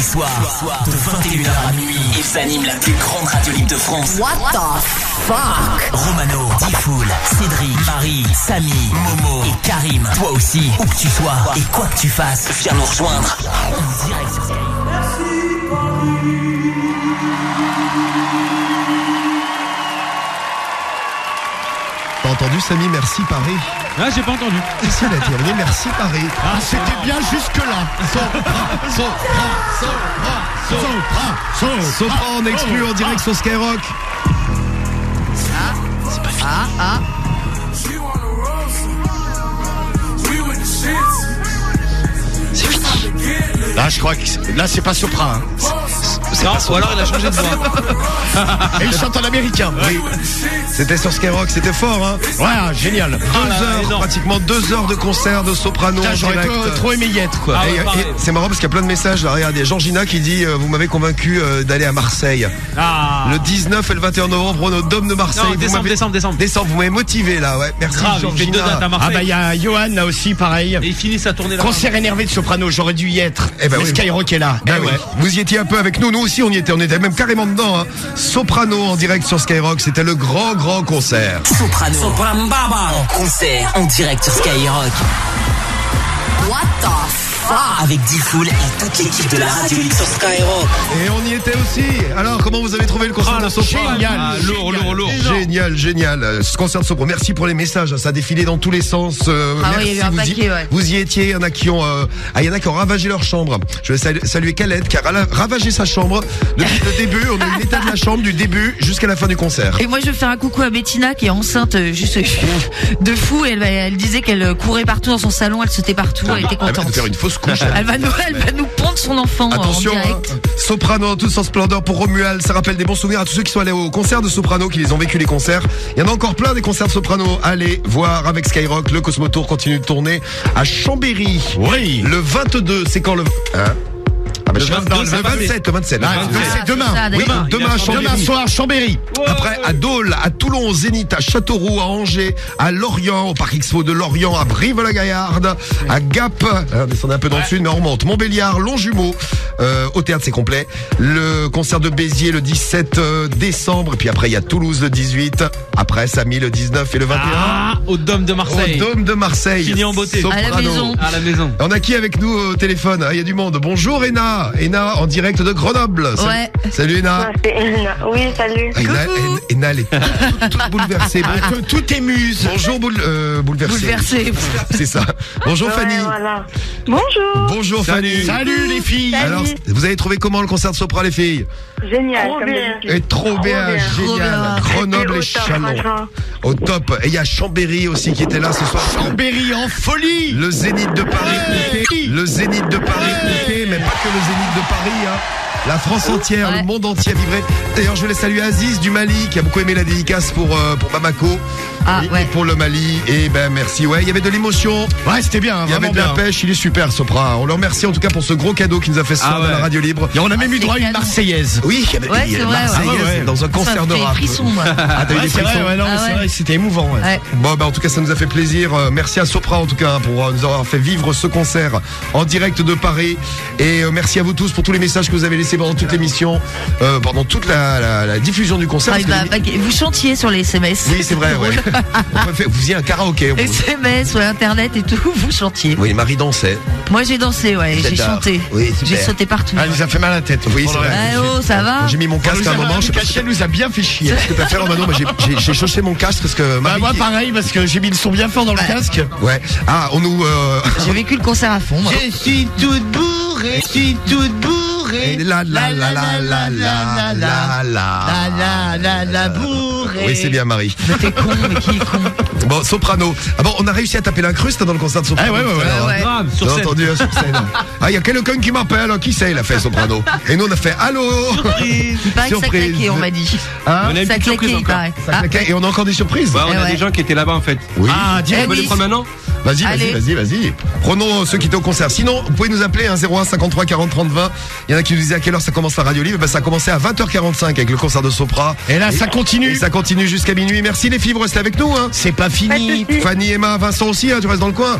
les soirs, de 21h à minuit, ils animent la plus grande radio libre de France. What the fuck? Romano, Diffoul, Cédric, Marie, Samy, Momo et Karim. Toi aussi, où que tu sois et quoi que tu fasses, viens nous rejoindre. En direct sur Skyrock. T'as entendu, Samy? Merci Paris. Ah, j'ai pas entendu. Si, elle a dit merci Paris. Ah, c'était bien jusque-là. Sopra en exclu en direct sur Skyrock. C'est pas fini. Là, je crois que là, c'est pas Sopra. Hein. Non, ou alors il a changé de voix. Et il chante en américain. Oui. C'était sur Skyrock, c'était fort, hein. Ouais, génial. 2 heures, pratiquement 2 heures de concert de soprano en J'aurais direct. trop aimé y être, quoi. Ah, Et, ouais, et c'est marrant parce qu'il y a plein de messages. Là, regarde, il y a Georgina qui dit vous m'avez convaincu d'aller à Marseille. Ah. Le 19 et le 21 novembre au Dôme de Marseille. Non, décembre. Vous m'avez motivé là, ouais. Merci Grave, il fait 2 Georgina. dates à Ah Marseille. bah il y a Johan là aussi pareil. Et ils finissent à tourner là. Concert énervé de soprano, j'aurais dû y être. Eh ben mais oui. Skyrock est là. Ben Eh oui. ouais. Vous y étiez un peu avec nous aussi on y était même carrément dedans, hein. Soprano en direct sur Skyrock, c'était le grand concert. Soprano, en concert, en direct sur Skyrock. What the fuck? Avec Diffoul et toute l'équipe de la radio libre sur Skyrock. Et on y était aussi. Alors comment vous avez trouvé le concert de Soprano? Génial. Lourd. Génial. Ce concert de Soprano. Merci pour les messages, ça a défilé dans tous les sens. Ah oui, merci, il y a eu un paquet, ouais. Vous y étiez, il y en a qui ont ravagé leur chambre. Je vais saluer Khaled qui a ravagé sa chambre depuis le début. On a eu l'état de la chambre du début jusqu'à la fin du concert. Et moi je veux faire un coucou à Bettina qui est enceinte juste de fou. Elle disait qu'elle courait partout dans son salon, elle sautait partout, elle était Elle va contente. faire une fausse couche. Elle va nous pondre son enfant Attention, en direct. hein. Soprano, tous en splendeur pour Romuald. Ça rappelle des bons souvenirs à tous ceux qui sont allés au concert de Soprano, qui les ont vécu les concerts. Il y en a encore plein des concerts de Soprano. Allez voir avec Skyrock. Le Cosmo Tour continue de tourner à Chambéry. Oui. Le 22, c'est quand le... Hein? Ah bah, Le 22, le c'est pas 27, le 27. Ah, Le 27. c'est demain. Ça, Oui, d'ailleurs. demain à Chambéry. Demain soir, Chambéry. Après, à Dole, à Toulon, au Zénith, à Châteauroux, à Angers, à Lorient, au Parc Expo de Lorient, à Brive-la-Gaillarde, à Gap, on descend un peu dans le sud, mais on remonte, Montbéliard, Longjumeau, au théâtre c'est complet, le concert de Béziers le 17 décembre, et puis après il y a Toulouse le 18, après Samy le 19 et le 21. Ah, au Dôme de Marseille. Au Dôme de Marseille. Fini en beauté. Soprano. À la maison. À la maison. On a qui avec nous au téléphone? Il y a du monde. Bonjour Ena. Ena en direct de Grenoble. Ouais. Salut Ena. Ah, c'est Elena. Oui, salut. Ena, elle est toute bouleversée. Tout est muse. Bonjour bouleversée. Bouleversée. C'est ça. Bonjour Ouais, Fanny. voilà. Bonjour. Bonjour Fanny. Salut les filles. Salut. Alors, vous avez trouvé comment le concert de Sopra les filles? Génial. Trop comme bien. d'habitude. Et trop bien, Trop génial. bien. Grenoble et C'était au top, Chalon. franchement. Au top. Et il y a Chambéry aussi qui était là ce soir. Chambéry en folie. Le Zénith de Paris. Ouais. Le Zénith de Paris. Mais pas que le Zénith de Paris, hein. La France entière, Ouais. le monde entier a vibré. D'ailleurs, je voulais saluer Aziz du Mali qui a beaucoup aimé la dédicace pour Bamako. Ah, et ouais. pour le Mali. Et ben merci. Ouais, il y avait de l'émotion. Ouais, c'était bien, Il y avait vraiment de la bien. pêche. Il est super, Sopra. On le remercie en tout cas pour ce gros cadeau qu'il nous a fait ce soir Ah ouais. de la radio libre. Et on a même eu c'est droit à une canon. Marseillaise. Oui, il y avait Ouais, des c'est vrai, Marseillaises ouais. Ah ouais. dans un concert Ça de me fait rap. frisson, moi. Ah, t'as eu Ouais, des c'est frissons. vrai, ouais, non, Ah c'est ouais. vrai, c'était émouvant. Ouais. Ouais. Bon, bah en tout cas, ça nous a fait plaisir. Merci à Sopra en tout cas pour nous avoir fait vivre ce concert en direct de Paris. Et merci à vous tous pour tous les messages que vous avez laissés pendant toute l'émission, pendant toute la diffusion du concert. Ah, parce que vous chantiez sur les SMS. oui, c'est vrai. Ouais. Vous faisiez un karaoké. SMS, ouais, internet et tout, vous chantiez. Oui, Marie dansait. Moi j'ai dansé, ouais, j'ai J'adore. chanté. Oui, super. J'ai sauté partout. Ah, elle nous a fait mal à la tête. Oui, c'est vrai. Ah, oh, ça va. J'ai mis mon casque à un moment. Je sais pas Caché, elle nous a bien fait chier. ce que t'as fait, Romano. Mais j'ai chaussé mon casque parce que Bah, Marie. moi, pareil, parce que j'ai mis le son bien fort dans le casque. Ouais. Ah, on nous. J'ai vécu le concert à fond, moi. Je suis toute bourrée, je suis toute bourrée. La bourrée. Oui, c'est bien, Marie. Mais t'es con, mais qui est con? Bon, Soprano. Ah bon, on a réussi à taper l'incruste dans le concert de Soprano. Ah ouais, ouais, ouais. Alors, Ouais. Grave, J'ai sur scène. entendu hein, sur scène. Ah, il y a quelqu'un qui m'appelle. Qui c'est? Il a fait Soprano. Et nous, on a fait allô. Il paraît que ça Surprise. claquait, on m'a dit. Hein? On a une Ça petite surprise claquait, il encore. paraît. Ça claquait. Et on a encore des surprises. Ouais, on Eh a ouais. des gens qui étaient là-bas en fait. Oui. Ah, dis On peut les oui. prendre maintenant? Vas-y, Allez. vas-y. Prenons ceux qui étaient au concert. Sinon, vous pouvez nous appeler 01 53 40 30 20. Il y en a qui nous disaient à quelle heure ça commence la radio libre. Ben, ça a commencé à 20h45 avec le concert de Sopra. Et là, ça Et continue. ça continue jusqu'à minuit. Merci les filles, vous restez avec nous. Hein. C'est pas fini. Pas de soucis. Fanny, Emma, Vincent aussi, hein, tu restes dans le coin.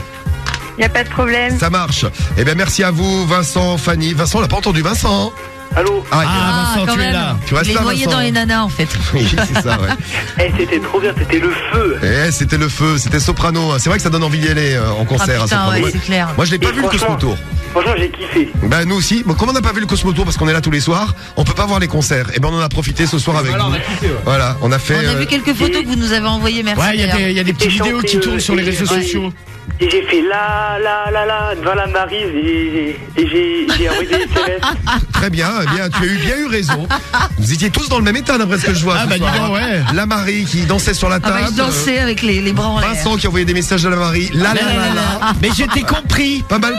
Il n'y a pas de problème. Ça marche. Eh bien, merci à vous, Vincent, Fanny. Vincent, on l'a pas entendu, Vincent. Allô? Vincent, quand tu es même. là. Tu restes Les là, noyés Vincent. dans les nanas, en fait. Oui, c'est ça, ouais. C'était trop bien, c'était le feu. C'était le feu, c'était Soprano. C'est vrai que ça donne envie d'y aller en concert Ah, à putain, Soprano. ouais, c'est clair. Moi, je l'ai pas Et vu le Cosmo Tour. Franchement, j'ai kiffé. Ben nous aussi. Bon, comme on n'a pas vu le Cosmo Tour parce qu'on est là tous les soirs, on peut pas voir les concerts. Et ben on en a profité ce soir avec Voilà, vous. on a kiffé, ouais. Voilà, on a fait. On a vu quelques photos que vous nous avez envoyées, merci. Ouais, il y a des petites J'ai vidéos chanté, qui tournent sur les réseaux ouais. sociaux. Et j'ai fait la devant la Maryse et j'ai envoyé des SMS. Très bien, eh bien, tu as bien eu raison. Vous étiez tous dans le même état d'après ce que je vois. Ah ce bah dis soir. donc, ouais. La Marie qui dansait sur la Ah table. bah, je dansais avec les bras en l'air. Vincent qui envoyait des messages à la Marie. La. Mais j'étais compris. Pas mal.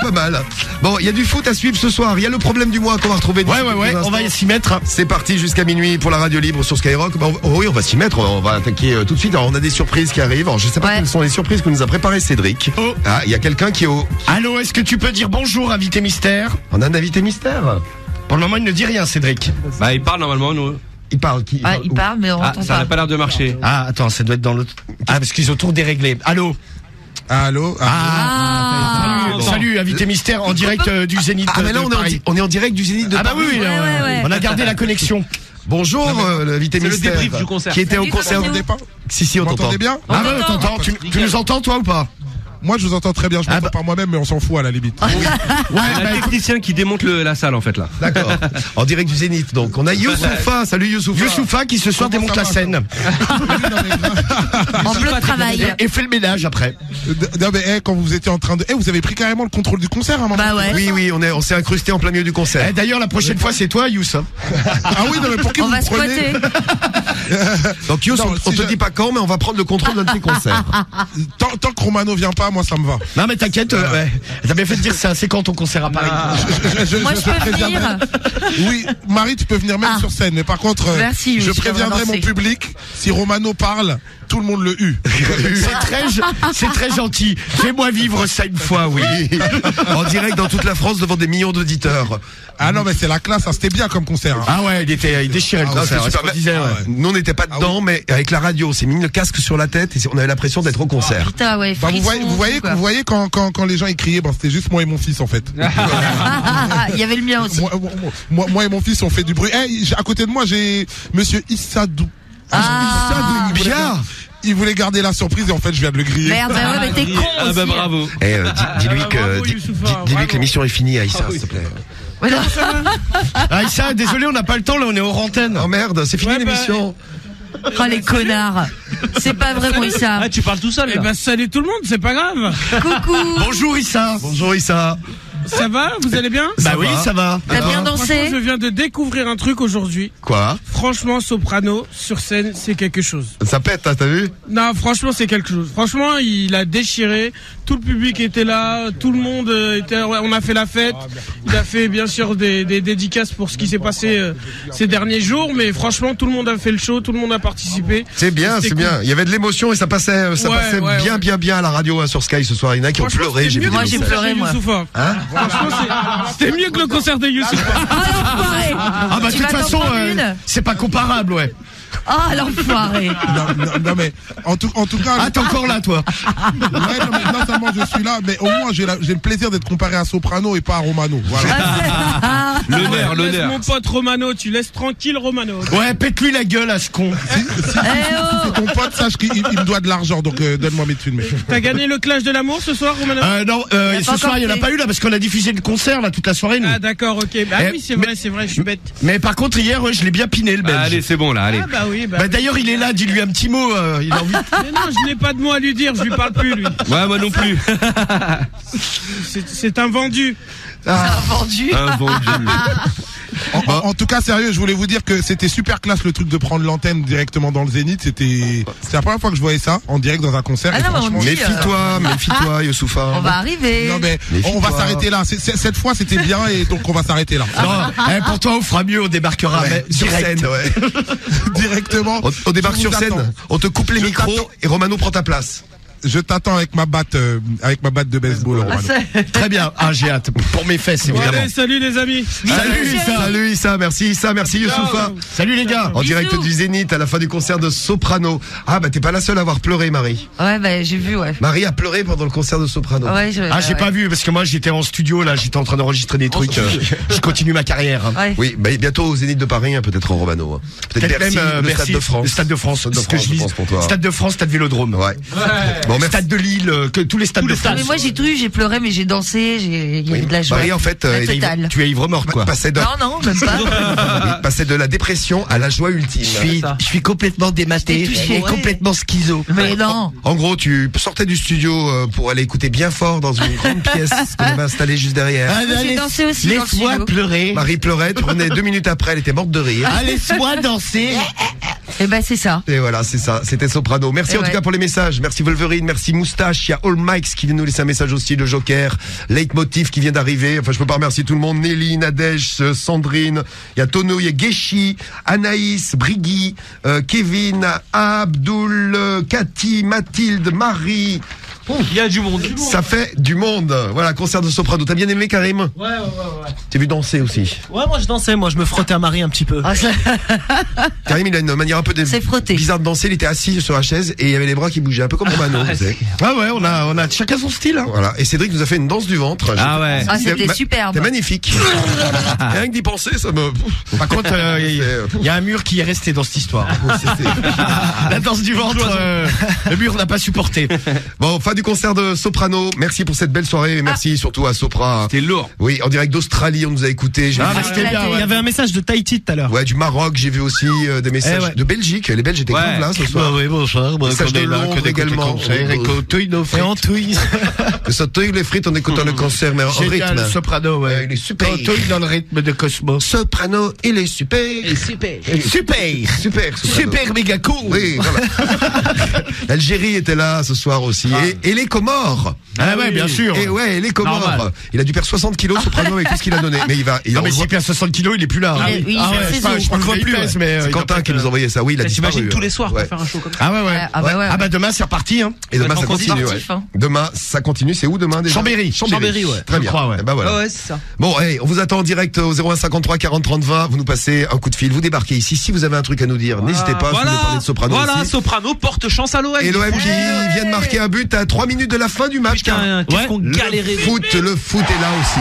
Bon, il y a du foot à suivre ce soir. Il y a le problème du mois qu'on va retrouver. Ouais, on va s'y mettre. C'est parti jusqu'à minuit pour la radio libre sur Skyrock. Bon, oui, on va s'y mettre. On va attaquer tout de suite. Alors, on a des surprises qui arrivent. Alors, je sais pas Ouais. quelles sont les surprises que nous a préparé Cédric. Oh. Ah, il y a quelqu'un qui est au. Allô, est-ce que tu peux dire bonjour, invité mystère? On a un invité mystère. Pour le moment, il ne dit rien, Cédric. Bah, il parle normalement, nous. Il parle qui Ah, il parle, mais on Ah, entend ça n'a pas. pas l'air de marcher. Ah, attends, ça doit être dans l'autre. Ah, parce qu'ils ont tout déréglé. Allô? Allô? Salut, invité mystère en direct du Zénith. Ah, mais là, de Paris. on est en direct du Zénith de Ah bah Paris. oui, Ouais. on a gardé la connexion. Bonjour, l'invité c'est le mystère. débrief du concert. Qui était au Salut, concert. comment Pas Si, on Vous t'entend. m'entendez bien? On Ah ouais, t'entend. t'entends. Tu nous entends toi ou pas? Moi, je vous entends très bien. Je m'entends bah. par moi-même, mais on s'en fout à la limite. Ouais, On a un technicien qui démonte la salle, en fait, là. D'accord. En direct du Zénith. Donc, on a Youssoufa. Salut Youssoufa. Youssoufa qui ce soir Comment démonte ça la va, scène En bleu de travail. et fait le ménage après. Non, mais quand vous étiez en train de. Vous avez pris carrément le contrôle du concert à un moment. Bah ouais. Oui, on s'est incrusté en plein milieu du concert. D'ailleurs, la prochaine fois, c'est toi, Youss. Ah oui, non, mais pour qui On vous va me prenez? squatter. Donc Youss, Non, on si te je- dit pas quand, mais on va prendre le contrôle d'un de tes concerts. Tant que Romano vient pas, moi, ça me va. Non, mais t'inquiète, ouais. T'as bien fait de dire ça. C'est quand ton concert à Paris? Moi, je peux préviendrai- venir. Oui, Marie, tu peux venir même Ah. sur scène. Mais par contre, Merci, je oui, je préviendrai vais mon relancer. public. Si Romano parle, tout le monde le hue. C'est très gentil. Fais-moi vivre ça une fois, oui. En direct dans toute la France devant des millions d'auditeurs. Ah non, mais c'est la classe. C'était bien comme concert. Ah ouais, il déchirait le Ah ouais, concert. c'est c'est super. ce qu'on disait, ouais. Nous, on n'était pas dedans, mais avec la radio, on s'est mis le casque sur la tête et on avait l'impression d'être au concert. Putain, ouais. Bah, frisson, vous voyez quoi. quand les gens ils criaient, c'était juste moi et mon fils en fait. Il y avait le mien aussi. Moi et mon fils on fait du bruit. À côté de moi j'ai Monsieur Issadou. Ah. Il voulait- Bien. Il voulait garder la surprise et en fait je viens de le griller. Merde, bah ouais, mais t'es con Ah, bah, aussi. bravo. Dis-lui bravo, que, Youssoufa, dis-lui bravo. que l'émission est finie, Aïssa, s'il te plaît. Ouais, non. Ah, ça, désolé, on n'a pas le temps, là, on est hors antenne. Oh merde, c'est fini l'émission. Oh, les connards. C'est pas vrai, Moïsa. Ah, tu parles tout seul, là. Eh ben salut tout le monde, c'est pas grave. Coucou. Bonjour, Issa. Bonjour Issa. Ça va? Vous allez bien? Bah Ça oui, va. ça va. T'as bien Franchement, dansé? je viens de découvrir un truc aujourd'hui. Quoi? Franchement, Soprano sur scène, c'est quelque chose. Ça pète, hein, t'as vu? Non, franchement, c'est quelque chose. Franchement, il a déchiré. Tout le public était là, tout le monde était. Ouais, on a fait la fête. Il a fait bien sûr des dédicaces pour ce qui s'est passé ces derniers jours, mais franchement, tout le monde a fait le show, tout le monde a participé. C'est bien, C'était c'est cool. bien. Il y avait de l'émotion et ça passait, Ouais, bien à la radio hein, sur Sky ce soir. Il y en a qui ont Franchement, pleuré. c'était mieux vu que Moi, des j'ai le messages. concert de pleuré, moi. Youssoupha. Hein? Franchement, c'était mieux que le concert de Youssoupha. Ah, l'enfoiré. Ah bah de Tu toute vas t'en façon, prendre une c'est pas comparable, ouais. Ah, l'enfoiré. Non, mais en tout cas. Ah, t'es encore là, toi. Ouais, non, mais non seulement je suis là, mais au moins j'ai le plaisir d'être comparé à Soprano et pas à Romano. Voilà. Ah, L'honneur, Laisse l'honneur. mon pote Romano, tu laisses tranquille Romano. Ouais, pète-lui la gueule à ce con. eh oh. C'est ton pote, sache qu'il me doit de l'argent, donc donne-moi mes thunes. Mais... T'as gagné le clash de l'amour ce soir, Romano? Non, a ce pas soir, il n'y en a encore pas eu là parce qu'on a diffusé le concert là toute la soirée. Nous. Ah d'accord, ok. Bah Eh, oui, c'est mais- vrai, je suis bête. Mais par contre, hier, ouais, je l'ai bien piné le belge. Allez, c'est bon, là, allez. Ah bah oui, bah. Bah d'ailleurs, il est là, dis-lui un petit mot. Il a envie. Mais non, je n'ai pas de mots à lui dire, je lui parle plus lui. Ouais, moi non plus. C'est un vendu. Vendu. Un vendu. En tout cas, sérieux, je voulais vous dire que c'était super classe le truc de prendre l'antenne directement dans le Zénith. C'est la première fois que je voyais ça en direct dans un concert. Ah et non, mais on franchement, dit, Méfie-toi, Youssoufa. On va arriver. non mais Méfie-toi. on va s'arrêter là. Cette fois c'était bien et donc on va s'arrêter là. Non, pour toi, on fera mieux, on débarquera Ouais, sur direct. scène, ouais. Directement. On débarque Je sur vous scène, attends. on te coupe les Je micros t'attends. et Romano prend ta place. Je t'attends avec ma batte de baseball. Romano. Très bien. Ah, j'ai hâte. Pour mes fesses, Bon, évidemment. allez, salut les amis. Salut Issa, merci Issa, merci Youssoufa. Salut les gars. En direct Bisous. du Zénith à la fin du concert de Soprano. Ah bah t'es pas la seule à avoir pleuré, Marie. Ouais, bah j'ai vu, ouais. Marie a pleuré pendant le concert de Soprano. Ouais, Ah, j'ai pas vu parce que moi j'étais en studio là, j'étais en train d'enregistrer des trucs. Je continue ma carrière. Hein. Ouais. Oui, bah, bientôt au Zénith de Paris, hein, peut-être en Romano. Hein. Peut-être Bercy, le Bercy, Stade de France. le Stade de France, Stade de ce que France, je je lis. pense pour toi. Stade de France, Stade Vélodrome. Ouais. Bon, merci. Stade de Lille, que tous les stades de Ah, France. mais moi j'ai tout eu, j'ai pleuré, mais j'ai dansé, il y a eu de la joie. Marie, en fait, La totale. Tu es ivre morte quoi. passait de, Non, même pas. oui, passait de la dépression à la joie ultime. Je suis complètement dématé, J'étais touchée. et complètement schizo. Mais non. En gros, tu sortais du studio pour aller écouter bien fort dans une grande pièce qu'on avait installée juste derrière. J'ai dansé aussi dans le Laisse-moi studio. pleurer. Marie pleurait, tu revenais 2 minutes après, elle était morte de rire. Ah, laisse-moi danser. Et ben c'est ça. Et voilà, c'est ça, c'était Soprano. Merci Et en tout ouais. cas pour les messages. Merci Wolverine, merci Moustache. Il y a All Mikes qui vient nous laisser un message aussi, le Joker. Leitmotiv qui vient d'arriver. Enfin, je peux pas remercier tout le monde. Nelly, Nadège, Sandrine. Il y a Tono, il y a Geshi, Anaïs, Brigui, Kevin, Abdul, Cathy, Mathilde, Marie. Il y a du monde. Ça fait du monde. Voilà, concert de Soprano. T'as bien aimé, Karim? Ouais. T'as vu danser aussi? Ouais, moi je dansais, je me frottais à Marie un petit peu. Ah, ça- Karim, il a une manière un peu C'est frotté. bizarre de danser. Il était assis sur la chaise et il y avait les bras qui bougeaient, un peu comme Romano. tu sais. Ah ouais, on a chacun son style. Hein. Voilà. Et Cédric nous a fait une danse du ventre. Ah ouais. Ah, c'était C'est superbe. C'est magnifique. Rien que d'y penser, ça me. Par contre, il y a un mur qui est resté dans cette histoire. La danse du ventre, le mur n'a pas supporté. Bon, fin du concert de Soprano. Merci pour cette belle soirée. Merci surtout à Sopra. C'était lourd. Oui, en direct d'Australie, on nous a écouté. J'ai vu- c'était bien, Il y avait un message de Tahiti tout à l'heure. Ouais, du Maroc, j'ai vu aussi des messages Eh ouais. de Belgique. Les Belges étaient grave là ce soir. oui, bonsoir. Message de Londres également. Et côté nos Et frites. en touille. Que ça touille les frites en écoutant le concert, mais en Génial, rythme. Soprano, ouais. Il est super. Touille dans le rythme de Cosmos. Soprano, il est super. Super. Super. Soprano. Super méga cool. Oui, voilà. L'Algérie était là ce soir aussi. Et les Comores. Ah ouais, bien sûr. Et ouais, les Comores. Normal. Il a dû perdre 60 kilos, Soprano, avec tout ce qu'il a donné. Mais il Non, mais en s'il perd 60 kilos, il est plus là. Il est- oui, Ah il ouais, fait je sais pas, ses je os. le vois plus, mais C'est Quentin qui nous envoyait ça. Oui, il a disparu. T'imagines tous les soirs Ouais. pour faire un show comme ça. Ah ouais, ouais. Ah bah ouais. Ah bah demain c'est reparti hein. Et demain, ça Être en continue. Ouais. sportif, hein. Demain, ça continue. C'est où demain déjà? Chambéry. Chambéry, ouais. Très Je bien. crois, ouais. Eh ben voilà. Ouais, c'est ça. Bon, hey, on vous attend en direct au 0153 40 30 20. Vous nous passez un coup de fil. Vous débarquez ici. Si vous avez un truc à nous dire, n'hésitez pas. Si vous voulez parler de Soprano Voilà, aussi. Soprano porte chance à l'OM. Et l'OM qui vient de marquer un but à 3 minutes de la fin du match. Putain, qu'est-ce qu'on galérait. Le foot est là aussi.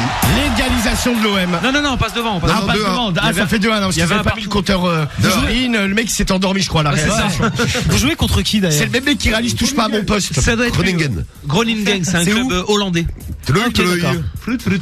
L'égalisation de l'OM. Non, passe devant. Non, Ah, pas 2-1. devant. Ah, ça fait 2-1, non, parce il y qu'ils avait avaient un pas mis le compteur le mec il s'est endormi, je crois, à la Ouais, c'est ça. réalisation. Vous jouez contre qui C'est d'ailleurs? le même mec qui réalise touche pas à mon poste. Ça doit être Groningen. Groningen, c'est un C'est club où hollandais. Ok, d'accord.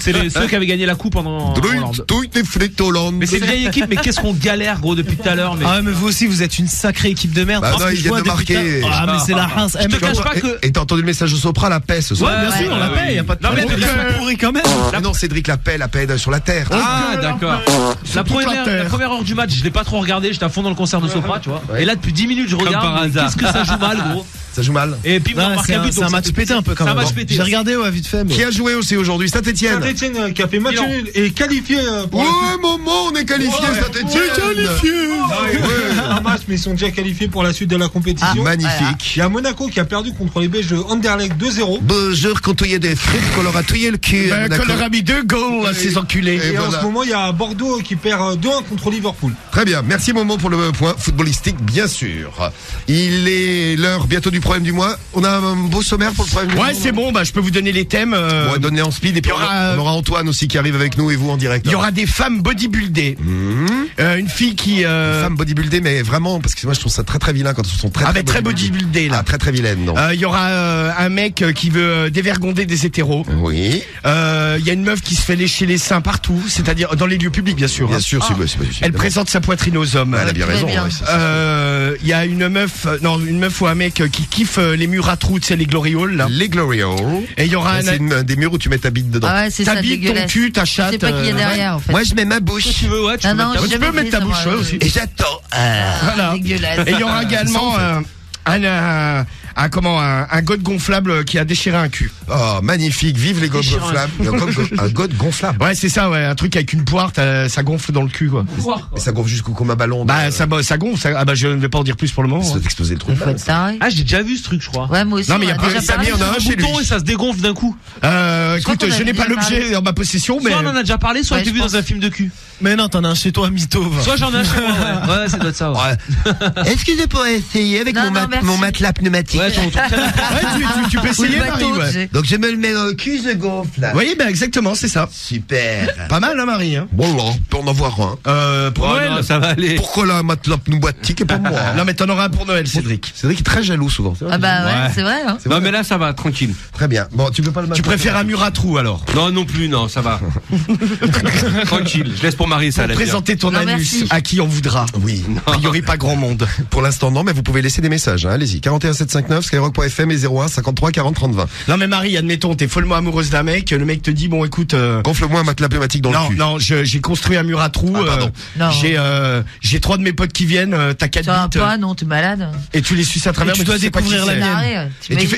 C'est ceux qui avaient gagné la coupe en Hollande. Des frites Hollande. Mais c'est une vieille équipe, mais qu'est-ce qu'on galère gros depuis tout à l'heure. Ah ouais, mais vous aussi vous êtes une sacrée équipe de merde. Bah Parce non, que ils je viennent vois de depuis marquer. tout à l'heure- Ah mais c'est la rince. Je te cache pas que. Et t'as entendu le message de Sopra, la paix ce soir? Ouais, bien sûr, on la paye, y a pas de problème. Non, mais Ils sont pourris quand même. Ah non, Cédric, la paix sur la terre. Ah d'accord. La toute la première terre. heure du match, je l'ai pas trop regardé, j'étais à fond dans le concert de Sopra, tu vois. Et là depuis 10 minutes je par regarde, mais hasard. qu'est-ce que ça joue mal gros. Ça joue mal. Et puis on Ouais, a marqué c'est un but. un donc match ça- pété un peu quand c'est même. un match pété. J'ai regardé ouais vite fait mais. Qui a joué aussi aujourd'hui? Saint-Etienne. Saint-Etienne qui a fait match nul et qualifié pour Ouais, la suite. Momo, on est qualifié, Saint-Etienne. Un match, mais ils sont déjà qualifiés pour la suite de la compétition. Magnifique. Il y a Monaco qui a perdu contre les Belges de Anderlecht 2-0. Bonjour, quand il y a des frites, qu'on leur a touillé le cul. Qu'on leur a mis 2 goals à ces enculés. Et en voilà. ce moment, il y a Bordeaux qui perd 2-1 contre Liverpool. Très bien, merci Momo pour le point footballistique, bien sûr. Il est l'heure bientôt du problème du mois. On a un beau sommaire pour le problème du mois. Ouais, c'est bon, bah je peux vous donner les thèmes. On va donner en speed et puis il y aura, on aura Antoine aussi qui arrive avec nous et vous en direct. Il y aura des femmes bodybuildées. Une fille qui Femme bodybuildée, mais vraiment, parce que moi je trouve ça très très vilain quand elles sont très très bodybuildées là. Ah, très très vilaine, non. Il y aura un mec qui veut dévergonder des hétéros. Oui. Il y a une meuf qui se fait lécher les seins partout, c'est-à-dire dans les lieux publics bien sûr. Bien hein. sûr, c'est Elle évidemment. présente sa poitrine aux hommes. Elle a bien Très raison. bien. ouais, c'est- Il y a une meuf ou un mec qui kiffe les murs à trous, tu sais, les glory halls là. Les Glory Hall. Et il y aura C'est des murs où tu mets ta bite dedans. Ah ouais, c'est ça, t'habilles ton dégueulasse. cul, ta Je chatte. sais pas qui est derrière, en fait. Moi je mets ma bouche. Tu veux ouais, tu Ah peux non, mettre ta- j'ai tu peux jamais mettre ta fait ça, bouche moi. ouais, aussi. Et j'attends. Voilà. Dégueulasse. Et il y aura également un god gonflable qui a déchiré un cul. Oh, magnifique, vive les godes gonflables. Un god gonflable. Ouais, c'est ça, ouais, un truc avec une poire, ça gonfle dans le cul, quoi. Et ça gonfle jusqu'au comme un ballon. Bah, ça gonfle, je ne vais pas en dire plus pour le moment. Ça hein. va exploser le trou. Ah, j'ai déjà vu ce truc, je crois. Ouais, moi aussi. Non, mais il y a déjà Samy, parlé. on a un chez lui. Et ça se dégonfle d'un coup. Écoute, qu'on je avait n'ai pas déjà l'objet parlé. en ma possession, mais. Soit on en a déjà parlé, soit Ouais, on été je vu pense. dans un film de cul. Mais non, t'en as un chez toi, mytho. va. Soit j'en ai un chez moi, ouais. Ouais, ça doit être ça, ouais. Est-ce que je pourrais essayer avec Non, non, merci. mon matelas pneumatique? Ouais, tu peux Ou essayer, le Marie, bateau, ouais. tu sais. Donc je me le mets dans le cul, je gonfle. Vous voyez, ben exactement, c'est ça. Super. Pas mal, hein, Marie. Hein. Bon là, on peut en avoir un. Pour Oh, Noël. non, ça va aller. Pourquoi là, un matelas pneumatique et pas moi? Non, mais t'en auras un pour Noël, Cédric. Cédric est très jaloux souvent. c'est vrai. Ah bah ouais, Ouais. c'est vrai. Hein. Non, mais là, ça va, tranquille. Très bien. Bon, tu peux pas le Tu préfères un mur à trous alors? Non, non plus, non, ça va. Tranquille. Je laisse pour Marie, ça, Pour elle aime bien. présenter ton Non, anus merci. à qui on voudra. Oui. A priori, pas grand monde. Pour l'instant, non, mais vous pouvez laisser des messages. Hein. Allez-y. 41 759, skyrock.fm et 01 53 40 30 20. Non, mais Marie, admettons, t'es follement amoureuse d'un mec, le mec te dit, bon, écoute, Gonfle-moi un matelas pneumatique dans non, le cul. non, j'ai construit un mur à trous. Ah, pardon. Non. J'ai 3 de mes potes qui viennent, t'as 4 Tu vas bites, pas, non, t'es malade. et tu les suces à travers. Et tu mais dois sais pas découvrir qui la c'est. mienne. Arrête,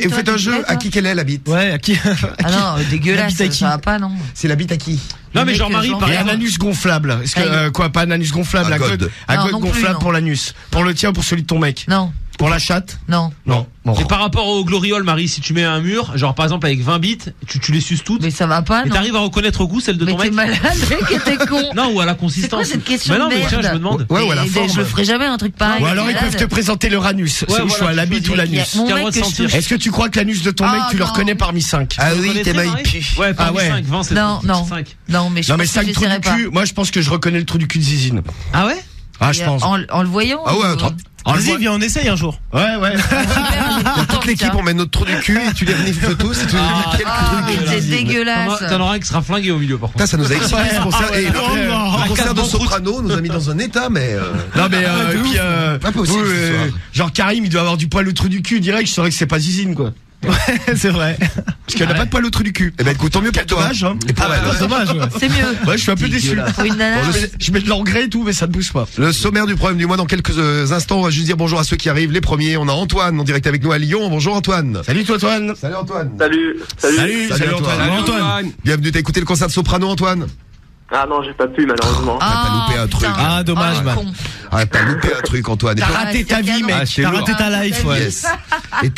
Et vous faites un jeu à qui qu'elle est la bite? Ouais, à qui Ah non, dégueulasse, L'habite à qui ça va pas, non. C'est la bite à qui? Non, Le mais mec, Jean-Marie, je par Et un exemple. anus gonflable. Est-ce que, Aïe. quoi, pas un anus gonflable, Un un god. god, un Non, god non plus, gonflable non. pour l'anus. Pour le tien ou pour celui de ton mec? Non, Pour la chatte? non. Non. Bon. Et par rapport au gloriole, Marie, si tu mets un mur, genre par exemple avec 20 bits, tu les suces toutes. Mais ça va pas, Et non. t'arrives à reconnaître au goût celle de Mais ton t'es mec. malade, mec, t'es con. Non, ou à la consistance. C'est quoi cette question Mais non, de mais tiens, merde je me demande. Ouais, ou à la Et forme. je le ferai jamais un truc pareil. Ou alors ils malade. peuvent te présenter leur anus. Ouais, C'est au voilà, choix, tu la bite ou choisis. l'anus. Mon Quel mec droit de que je sentir. touche. Est-ce que tu crois que l'anus de ton Ah, mec, tu le non. reconnais parmi 5? Ah Tu oui, connais t'es très, maï Marie pu. Ouais, parmi ouais. 5, 20, c'est Non, non. 5. Non, mais je Non mais pense que 5 je trous l'essaierai du pas. cul, moi je pense que je reconnais le trou du cul de Zizine. Ah ouais? Ah, je Et, pense. en le voyant. Ah ouais, ou- attends. Vas-y, viens, on essaye un jour. Ouais, ouais. Toute l'équipe, on met notre trou du cul et tu les renifles tous et tu nous dis quel Ah, trou du cul. mais c'est dégueulasse. T'en auras un qui sera flingué au milieu, par contre. Putain, ça nous a excité ce concert. Et le concert de casse Soprano nous a mis dans un état, mais Non mais et puis Pas possible, vous, ce soir. genre Karim il doit avoir du poil au trou du cul direct, je saurais que c'est pas Zizine quoi. Ouais, c'est vrai. Parce qu'elle a pas de poil au trou du cul. eh ben écoute, tant mieux pour toi. Dommage hein. Et pour elle. C'est dommage, ouais. C'est mieux. Ouais, je suis un peu déçu. Pour une nana. Je mets de l'engrais et tout mais ça ne bouge pas. Le sommaire du problème du mois dans quelques instants. On va juste dire bonjour à ceux qui arrivent. Les premiers, on a Antoine en direct avec nous à Lyon. Bonjour Antoine. Salut toi Antoine. Salut Antoine. Salut. Salut Salut, Antoine. Antoine. Antoine. Bienvenue, t'as écouté le concert de Soprano Antoine? Ah non, j'ai pas pu malheureusement. t'as loupé un truc. putain. Ah, dommage, le bah. con. Ah, t'as loupé un truc Antoine. Et T'as toi- raté ta vie mec. c'est T'as lourd. raté ta life, ouais. Yes. Et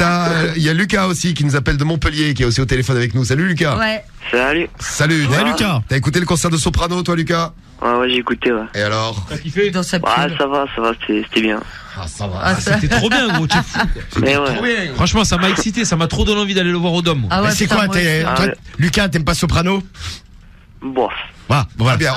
il y a Lucas aussi qui nous appelle de Montpellier, qui est aussi au téléphone avec nous. Salut Lucas. Ouais. Salut. Salut. Ouais, Lucas. T'as écouté le concert de Soprano toi Lucas? Ouais, j'ai écouté, ouais. Et alors? T'as kiffé? Dans sa Ah, pile. ça va, c'était bien. Ah, ça. C'était trop bien, gros, t'es fou. Mais ouais. Franchement, ça m'a excité, ça m'a trop donné envie d'aller le voir au Dôme. Ah ouais, Mais c'est putain, quoi moi t'es aussi. toi, ouais. Lucas, t'aimes pas Soprano? Bon. Ah, voilà. Bien,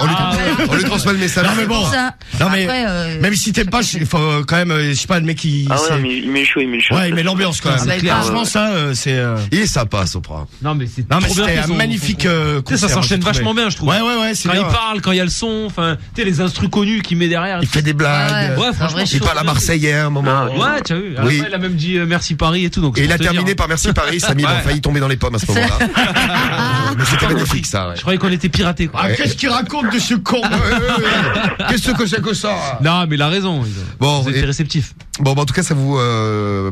on lui transmet le message. Non mais bon. Pour ça. Non mais Après, même si t'aimes pas, il faut quand même je sais pas le mec qui Ah ouais, c'est- mais il met chaud, il met chaud. Ouais, il met l'ambiance quand même. C'est clair. Franchement ça c'est Il est sympa Soprano. Non, mais c'est non mais trop bien c'était fait, un son- magnifique Tu sais, concert. ça s'enchaîne j'ai trouvé. vachement bien, je trouve. Ouais ouais, c'est Quand il bien. parle, quand il y a le son, enfin, tu sais, les instrus connus qu'il met derrière. Il fait des blagues. Ouais, un franchement, vrai Il show. parle à Marseillais à un moment. Ouais, tu as vu. À la Oui. fin, il a même dit merci Paris et tout. Donc Et il c'est a pour te terminé dire. par merci Paris. Samy, il a Ouais. failli tomber dans les pommes à ce moment-là. Mais c'était magnifique ça. Ouais. Je croyais qu'on était piratés, quoi. Ah, qu'est-ce qu'il raconte de ce con? Qu'est-ce que c'est que ça? Non, mais il a raison. Bon, Vous et- étiez réceptifs. Bon, bah, en tout cas, ça vous,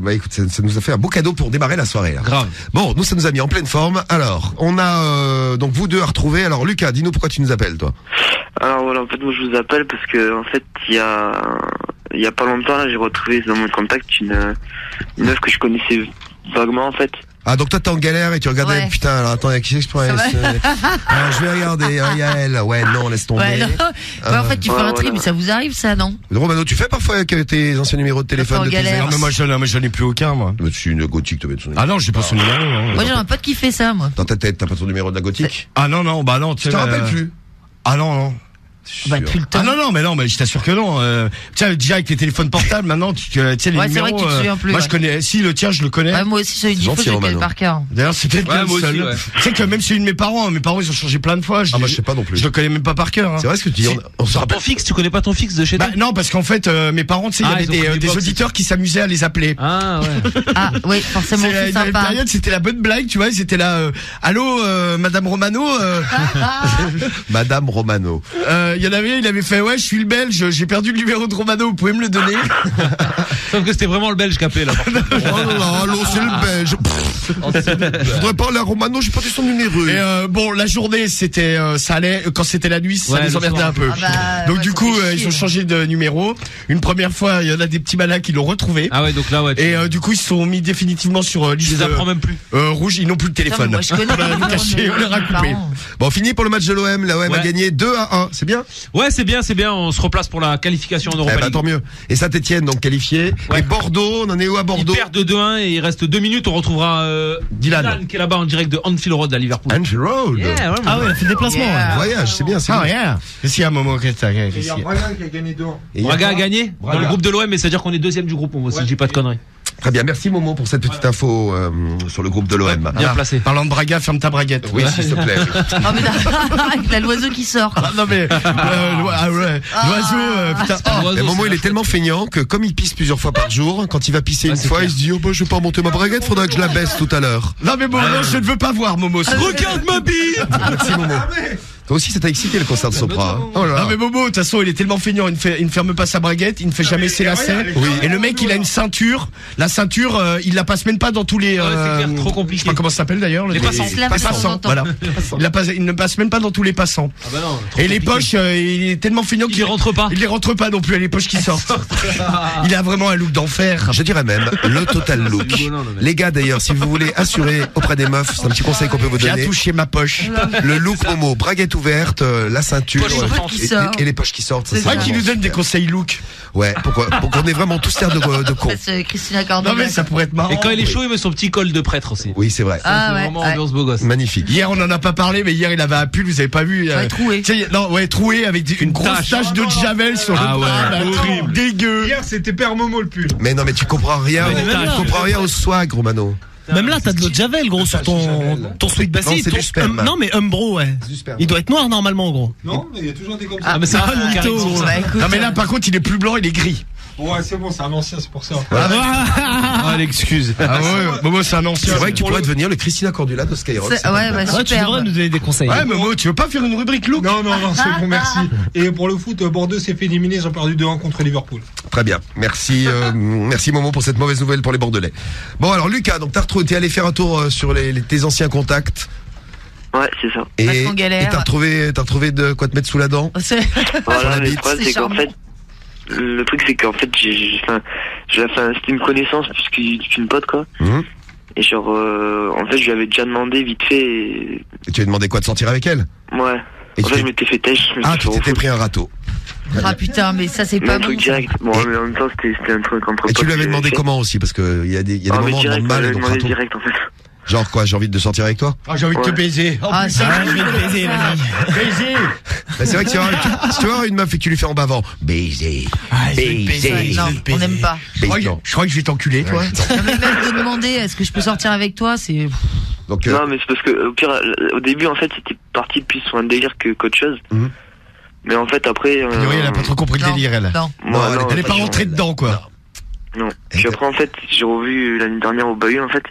bah, écoute, ça nous a fait un beau cadeau pour démarrer la soirée. Là. Grave. Bon, nous, ça nous a mis en pleine forme. Alors, on a donc vous deux à retrouver. Alors, Lucas, dis-nous pourquoi tu nous appelles, toi. Alors voilà, en fait, moi je vous appelle parce que, en fait, il y a pas longtemps, là, j'ai retrouvé dans mon contact une meuf que je connaissais vaguement, en fait. Ah, donc toi, t'es en galère et tu regardais. Ouais. Putain, alors attends, il y a qui s'exprime. Ça va Alors, je vais regarder. Il y a elle. Ouais, non, laisse tomber. Ouais, non. Ouais, en fait, tu fais un tri, mais ça vous arrive, ça, non? Romano, tu fais parfois avec tes anciens numéros de téléphone en de tes galère. Non mais moi j'en ai plus aucun moi. Mais tu es une gothique, tu mets son numéro. Ah non, j'ai pas son numéro. hein. Moi, j'ai un pote qui fait ça, moi. Dans ta tête, t'as pas ton numéro de la gothique? Ah non, bah non, Tu te rappelles plus? Ah non. Bah, depuis le temps. Ah non, mais je t'assure que non. Tiens, déjà avec les téléphones portables, maintenant, tu sais les Ouais, c'est numéros. vrai que tu te souviens plus, moi, ouais. je connais. Si le tien, je le connais. Ouais, moi aussi, ça, il faut que je le connais par cœur. D'ailleurs, c'est peut-être Ouais, bien moi le seul. aussi, ouais. Tu sais que même celui de mes parents ils ont changé plein de fois. Ah, moi, je sais pas non plus. Je le connais même pas par cœur. Hein. C'est vrai ce que tu dis. On se rappelle. Ton fixe, tu connais pas ton fixe de chez toi? Bah non, parce qu'en fait, mes parents, tu sais, il y Ah, avait ils ont pris des box. auditeurs qui s'amusaient à les appeler. Ah, ouais. Ah, oui, forcément, C'est c'est la sympa. période, c'était la bonne blague, tu vois, ils étaient là, allô, Madame Romano, Madame Romano. il y en avait, il avait fait, ouais, je suis le Belge, j'ai perdu le numéro de Romano, vous pouvez me le donner? Sauf que c'était vraiment le Belge qui appelait là. Oh là là, c'est le Belge. Je voudrais parler à Romano, j'ai pas dit son numéro. Et bon, la journée, c'était, ça allait, quand c'était la nuit, ça Ouais, les le emmerdait soir. un peu. Ah bah, Donc ouais, du ça coup, fait ils chier. ont changé de numéro. Une première fois, il y en a des petits malins qui l'ont retrouvé. Ah ouais, donc là, ouais. Et du coup, ils se sont mis définitivement sur Je liste les apprends même plus. rouge. Ils n'ont plus le Putain, mais téléphone. moi, je connais On l'a les numéros caché, de on leur a mes coupé. parents. Bon, fini pour le match de l'OM. L'OM a Ouais. gagné 2-1. C'est bien? Ouais, c'est bien. On se replace pour la qualification en Eh Europa ben, League. tant mieux. Et Saint-Etienne, donc qualifié. Ouais. Et Bordeaux, on en est où à Ils Bordeaux? perdent de 2-1 et il reste 2 minutes. On retrouvera Dylan. qui est là-bas en direct de Anfield Road à Liverpool. Anfield Road. Yeah, ouais, Ah ouais, il a fait déplacement. Yeah. Voyage, c'est bien, c'est Ah, bien. rien. Qu'est-ce qu'il y a, Momo? Qu'est-ce qu'il y a? Il y a Braga qui a gagné 2-1. Et il y a- Braga a gagné dans Braga. le groupe de l'OM, mais c'est-à-dire qu'on est deuxième du groupe, moi, si je dis pas de conneries. Très bien, merci Momo pour cette petite info sur le groupe de l'OM. Bien placé. Parlant de Braga, ferme ta braguette. Oui, s'il te plaît. Ah, mais avec la l'oiseau qui sort. Ah, non mais l'oiseau, putain. Et Momo, il est tellement feignant que comme il pisse plusieurs fois par jour, quand il va pisser une c'est fois, clair. il se dit oh bah je vais pas remonter ma braguette, faudra que je la baisse tout à l'heure. Non mais Momo, je ne veux pas voir Momo. Regarde ma bite. Merci Momo. Toi aussi, ça t'a excité le concert de Sopra. Hein. Oh là là. Non mais Momo, de toute façon, il est tellement feignant, il ne ferme pas sa braguette, il ne fait jamais ses lacets. Oui. Et le mec, il a une ceinture. La ceinture, il la passe même pas dans tous les. Ouais, c'est clair, trop compliqué. Je sais pas comment ça s'appelle d'ailleurs. Les passants. Les passants. Voilà. Il ne passe même pas dans tous les passants. Ah bah non. Et les poches, il est tellement feignant Il qu'il les rentre pas. Il les rentre pas non plus à les poches qui sortent. Il a vraiment un look d'enfer. Je dirais même le total look. Les gars d'ailleurs, si vous voulez assurer auprès des meufs, c'est un petit conseil qu'on peut vous Viens donner. toucher ma poche. Le look Momo, braguette ouverte, la ceinture Poche sortante. qui sort. et les poches qui sortent. C'est ça, vrai Qui vraiment nous donne des super. conseils look. Ouais, pourquoi? Pour qu'on ait vraiment tous l'air de con. C'est Christina Cordon. Non mais ça pourrait être marrant. Et quand il est chaud, il met son petit col de prêtre aussi. Oui, c'est vrai. Ah C'est ouais. vraiment ouais. ambiance beau gosse. Magnifique. Hier on en a pas parlé, mais hier il avait un pull, vous avez pas vu. Ouais, troué. Tu sais, non, ouais, troué avec une grosse tache de javel sur Ah le ouais, bras. là, horrible. Dégueu. Hier, c'était Père Momo le pull. Mais non, mais tu comprends rien. Mais Tu comprends rien au swag, Romano. Même là, t'as de l'eau de Javel, gros, sur ton sweat Non, bassi. c'est du sperme. Non, mais Umbro, ouais. Il doit être noir normalement, gros. Non, mais il y a toujours des comme ça. Ah, mais c'est un mytho, Karim. gros. Bah, écoute, Non mais là par contre il est plus blanc, il est gris. Ouais, c'est bon, c'est un ancien, c'est pour ça. Ah l'excuse. Ah ouais, Momo c'est un ancien. C'est vrai que tu pourrais devenir le Christina Cordula de Skyrock. c'est- ouais, bah, Ouais, tu super. devrais nous donner des conseils. Ouais Momo, tu veux pas faire une rubrique look? Non, c'est bon, merci. Et pour le foot, Bordeaux s'est fait éliminer, ils ont perdu 2-1 contre Liverpool. Très bien. Merci, merci Momo pour cette mauvaise nouvelle pour les Bordelais. Bon alors Lucas, donc t'es allé faire un tour sur tes anciens contacts Ouais, c'est ça. et Parce qu'on galère. t'as retrouvé de quoi te mettre sous la dent. C'est- Voilà, la mais le bite. problème, C'est c'est qu'en charmant. fait, le truc, c'est qu'en fait, c'était une connaissance plus qu'une pote, quoi. Mhm. Et genre, en fait, je lui avais déjà demandé vite fait. Et Et tu as demandé quoi, de sortir avec elle? ouais. Et En tu fait, t'es- je m'étais fait têche. je me Ah, suis tu fait t'étais refouler. pris un râteau. Ah putain, mais ça c'est Mais pas un bon. truc ça. direct. Bon, mais en même temps, c'était un truc entre Et tu potes lui avais que demandé j'avais fait. comment aussi, parce que il y a des Ah, mais moments où on direct, demande mal j'avais et donc demandé râteau. direct, en fait. Genre quoi, j'ai envie de sortir avec toi? Ah j'ai envie de te baiser. Oh, Ah, putain, c'est Je vais te baiser, vas-y. baiser. Bah, c'est vrai que si tu vas voir une meuf et que tu lui fais en bavant, baiser, baiser, Non, on n'aime pas. Je crois que je vais t'enculer toi. Non, mais même de demander est-ce que je peux sortir avec toi, c'est. Donc Non, mais c'est parce que, au pire, au début, en fait, c'était parti plus sur un délire qu'autre chose. Mhm. Mais en fait, après. A priori, elle a pas trop compris le Non, délire elle. Non. Moi, Non, non, Elle est pas je- rentrée dedans quoi. Non. Puis après, en fait, j'ai revu l'année dernière au Bahut, en fait.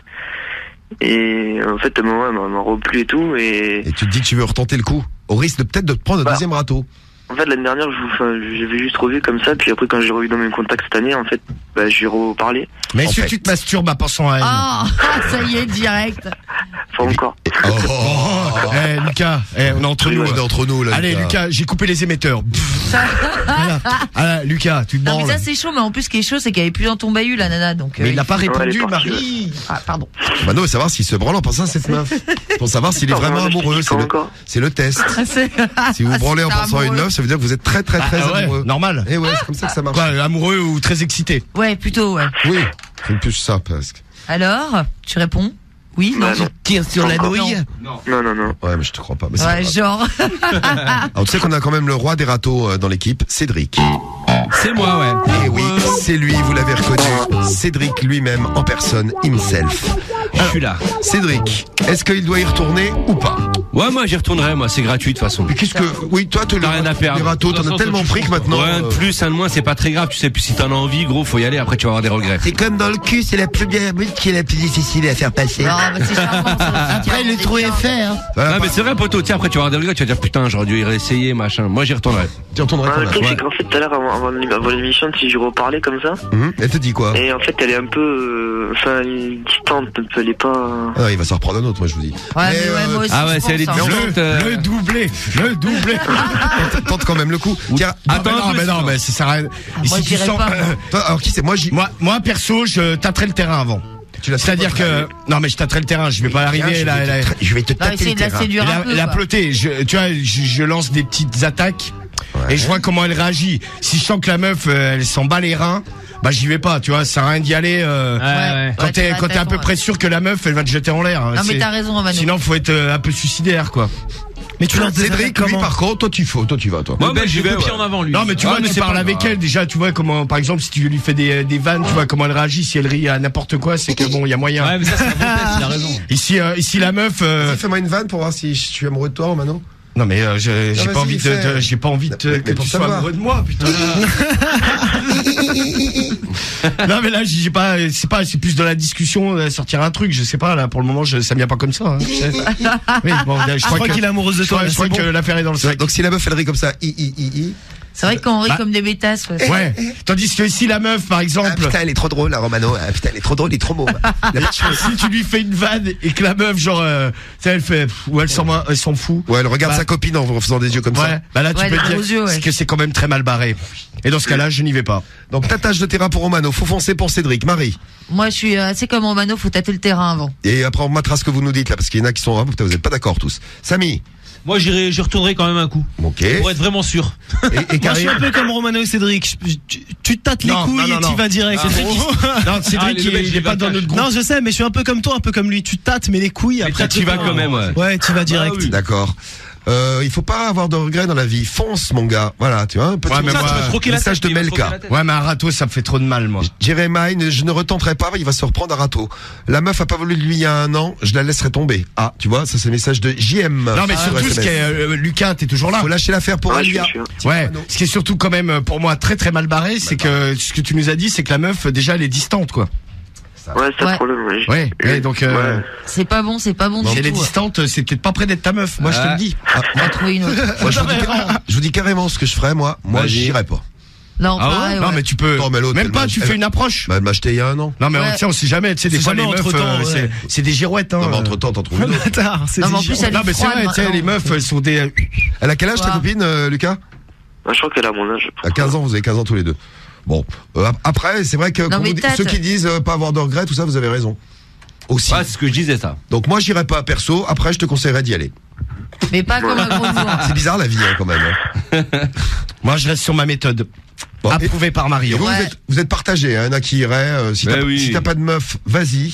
Et en fait, moi, elle m'a replu et tout. Et tu te dis que tu veux retenter le coup, au risque de peut-être de te prendre un Bah. deuxième râteau. en fait, l'année dernière, j'avais juste revu comme ça. Puis après, quand j'ai revu dans mes contacts cette année, en fait, bah, je lui ai reparlé. Mais En est-ce que fait. tu te masturbes en pensant à elle? Ah, ça y est, direct. Pas encore. Oh, Lucas, on est entre nous. on est entre nous là. Allez Lucas, j'ai coupé les émetteurs. Voilà. Ah, Lucas, tu te Non, mais branles. ça c'est chaud, mais en plus, ce qui est chaud, c'est qu'elle est plus dans ton bahut, la nana. Donc, Mais il n'a pas elle répondu, est partie, Marie. Ah, pardon. Mano veut savoir s'il se branle en pensant à cette meuf. Pour savoir s'il est Non, vraiment moi, je te amoureux. dis pas encore. C'est le test. C'est- Si vous vous branlez en c'est pensant à une amoureux. meuf, ça veut dire que vous êtes très très très ouais, amoureux. normal. Et ouais, c'est comme ça que ça marche. Quoi, amoureux ou très excité? Ouais, plutôt, ouais. Oui, c'est plus ça presque. Alors, tu réponds? Oui, non. Bah, non. Tire sur la Encore. nouille. Non. Non. Ouais, mais je te crois pas. Mais c'est Ouais, pas grave. genre. Alors tu sais qu'on a quand même le roi des râteaux dans l'équipe, Cédric. C'est moi, ouais. Et oui, c'est lui, vous l'avez reconnu. Cédric lui-même en personne, himself. Je suis là. Cédric, est-ce qu'il doit y retourner ou pas? Ouais, moi j'y retournerai, moi, c'est gratuit de toute façon. Mais qu'est-ce que... Oui, toi, T'as rien à perdre. les râteaux, t'en as tellement pris que maintenant... Ouais, un de plus, un de moins, c'est pas très grave. Tu sais, puis si t'en as envie, gros, faut y aller. Après, tu vas avoir des regrets. C'est comme dans le cul, c'est la première minute qui est la plus difficile à faire passer. Non, bah c'est charmant, ça. Après, le trou est fait, hein. Ah, mais c'est vrai, poteau. Tiens, après, tu vas avoir des regrets. Tu vas dire, putain, j'aurais dû y réessayer, machin. Moi, j'y retournerai. Tu retournerais Le quand truc, même. c'est qu'en fait, tout à l'heure, avant l'émission, si je reparlais comme ça, Elle te dit quoi? et en fait, elle est un peu, distante, un peu, elle est pas... Ah, il va s'en reprendre un autre, moi, je vous dis. Ouais, mais ouais, moi aussi. Ah ouais, je si elle est pense, hein. distante, Le doublé. Tente quand même le coup. Tiens, Attends, mais ça sert à rien. Et moi, si tu j'irai sens, pas, toi, alors qui c'est? moi, perso, je tâterai le terrain avant. C'est-à-dire que, non, mais je tâterai le terrain, je vais pas arriver là, je vais te Non, tâter essayer le de la terrain. séduire un peu. la quoi. ploter. Tu vois, je lance des petites attaques. Et je vois comment elle réagit. Si je sens que la meuf, elle s'en bat les reins, bah j'y vais pas, tu vois, ça sert à rien d'y aller quand t'es à peu près sûr que la meuf, elle va te jeter en l'air. Non, mais t'as raison, Romano. Sinon, faut être un peu suicidaire, quoi. Mais tu lances des attaques Cédric, lui, comment? par contre, toi, tu vas, toi. Moi, j'y vais, pied en avant, lui. Non, mais tu vois, tu parles avec elle, déjà, tu vois comment, par exemple, si tu lui fais des vannes, tu vois comment elle réagit, si elle rit à n'importe quoi, c'est que bon, il y a moyen. Ouais, mais ça, c'est un bon test, il a raison. Ici, la meuf, Vas-y, fais-moi une vanne pour voir si je suis amoureux de toi, Romano. non, mais, j'ai vas-y, pas envie fais. j'ai pas envie que pour tu sois savoir. amoureux de moi, putain. Non, mais là, c'est plus de la discussion, sortir un truc, je sais pas, là, pour le moment, ça vient pas comme ça, hein, tu sais. Oui, bon, je crois qu'il est amoureuse de toi, je crois c'est que bon. l'affaire est dans le sac. Donc si la meuf elle rit comme ça, C'est vrai qu'on rit comme des bêtasses. Ouais. Ouais. Tandis que si la meuf, par exemple, ah putain elle est trop drôle la Romano, ah putain elle est trop drôle, il est trop beau. si tu lui fais une vanne et que la meuf, genre, tu sais, elle fait, ou elle s'en fout. Ouais, elle regarde Bah, sa copine en faisant des yeux comme ça. Bah là, tu Ouais, peux les te dire gros yeux, ouais. que c'est quand même très mal barré. Et dans ce cas-là, je n'y vais pas. Donc tâtage de terrain pour Romano, faut foncer pour Cédric, Marie. Moi, je suis assez comme Romano, faut tâter le terrain avant. Et après on matera ce que vous nous dites là, parce qu'il y en a qui sont, ah, putain, vous êtes pas d'accord tous. Samy. Moi, j'y retournerai quand même un coup. Ok. Pour être vraiment sûr. Et Moi, je suis Karim. un peu comme Romano et Cédric. Tu tâtes les Non, couilles non, et non. tu vas direct. Non, Cédric, le mec, il est pas dans notre groupe. Non, je sais, mais je suis un peu comme toi, un peu comme lui. Tu tâtes, mais les couilles, Mais après. tu vas quand même, ouais. Ouais, tu vas direct. oui. D'accord. Il faut pas avoir de regrets dans la vie. Fonce, mon gars. Voilà, tu vois, un petit Ouais, mais Ça, moi, tu vas te croquer la message tête, de il va te Melka. croquer la tête. Ouais, mais un râteau, ça me fait trop de mal, moi. Jérémy, je ne retenterai pas, il va se reprendre à râteau. La meuf a pas voulu de lui il y a un an, je la laisserai tomber. Ah, tu vois, ça c'est le message de JM. Non, mais sur surtout, ce SMS. qui est, Lucas, t'es toujours là. Faut lâcher l'affaire pour Ouais, Alia. je suis Ouais. Ce qui est surtout quand même, pour moi, très très mal barré, c'est que ce que tu nous as dit, c'est que la meuf, déjà, elle est distante, quoi. Ouais, c'est Ouais. le problème. Ouais, donc, Ouais. C'est pas bon si du elle est tout. distante, c'est peut-être pas près d'être ta meuf. Moi, je te le dis. On va trouver une autre. Moi, je vous dis carrément ce que je ferais, moi. Moi, Vas-y. j'irais pas. Non, Ah ouais? pareil, Non, ouais. mais tu peux. Non, mais l'autre, Même elle pas, m'a- tu elle- fais une approche. Bah, elle m'a acheté il y a un an. Non, mais Ouais. tu sais, on sait jamais. Tu sais, des C'est fois, les jamais meufs, entre-temps, ouais. c'est des girouettes, hein. Non, mais entre temps, t'en trouves une autre. Bâtard, c'est Non, mais en des plus, géants. elle Non, est mais c'est froide vrai, tu sais, maintenant. les meufs, elles sont des. Elle a quel âge ta Wow. copine, Lucas? Je crois qu'elle a mon âge. À 15 ans, vous avez 15 ans tous les deux. Bon, après, c'est vrai que Non, quand mais vous dites- tâte. ceux qui disent pas avoir de regrets, tout ça, vous avez raison. Aussi. Ouais, c'est ce que je disais, ça. Donc moi, j'irai pas perso. Après, je te conseillerais d'y aller. Mais pas comme un gros bourrin. C'est bizarre la vie, hein, quand même. hein. Moi, je reste sur ma méthode. Bon, Approuvée par et Mario. vous, Ouais. vous êtes partagés. Hein, il y en a qui iraient. Si Ben t'as oui. si t'as pas de meuf, vas-y.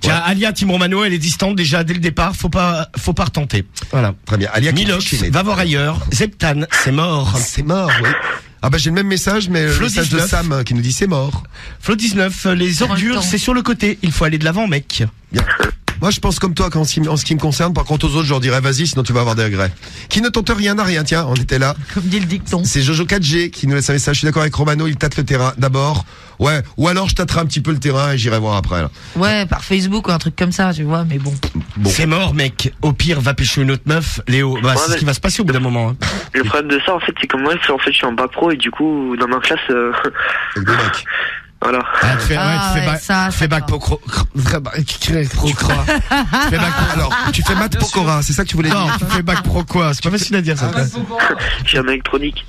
Tiens, Alia Tim Romano, elle est distante déjà dès le départ. Faut pas retenter. Voilà. Très bien. Alia qui Milox, chine. va voir ailleurs. Zeptan, c'est mort. C'est mort, oui. Ah bah j'ai le même message, mais le Flo message de 19. Sam qui nous dit c'est mort. Flo 19, les Prends le ordures, temps. c'est sur le côté. Il faut aller de l'avant, mec. Bien. Moi, je pense comme toi en ce qui me concerne. Par contre, aux autres, je leur dirais vas-y, sinon tu vas avoir des regrets. Qui ne tente rien n'a rien. Tiens, on était là. Comme dit le dicton. C'est Jojo 4G qui nous laisse un message. Je suis d'accord avec Romano, il tâte le terrain d'abord. Ouais. Ou alors je tâterai un petit peu le terrain et j'irai voir après. Là. Ouais, par Facebook ou un truc comme ça, tu vois, mais bon. C'est mort, mec. Au pire, va pêcher une autre meuf. Léo, bah, c'est ce qui va se passer au bout d'un moment. Hein. Le problème de ça, en fait, c'est que moi, en fait, je suis en bac pro et du coup, dans ma classe, Avec des mecs. voilà. Ah, tu fais, Ah, ouais, ça tu fais bac va. pro. Tu fais bac pro. Alors, tu fais maths Pokora, c'est ça que tu voulais Non, dire? tu fais bac pro quoi? C'est pas facile à dire ça. Je suis en électronique.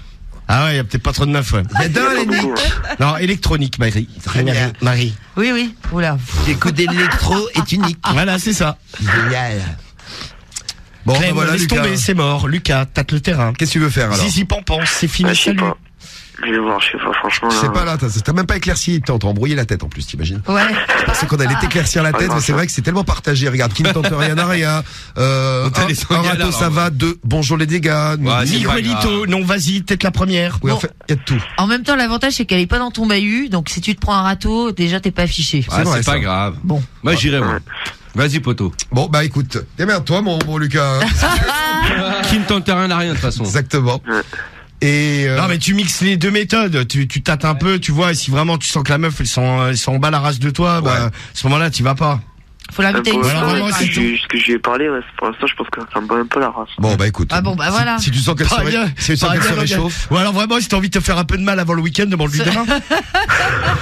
Ah ouais, y a peut-être pas trop de meufs, ouais. J'adore les Beaucoup, niques. hein. Non, électronique, Marie. Très bien. Marie. Oui, oui. Oula. J'écoute de l'électro est unique. Voilà, c'est ça. Génial. Bon, Clem, ben voilà, laisse Lucas. tomber, c'est mort. Lucas, tâte le terrain. Qu'est-ce que tu veux faire alors? Zizi Pampan, c'est fini, Ouais, je sais salut. pas. Je vais voir, je sais pas, franchement. Je sais là. pas là, t'as même pas éclairci, t'as embrouillé la tête en plus, t'imagines? Ouais. C'est qu'on allait t'éclaircir la tête, mais c'est vrai que c'est tellement partagé. Regarde, qui ne tente rien n'a rien. Un les sont râteau, galères, ça là, va. Deux, bonjour les dégâts. Ouais, c'est pas Miguelito, non, vas-y, peut-être la première. Oui, en Bon. fait, il y a de tout. En même temps, l'avantage, c'est qu'elle est pas dans ton bahut, donc si tu te prends un râteau, déjà, t'es pas affiché. C'est vrai, c'est ça. pas grave. Bon. Moi, j'irai, moi. Vas-y, poteau. Bon, bah écoute, démerde-toi, mon bon Lucas. Qui ne tente rien à rien, de toute façon. Exactement. Et Non mais tu mixes les deux méthodes, tu tâtes un peu, tu vois, et si vraiment tu sens que la meuf elle s'en bat la race de toi, bah à ce moment-là tu vas pas. Faut l'inviter à une Voilà, soirée. vraiment, par ce exemple. que je lui ai parlé, ouais, pour l'instant, je pense que ça me bat un peu la race. Bon, bah écoute. Ah bon, bah voilà. Si tu sens qu'elle Pareil, se réchauffe. Ou alors vraiment si t'as envie de te faire un peu de mal avant le week-end, demande-lui demain.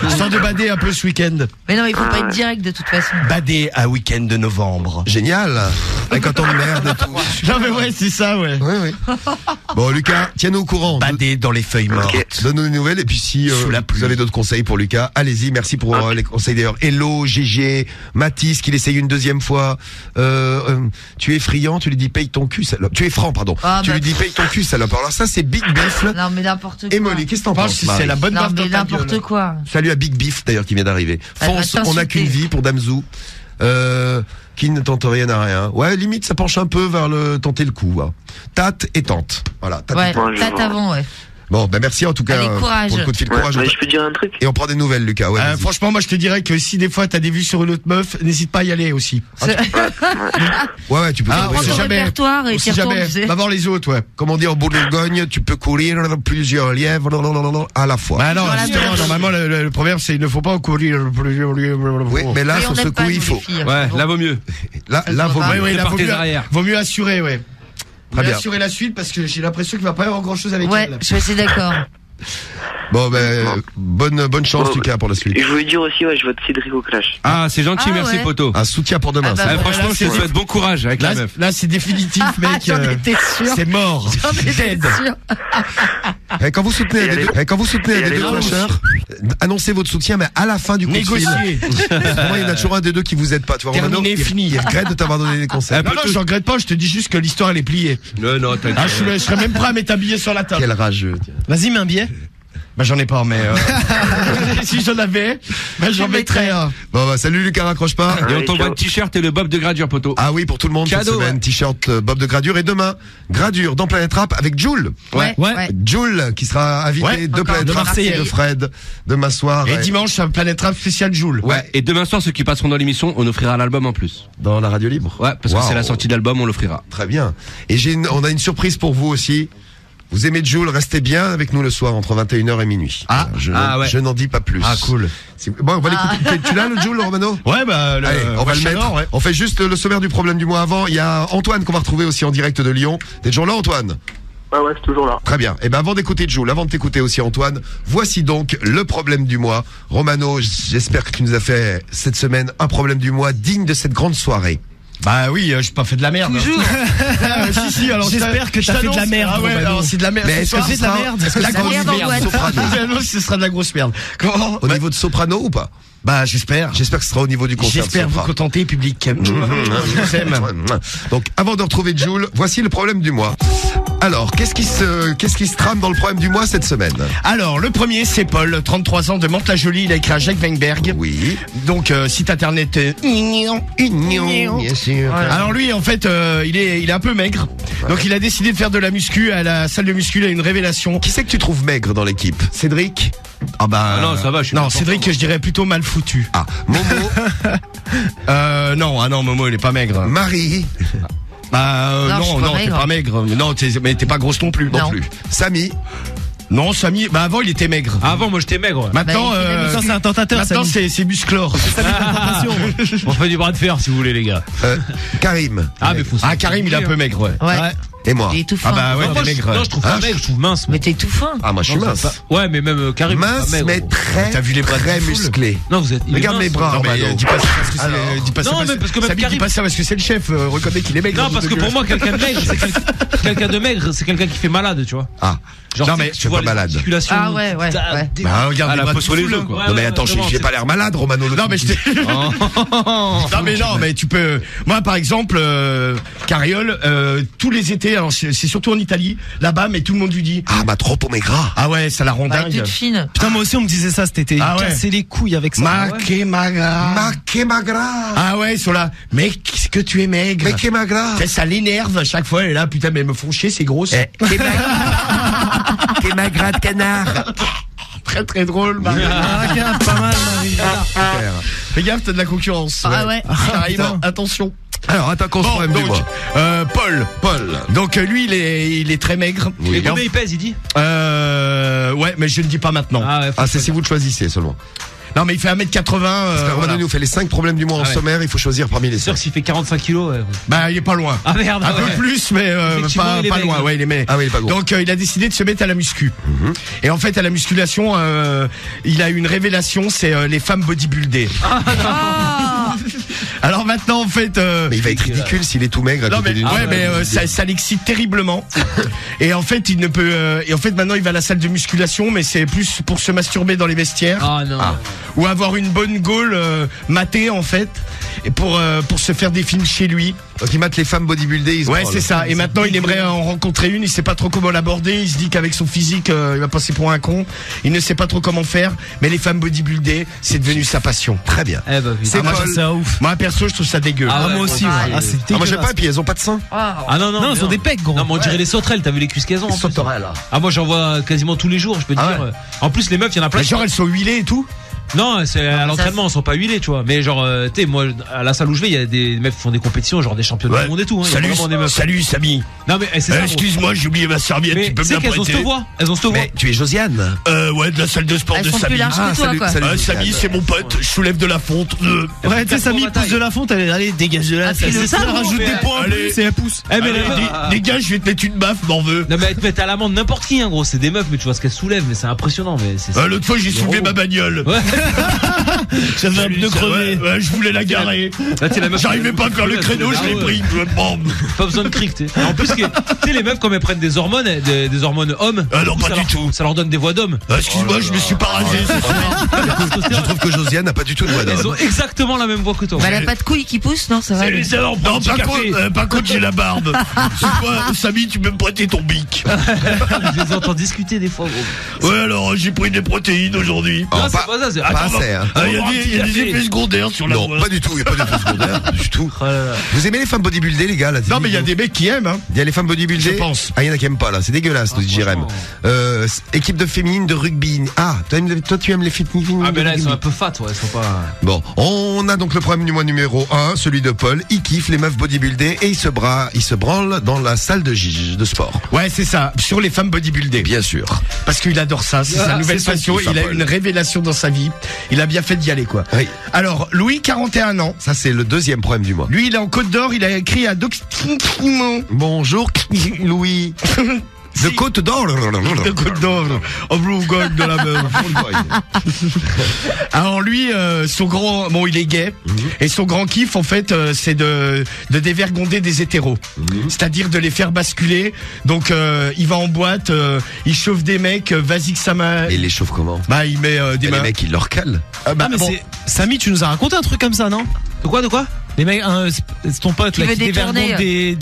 Histoire de bader un peu ce week-end. Mais non, il faut pas être direct de toute façon. Bader à week-end de novembre. Génial. Avec un temps de merde et tout. Non mais ouais, c'est ça, ouais. Oui. Bon, Lucas, tiens-nous au courant. Bader dans les feuilles mortes. Donne-nous des nouvelles et puis si vous avez d'autres conseils pour Lucas, allez-y. Merci pour les conseils d'ailleurs. Hello, GG, Mathis qui l'essaye une deuxième fois. Tu es friand, tu lui dis paye ton cul, salope. Tu es franc, pardon. Tu lui dis paye ton cul, salope. Alors ça c'est Big Beef. Non mais n'importe quoi. Et Molly, qu'est-ce que t'en penses? C'est la bonne Non baffe mais dans ta n'importe gueule. quoi. Salut à Big Beef d'ailleurs qui vient d'arriver. Elle va Fonce, on n'a t'insulter. qu'une vie pour Damzou. Qui ne tente rien à rien. Ouais, limite ça penche un peu vers le tenter le coup. Hein. Tate et tente. Voilà. Tate Ouais, et tente. tâte avant, ouais. Bon, ben merci en tout cas Allez, courage. pour le coup de fil. Courage. Mais je peux dire un truc? Et on prend des nouvelles, Lucas. Ouais, vas-y. Franchement, moi je te dirais que si des fois t'as des vues sur une autre meuf, n'hésite pas à y aller aussi. Ouais, tu peux. Ah, oui, on sait ton jamais. répertoire et On t'y sait retournes, jamais. tu sais. Va voir les autres, ouais. Comme on dit en Bourgogne, tu peux courir plusieurs lièvres à la fois. Bah non, Voilà, justement, bien. normalement le proverbe c'est il ne faut pas courir plusieurs lièvres. Oui, mais là Et sur on ce n'aime coup pas, il nous, faut. les filles. Ouais, Bon. là vaut mieux. Là Ça vaut va. mieux. Oui, là, Prépare tes arrières. vaut mieux assurer, ouais. Très bien. Assurer la suite parce que j'ai l'impression qu'il va pas y avoir grand chose avec Ouais, elle. je suis assez d'accord. Bon ben bonne chance Bon, Lucas pour la suite. Et je voulais dire aussi, ouais, je vote Cédric au clash. Ah, c'est gentil, Ah, merci, ouais. poteau. Un soutien pour demain. Ah, bah, ça. voilà, Franchement, je te souhaite bon courage avec la meuf. Là c'est définitif, mec. J'en étais sûr. C'est mort. J'en étais Dead. sûr. Quand vous soutenez des deux flasheurs, annoncez votre soutien mais à la fin du coup de Négocier. fil. Moi il y en a toujours un des deux qui vous aide pas. Tu vois, Terminé, Romano, fini. Il regrette de t'avoir donné des conseils. Non, je regrette pas, je te dis juste que l'histoire elle est pliée. Non, t'inquiète. Ah, je serais même prêt à mettre un billet sur la table. Quel rageux. tiens. Vas-y, mets un billet. Bah j'en ai pas, mais si j'en avais, bah j'en mettrais un. Bon bah salut Lucas, raccroche pas. Et on Allez, t'envoie ciao. le t-shirt et le bob de gradure, poteau. Ah oui, pour tout le monde Cadeau, cette semaine, ouais. t-shirt Bob de Gradure et demain Gradure dans Planète Rap avec Jules. Ouais. Jules qui sera invité Ouais, de encore Planète de Rap Marseille. de Fred demain soir Et dimanche, un Planète Rap spécial Joule. Ouais. Et demain soir, ceux qui passeront dans l'émission, on offrira l'album en plus. dans la radio libre. Ouais, parce que Wow. c'est la sortie d'album, on l'offrira. Très bien. Et on a une surprise pour vous aussi. Vous aimez Jules, restez bien avec nous le soir entre 21h et minuit. Ah. Ouais. Je n'en dis pas plus. Ah cool. Bon, on va l'écouter. Tu l'as le Jules, Romano? Ouais bah Allez, on va le mettre. Ouais. On fait juste le sommaire du problème du mois avant. Il y a Antoine qu'on va retrouver aussi en direct de Lyon. T'es toujours là, Antoine? Ouais, c'est toujours là. Très bien. Et ben avant d'écouter Jules, avant de t'écouter aussi Antoine, voici donc le problème du mois. Romano, j'espère que tu nous as fait cette semaine un problème du mois digne de cette grande soirée. Bah oui, j'ai pas fait de la merde. Toujours. Si, alors J'espère que t'as fait de la merde, Ah ouais, Romano. alors c'est de la merde. Mais Ce est-ce soir, que c'est de la sera- merde. est-ce que La ce sera grosse au niveau merde, de Soprano J'annonce que ce sera de la grosse merde. Comment Au niveau de Soprano ou pas? Bah j'espère. J'espère que ce sera au niveau du concert. J'espère de vous Sopra. contenter, public. Je vous aime. Donc, avant de retrouver Jules, voici le problème du mois. Alors, qu'est-ce qui se trame dans le problème du mois cette semaine? Alors, le premier, c'est Paul, 33 ans, de Mantes-la-Jolie. Il a écrit à Jacques Weinberg. Oui. Donc, site internet Bien sûr. Alors lui, en fait, il est un peu maigre. Donc, il a décidé de faire de la muscu. À la salle de muscu, il a une révélation. Qui c'est que tu trouves maigre dans l'équipe? Cédric? Ah bah non, ça va, je suis Non, pas Cédric, je dirais plutôt mal foutu. Ah, Momo? Non, Momo, il est pas maigre. Marie? Bah Non, je suis pas non, t'es maigre. pas maigre. Non, mais t'es pas grosse non plus. Non. Plus. Samy? Non, Samy, bah avant il était maigre. Avant, moi, j'étais maigre. Maintenant, Bah, il fait de la Ça, c'est un tentateur, maintenant Samy. c'est musclore. On fait du bras de fer, si vous voulez, les gars. Karim? Ah, mais faut Ah, Karim, il est un peu maigre, ouais. Ouais. Et moi? Il est tout Ah fin. bah ouais, Non, t'es moi, maigre. non, je trouve pas maigre, je trouve mince. moi. Mais t'es tout fin. Ah, moi je suis Non, mince. c'est pas- Ouais, mais même Karim. c'est pas Mince, maigre, mais gros. très, T'as vu les bras de très foule musclé. Non, vous êtes. il est Regarde mince. mes bras, Non, mais Romano. dis pas ça parce que Alors. dis pas ça Non, parce mais parce que même Samy, dis Karim- pas ça parce que c'est le chef, reconnaît qu'il est maigre. Non, parce que pour moi, quelqu'un de maigre, c'est quelqu'un de maigre, c'est quelqu'un qui fait malade, tu vois. Ah. Genre, Non, tu sais, mais tu je vois suis pas les malade. articulations. Ah ouais, ouais, Putain, ouais. des- Bah, regarde Ah, les la bras peau de sur les foule. os, quoi. Ouais, Non mais ouais, attends, vraiment, j'ai pas l'air malade, Romano. Non mais je t'ai. non mais tu peux. Moi par exemple, Cariole, tous les étés, alors c'est surtout en Italie, là-bas, mais tout le monde lui dit. Ah, ma trop maigrat. Ah ouais, ça la rend Bah, dingue. toute fine. Putain, moi aussi, on me disait ça cet été. Ah ouais. Casser les couilles avec ça. Ma que magra. Ma que magra. Ah ouais, ils sont là. Mais qu'est-ce que tu es maigre. Mais que magra. Ça l'énerve à chaque fois. Elle est là, putain, mais elles me font chier, c'est grosse. Que magra de canard. très très drôle, Marie. Pas mal, Marie. Fais gaffe, t'as de la concurrence. Ah ouais. Ça arrive, attention. Alors, attaquons ce problème du mois. Paul. Donc lui, il est très maigre. Et combien il pèse, il dit Ouais, mais je ne dis pas maintenant. C'est si vous le choisissez seulement. Non, mais il fait 1m80. Parce que Romain nous fait les 5 problèmes du mois en sommaire, il faut choisir parmi les 5. C'est sûr s'il fait 45 kilos. Bah, il est pas loin. Ah merde. Un peu plus, mais pas loin. Ouais, il est maigre. Ah oui, il est pas gros. Donc il a décidé de se mettre à la muscu. Et en fait, à la musculation, il a eu une révélation, c'est les femmes bodybuildées. Alors maintenant, en fait, mais il va être ridicule s'il est tout maigre. Non mais ouais, mais ça l'excite terriblement. Et en fait, il ne peut. Et en fait, maintenant, il va à la salle de musculation, mais c'est plus pour se masturber dans les vestiaires. Ah non. Ou avoir une bonne gaule matée en fait, et pour se faire des films chez lui. Donc il mate les femmes bodybuildées. Ouais, c'est ça. Et maintenant, il aimerait en rencontrer une. Il sait pas trop comment l'aborder. Il se dit qu'avec son physique, il va passer pour un con. Il ne sait pas trop comment faire. Mais les femmes bodybuildées, c'est devenu sa passion. Très bien. C'est ouf. Moi, perso, je trouve ça dégueu. Ah ouais, moi aussi. Ouais. Ah, c'est dégueulasse. Moi j'aime pas. Et puis elles ont pas de seins. Ah non, Non, ils ont des pecs, gros. Non, mais on dirait les sauterelles. T'as vu les cuisses qu'elles ont en plus. Sauterelles. Ah, moi j'en vois quasiment tous les jours, je peux te dire. En plus, les meufs, il y en a plein. Genre, elles sont huilées et tout. Non, c'est à l'entraînement, elles sont pas huilées, tu vois. Mais genre, tu sais, moi, à la salle où je vais, il y a des meufs qui font des compétitions, genre des championnats du monde et tout. Hein. Salut, Samy. Non mais c'est ça. Excuse-moi, j'ai oublié ma serviette. Mais Tu peux me la qu'elles ont prêter? cette voix. Elles ont cette voix. Mais tu es Josiane. Ouais, de la salle de sport Elles de sont Samy. plus larges que toi, quoi. Salut, Samy, c'est mon pote. Je soulève de la fonte. Ouais, tu sais, Samy pousse de la fonte. Allez, dégage de là. c'est ça, rajoute des points en plus et elle pousse. Eh mais Les gars, je vais te mettre une baffe, m'en veux. non mais elles te mettent à l'amende n'importe qui, hein, gros. C'est des meufs, mais tu vois ce qu'elles soulèvent, mais c'est impressionnant. Mais c'est. L'autre fois, j'ai soulevé ma bagnole. Ouais. J'avais un pneu crevé. Ouais, je voulais la garer. J'arrivais pas à faire le créneau, je l'ai pris. Pas besoin de cric, tu sais. En plus, tu sais, les meufs, quand elles prennent des hormones hommes. Ah non, pas du tout. Ça leur donne des voix d'hommes. Excuse-moi, je me suis pas rasé. Je trouve que Josiane n'a pas du tout de voix Elles d'homme. ont exactement la même voix que toi. Bah, elle a pas de couilles qui poussent, non, ça va. Non, par contre, j'ai la barbe. C'est quoi, Samy, tu peux me prêter ton bic? Je les entends discuter des fois, gros. Ouais, alors, j'ai pris des protéines aujourd'hui. Non, c'est pas ça, c'est. Pas assez, hein. Il y a des effets secondaires sur la Non, voix. pas du tout, il n'y a pas d'effet secondaire du tout. Vous aimez les femmes bodybuildées, les gars là? Non, mais il y a des mecs qui aiment, hein. Il y a les femmes bodybuildées. Je pense. Ah, il y en a qui aiment pas là, c'est dégueulasse, nous dit Jérém. Équipe de féminine de rugby. Ah, toi tu aimes les féminines? Ah, mais là, elles de sont un rugby. peu fat, ouais, elles sont pas. Bon, on a donc le problème du mois numéro 1, celui de Paul. Il kiffe les meufs bodybuildées et il se branle dans la salle de sport. Ouais, c'est ça, sur les femmes bodybuildées. Bien sûr. Parce qu'il adore ça, c'est sa nouvelle c'est son passion. kiff, Il a Paul. une révélation dans sa vie. Il a bien fait d'y aller, quoi. Oui. Alors, Louis, 41 ans. Ça, c'est le deuxième problème du mois. Lui, il est en Côte d'Or, il a écrit à Doctimo. Bonjour, Louis. De Côte d'Or. De Côte d'Or. Au Bourgogne de la meuf. Alors lui, son grand, bon, il est gay, et son grand kiff, en fait, c'est de dévergonder des hétéros. C'est-à-dire de les faire basculer. Donc, il va en boîte, il chauffe des mecs, vas-y que ça m'a. Et il les chauffe comment? Bah, il met des Les mains. mecs, ils leur calent. Ah, mais bon. c'est. Samy, tu nous as raconté un truc comme ça, non? De quoi? Les mecs, c'est ton pote Qui là veut qui détourner, dévergonde des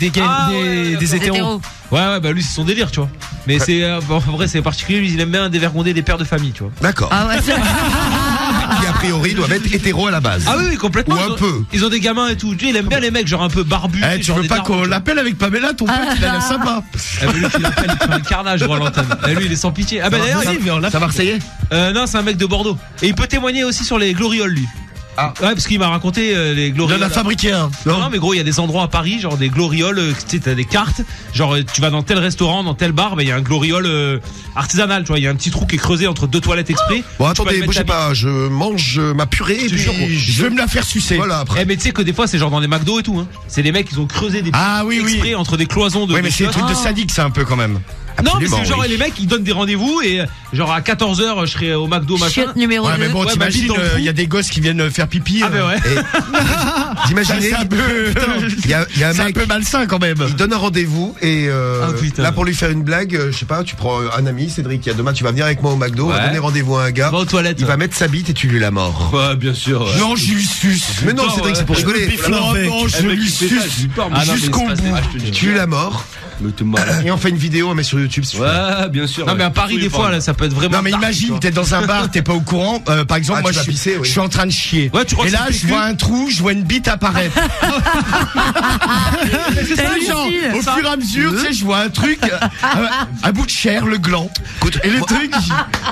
Des hétéros. hétéros. Ouais, bah lui, c'est son délire, tu vois. Mais c'est. En vrai, c'est particulier, lui, il aime bien dévergonder des pères de famille, tu vois. D'accord. Ah ouais, c'est Qui a priori doivent être hétéros à la base. Ah oui, complètement. Ou un peu. Ils ont des gamins et tout. Tu sais, il aime bien les mecs, genre un peu barbus. Eh, tu veux pas qu'on l'appelle avec Pamela, ton pote, il a l'air sympa. Ah, mais lui, il appelle, il fait un carnage sur l'antenne. Et lui, il est sans pitié. Ah, bah d'ailleurs, Ça Marseillais? non, c'est un mec de Bordeaux. Et il peut témoigner aussi sur les glorioles, lui. Ah. Ouais, parce qu'il m'a raconté les Il glorioles. en a fabriqué un. Non, mais gros, il y a des endroits à Paris, genre des glorioles, tu sais, t'as des cartes, genre tu vas dans tel restaurant, dans tel bar, bah il y a un gloriole artisanal, tu vois, il y a un petit trou qui est creusé entre deux toilettes exprès. Bon, Tu vas attendez, le mettre bougez ta pas, je mange ma purée et Je te jure, gros. puis Je veux me la faire sucer. Voilà, après. Eh, mais tu sais que des fois c'est genre dans les McDo et tout, hein. C'est des mecs qui ont creusé des Ah oui, oui. exprès entre des cloisons de. Oui, mais c'est des trucs de sadique, ça, un peu, quand même. Non, mais Absolument, c'est genre oui. les mecs ils donnent des rendez-vous et genre à 14h je serai au McDo machin. chiotte numéro 2. Ouais, mais bon, Ouais, t'imagines, bah, vite dans le il y a des gosses qui viennent faire pipi. Ah, bah ouais. T'imaginez, C'est un peu, il y a un c'est un mec, peu malsain, quand même. il donne un rendez-vous et putain. là pour lui faire une blague, je sais pas, tu prends un ami, Cédric, demain tu vas venir avec moi au McDo, on va Ouais. donner rendez-vous à un gars, Va aux toilettes. il va mettre sa bite et tu lui la mords. Ouais, bien sûr. Ouais. Non, je lui suce. Mais non, Putain, Cédric, ouais. c'est pour Je rigoler. me pifle je lui suce. Ah, non, mais Jusqu'au il se passe des- bout. ah, je te dis. Tu la mords. Et on fait une vidéo, on met sur YouTube. Si tu veux. Ouais, bien sûr. Non, mais à Paris, des fois, là, ça peut être vraiment. Non, mais dark, tu imagine, vois. t'es dans un bar, t'es pas au courant. Par exemple, moi, tu vas pisser, oui. je suis en train de chier. Ouais, tu crois et que là, c'est je vois un trou, je vois une bite apparaître. C'est ça, genre, au fur et à mesure, tu sais, je vois un truc, un bout de chair, le gland. Et le truc,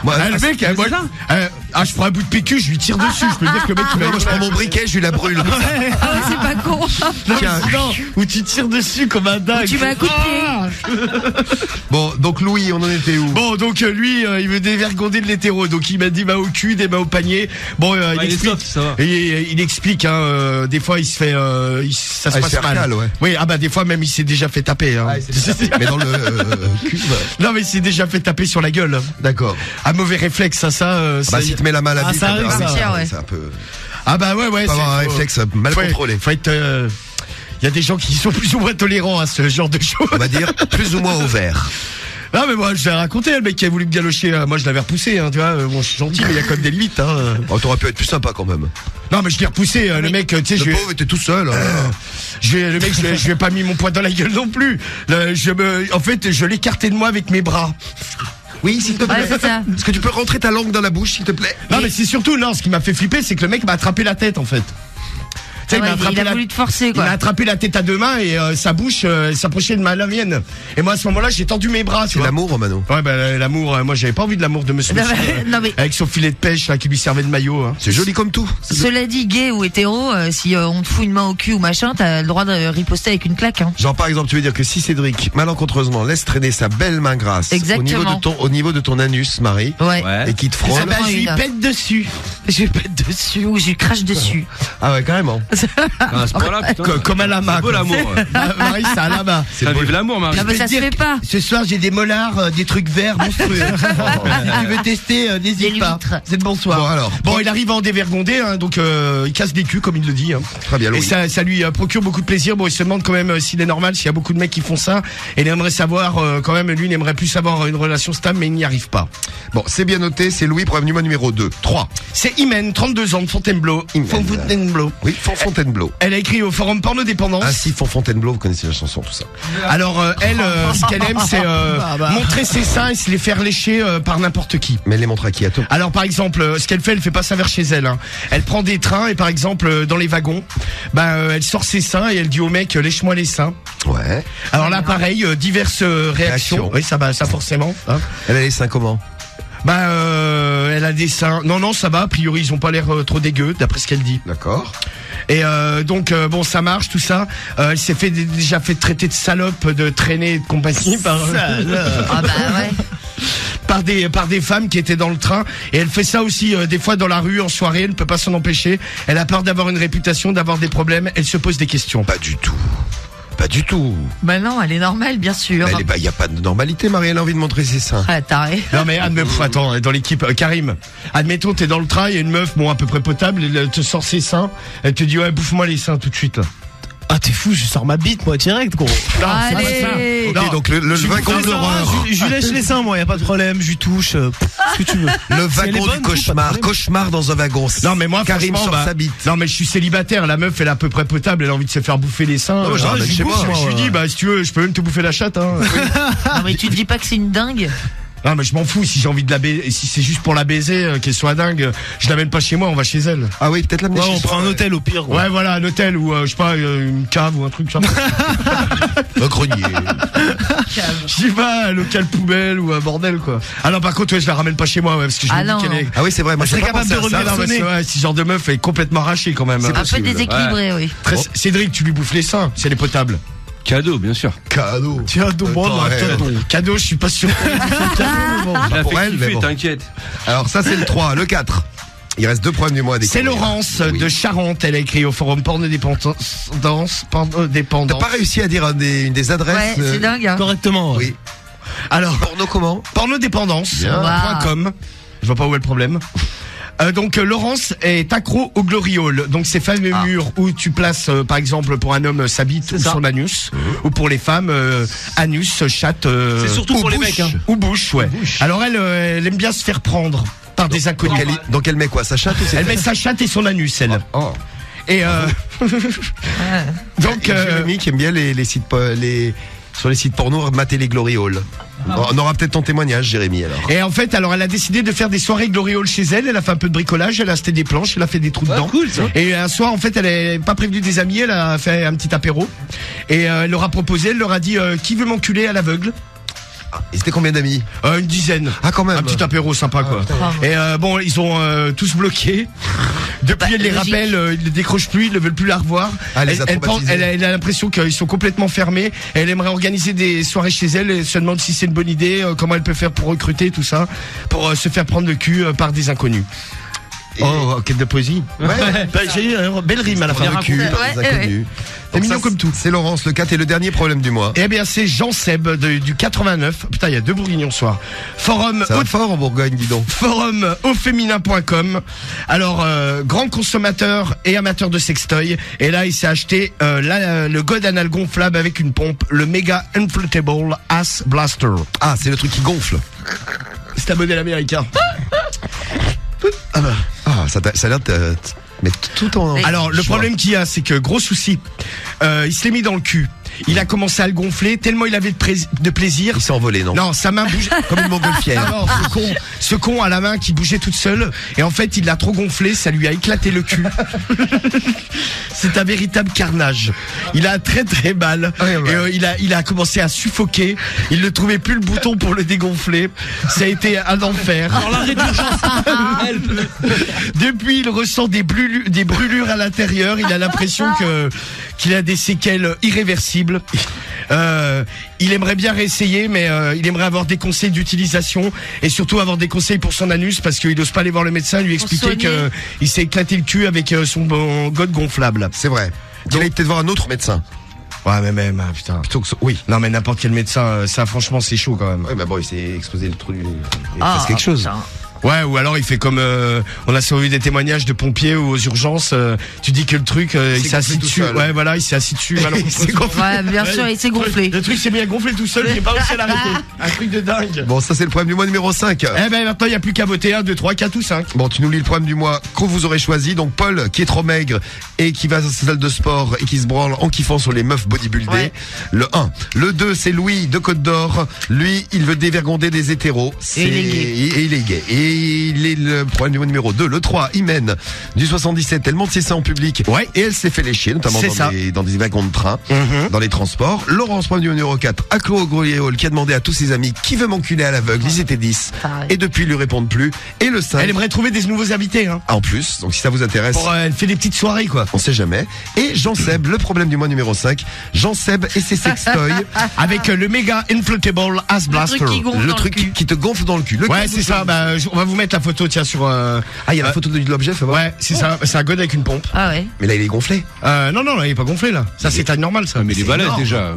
le mec, je prends un bout de PQ, je lui tire dessus. Je peux dire que le mec, Moi, je prends mon briquet, je lui la brûle. Ah ouais, c'est pas con. Non, où tu tires dessus comme un dingue. Tu mets un coup de pied. Bon, donc Louis, on en était où? Bon, donc lui, il veut dévergonder de l'hétéro. Donc il m'a dit main au cul, des mains au panier. Bon, il explique. Soft, ça va. Il explique. Des fois, il se fait, ça se il passe se fait mal. recal, ouais. Oui, des fois même, il s'est déjà fait taper. Hein. Mais dans le cul. Non, mais il s'est déjà fait taper sur la gueule. D'accord. Un mauvais réflexe, ça. Si tu mets la main à la bite, ça arrive, ça. c'est un peu. Ouais. Faut avoir un réflexe mal contrôlé. Faut être. Il y a des gens qui sont plus ou moins tolérants à ce genre de choses. On va dire plus ou moins au vert. Ah mais moi je l'ai raconté, le mec qui a voulu me galocher, moi je l'avais repoussé, hein, tu vois, bon je suis gentil mais il y a quand même des limites. Hein. Oh, t'aurais pu être plus sympa quand même. Non mais je l'ai repoussé, le mec, tu sais, le pauvre était tout seul. Le mec, je lui ai pas mis mon poing dans la gueule non plus. En fait, je l'écartais de moi avec mes bras. Oui, s'il te plaît. Ouais, c'est ça. Est-ce que tu peux rentrer ta langue dans la bouche, s'il te plaît? Non mais c'est surtout, ce qui m'a fait flipper, c'est que le mec m'a attrapé la tête en fait. Ah ouais, il a voulu te forcer, quoi. Il m'a attrapé la tête à deux mains et sa bouche s'approchait de la mienne. Et moi à ce moment-là j'ai tendu mes bras. C'est l'amour, Mano. Ouais, l'amour, moi j'avais pas envie de l'amour de monsieur. Non, mais... Avec son filet de pêche là, qui lui servait de maillot. Hein. C'est joli comme tout. Cela dit, gay ou hétéro, si on te fout une main au cul ou machin, t'as le droit de riposter avec une claque. Hein. Genre par exemple, tu veux dire que si Cédric malencontreusement laisse traîner sa belle main grasse au niveau de ton anus, Marie, et qui te frôle, je lui pète dessus. Je lui pète dessus ou je lui crache dessus. Ah ouais, carrément. Voilà, putain. Comme un lama. C'est beau l'amour. Marie, c'est un lama. C'est vive l'amour, Marie. Non, mais ça se fait pas. Ce soir, j'ai des molars, des trucs verts monstrueux. Si tu veux tester, n'hésite pas. C'est le bonsoir. Bon, il arrive à en dévergonder, hein, donc il casse des culs, comme il le dit. Hein. Très bien, Louis. Et ça lui procure beaucoup de plaisir. Bon, il se demande quand même s'il est normal, s'il y a beaucoup de mecs qui font ça. Et il aimerait savoir, quand même, lui, il aimerait plus avoir une relation stable, mais il n'y arrive pas. Bon, c'est bien noté, c'est Louis, problème numéro 2. 3. C'est Imen, 32 ans, de Fontainebleau. Fontainebleau. Oui, Fontainebleau. Elle a écrit au forum Porno Dépendance. Ah si, Fontainebleau, vous connaissez la chanson, tout ça. Alors, elle, ce qu'elle aime, c'est montrer ses seins et se les faire lécher par n'importe qui. Mais elle les montre à qui, à toi? Alors, par exemple, ce qu'elle fait pas ça vers chez elle. Hein. Elle prend des trains et, par exemple, dans les wagons, elle sort ses seins et elle dit au mec, lèche-moi les seins. Ouais. Alors là, pareil, diverses réactions. Oui, ça forcément. Hein. Elle a les seins comment? Elle a des seins. Non, ça va. A priori, ils ont pas l'air trop dégueux, d'après ce qu'elle dit. D'accord. Et donc bon, ça marche tout ça. Elle s'est déjà fait traiter de salope, de traîner et de compagnie par par des femmes qui étaient dans le train. Et elle fait ça aussi des fois dans la rue en soirée. Elle ne peut pas s'en empêcher. Elle a peur d'avoir une réputation, d'avoir des problèmes. Elle se pose des questions. Pas du tout. Pas du tout. Bah non, elle est normale, bien sûr. Il y a pas de normalité, Marie, elle a envie de montrer ses seins. Ah, taré. Non mais attends, dans l'équipe, Karim, admettons t'es dans le train, il y a une meuf, à peu près potable, elle te sort ses seins, elle te dit ouais, bouffe-moi les seins tout de suite là. Ah t'es fou, je sors ma bite moi direct gros. Non, allez. Ok, donc le wagon de l'horreur. Je lui lèche les seins moi, y a pas de problème, je lui touche, ce que tu veux. Le wagon du cauchemar, cauchemar dans un wagon. Non mais moi Karim sort sa bite. Non mais je suis célibataire, la meuf elle est à peu près potable, elle a envie de se faire bouffer les seins. Non, je lui dis si tu veux, je peux même te bouffer la chatte hein. Non mais tu te dis pas que c'est une dingue? Non mais je m'en fous, si j'ai envie de la baiser, si c'est juste pour la baiser, qu'elle soit dingue, je l'amène pas chez moi, on va chez elle. Ah oui, peut-être l'amener chez on prend un hôtel au pire. Ouais voilà, un hôtel ou je sais pas, une cave ou un truc comme ça. Un grenier. Je sais pas, un local poubelle ou un bordel quoi. Ah non par contre je la ramène pas chez moi parce que je me dis qu'elle est... Ah oui c'est vrai, moi je serais capable de revenir si genre de meuf est complètement arrachée quand même. Un peu déséquilibré, oui. Cédric, tu lui bouffes les seins, si elle est potable. Cadeau, bien sûr. Cadeau. Cadeau, je suis pas sûr. Pour elle, mais bon. T'inquiète. Alors ça c'est le 3, le 4. Il reste 2 problèmes du mois à découvrir. C'est Laurence de Charente, elle a écrit au forum Porno Dépendance. T'as pas réussi à dire une des adresses Ouais, c'est dingue. Hein. Correctement. Oui. Alors, porno comment? Pornodépendance.com. Je vois pas où est le problème. Donc Laurence est accro au gloriole. Donc ces fameux murs où tu places par exemple pour un homme sa bite ou son anus, ou pour les femmes anus, chatte, c'est surtout pour les mecs hein. Ou bouche, ouais. Alors elle aime bien se faire prendre par des inconnus. Donc elle met quoi, sa chatte ou elle met sa chatte et son anus, elle. Et donc Jérémy qui aime bien les sites sur les sites porno, mater les Glory Hall. On aura peut-être ton témoignage, Jérémy, alors. Et en fait, elle a décidé de faire des soirées Glory Hall chez elle. Elle a fait un peu de bricolage, elle a acheté des planches, elle a fait des trous dedans. Cool, ça. Et un soir, en fait, elle est pas prévenue des amis, elle a fait un petit apéro. Et elle leur a proposé, elle leur a dit qui veut m'enculer à l'aveugle. Et c'était combien d'amis? Une dizaine. Ah, quand même. Un petit apéro sympa, quoi. Et bon, ils ont tous bloqué. Depuis, elle les rappelle, ils ne décrochent plus, ils ne veulent plus la revoir. Elle a l'impression qu'ils sont complètement fermés. Elle aimerait organiser des soirées chez elle et se demande si c'est une bonne idée, comment elle peut faire pour recruter tout ça, pour se faire prendre le cul par des inconnus. Oh, quête de poésie. Ouais. J'ai une belle rime à la fin. Le cul par des inconnus. C'est mignon comme tout. C'est Laurence, le 4 et le dernier problème du mois. Eh bien, c'est Jean Seb du 89. Putain, il y a 2 bourguignons ce soir. Forum. Ça va fort en Bourgogne, dis donc. Forum auféminin.com. Alors, grand consommateur et amateur de sextoy. Et là, il s'est acheté le god anal gonflable avec une pompe, le Mega Inflatable Ass Blaster. Ah, c'est le truc qui gonfle. C'est un modèle américain. Ça a l'air de mettre tout en... Alors, le problème qu'il y a, c'est que, gros souci, il se l'est mis dans le cul. Il a commencé à le gonfler tellement il avait de plaisir. Il s'est envolé, non? Non, sa main bougeait comme une montgolfière. Non, ce con a la main qui bougeait toute seule. Et en fait, il l'a trop gonflé, ça lui a éclaté le cul. C'est un véritable carnage. Il a très très mal. Et il a commencé à suffoquer. Il ne trouvait plus le bouton pour le dégonfler. Ça a été un enfer. Alors l'arrêt d'urgence. Depuis, il ressent des brûlures à l'intérieur. Il a l'impression qu'il a des séquelles irréversibles. Il aimerait bien réessayer, mais il aimerait avoir des conseils d'utilisation et surtout avoir des conseils pour son anus parce qu'il n'ose pas aller voir le médecin, lui expliquer qu'il s'est éclaté le cul avec son god gonflable. C'est vrai. Il allait peut-être voir un autre médecin. Ouais, mais même, putain. Plutôt que oui. Non, mais n'importe quel médecin, ça, franchement, c'est chaud quand même. Ouais, bah bon, il s'est exposé le truc. Il fasse quelque chose. Putain. Ouais, ou alors il fait comme on a survécu des témoignages de pompiers ou aux urgences. Tu dis que le truc, il s'est assis dessus. Ouais, voilà, il s'est assis dessus. Ouais, bien sûr, il s'est gonflé. Le truc s'est bien gonflé tout seul. Il n'est pas réussi à l'arrêter. Un truc de dingue. Bon, ça c'est le problème du mois numéro 5. Eh ben maintenant il n'y a plus qu'à voter 1, 2, 3, 4 ou 5. Bon, tu nous lis le problème du mois que vous aurez choisi. Donc Paul, qui est trop maigre et qui va à sa salle de sport et qui se branle en kiffant sur les meufs bodybuildées. Ouais. Le 1. Le 2, c'est Louis de Côte d'Or. Lui, il veut dévergonder des hétéros. Et il est gay. Et il est le problème du mois numéro 2. Le 3, Imen du 77. Elle monte ses seins en public. Ouais. Et elle s'est fait lécher, notamment dans des wagons de train, dans les transports. Laurence, problème du mois numéro 4. Accro au Glory Hall, qui a demandé à tous ses amis qui veut m'enculer à l'aveugle. Ils étaient 10. Et depuis, ils lui répondent plus. Et le 5. Elle aimerait trouver des nouveaux invités, hein. En plus. Donc si ça vous intéresse. Elle fait des petites soirées, quoi. On sait jamais. Et Jean Seb, le problème du mois numéro 5. Jean Seb et ses sextoys. Avec le Mega Inflatable Ass Blaster. Le truc qui te gonfle dans le cul. Ouais, c'est ça. Bah, on va vous mettre la photo, tiens, sur. Ah, il y a la photo de l'objet, faut voir. Ouais, c'est ça. C'est un god avec une pompe. Ah ouais. Mais là, il est gonflé. Non, il est pas gonflé là. Ça, c'est taille normale, ça. Mais il est balèze déjà.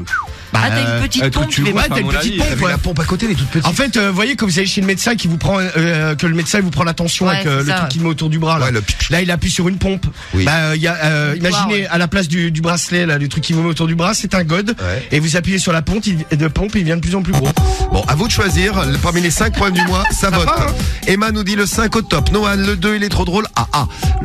T'as une petite pompe. T'as une petite pompe. La pompe à côté, elle est toute petite. En fait, vous voyez, quand vous allez chez le médecin qui vous prend, que le médecin vous prend la tension avec le truc qu'il met autour du bras là. Là, il appuie sur une pompe. Oui. Bah, imaginez à la place du bracelet là, du truc qui vous met autour du bras, c'est un god. Et vous appuyez sur la pompe, il vient de plus en plus gros. Bon, à vous de choisir. Parmi les 5 problèmes du mois, ça vote. Emma nous dit le 5 au top. Noan, le 2, il est trop drôle.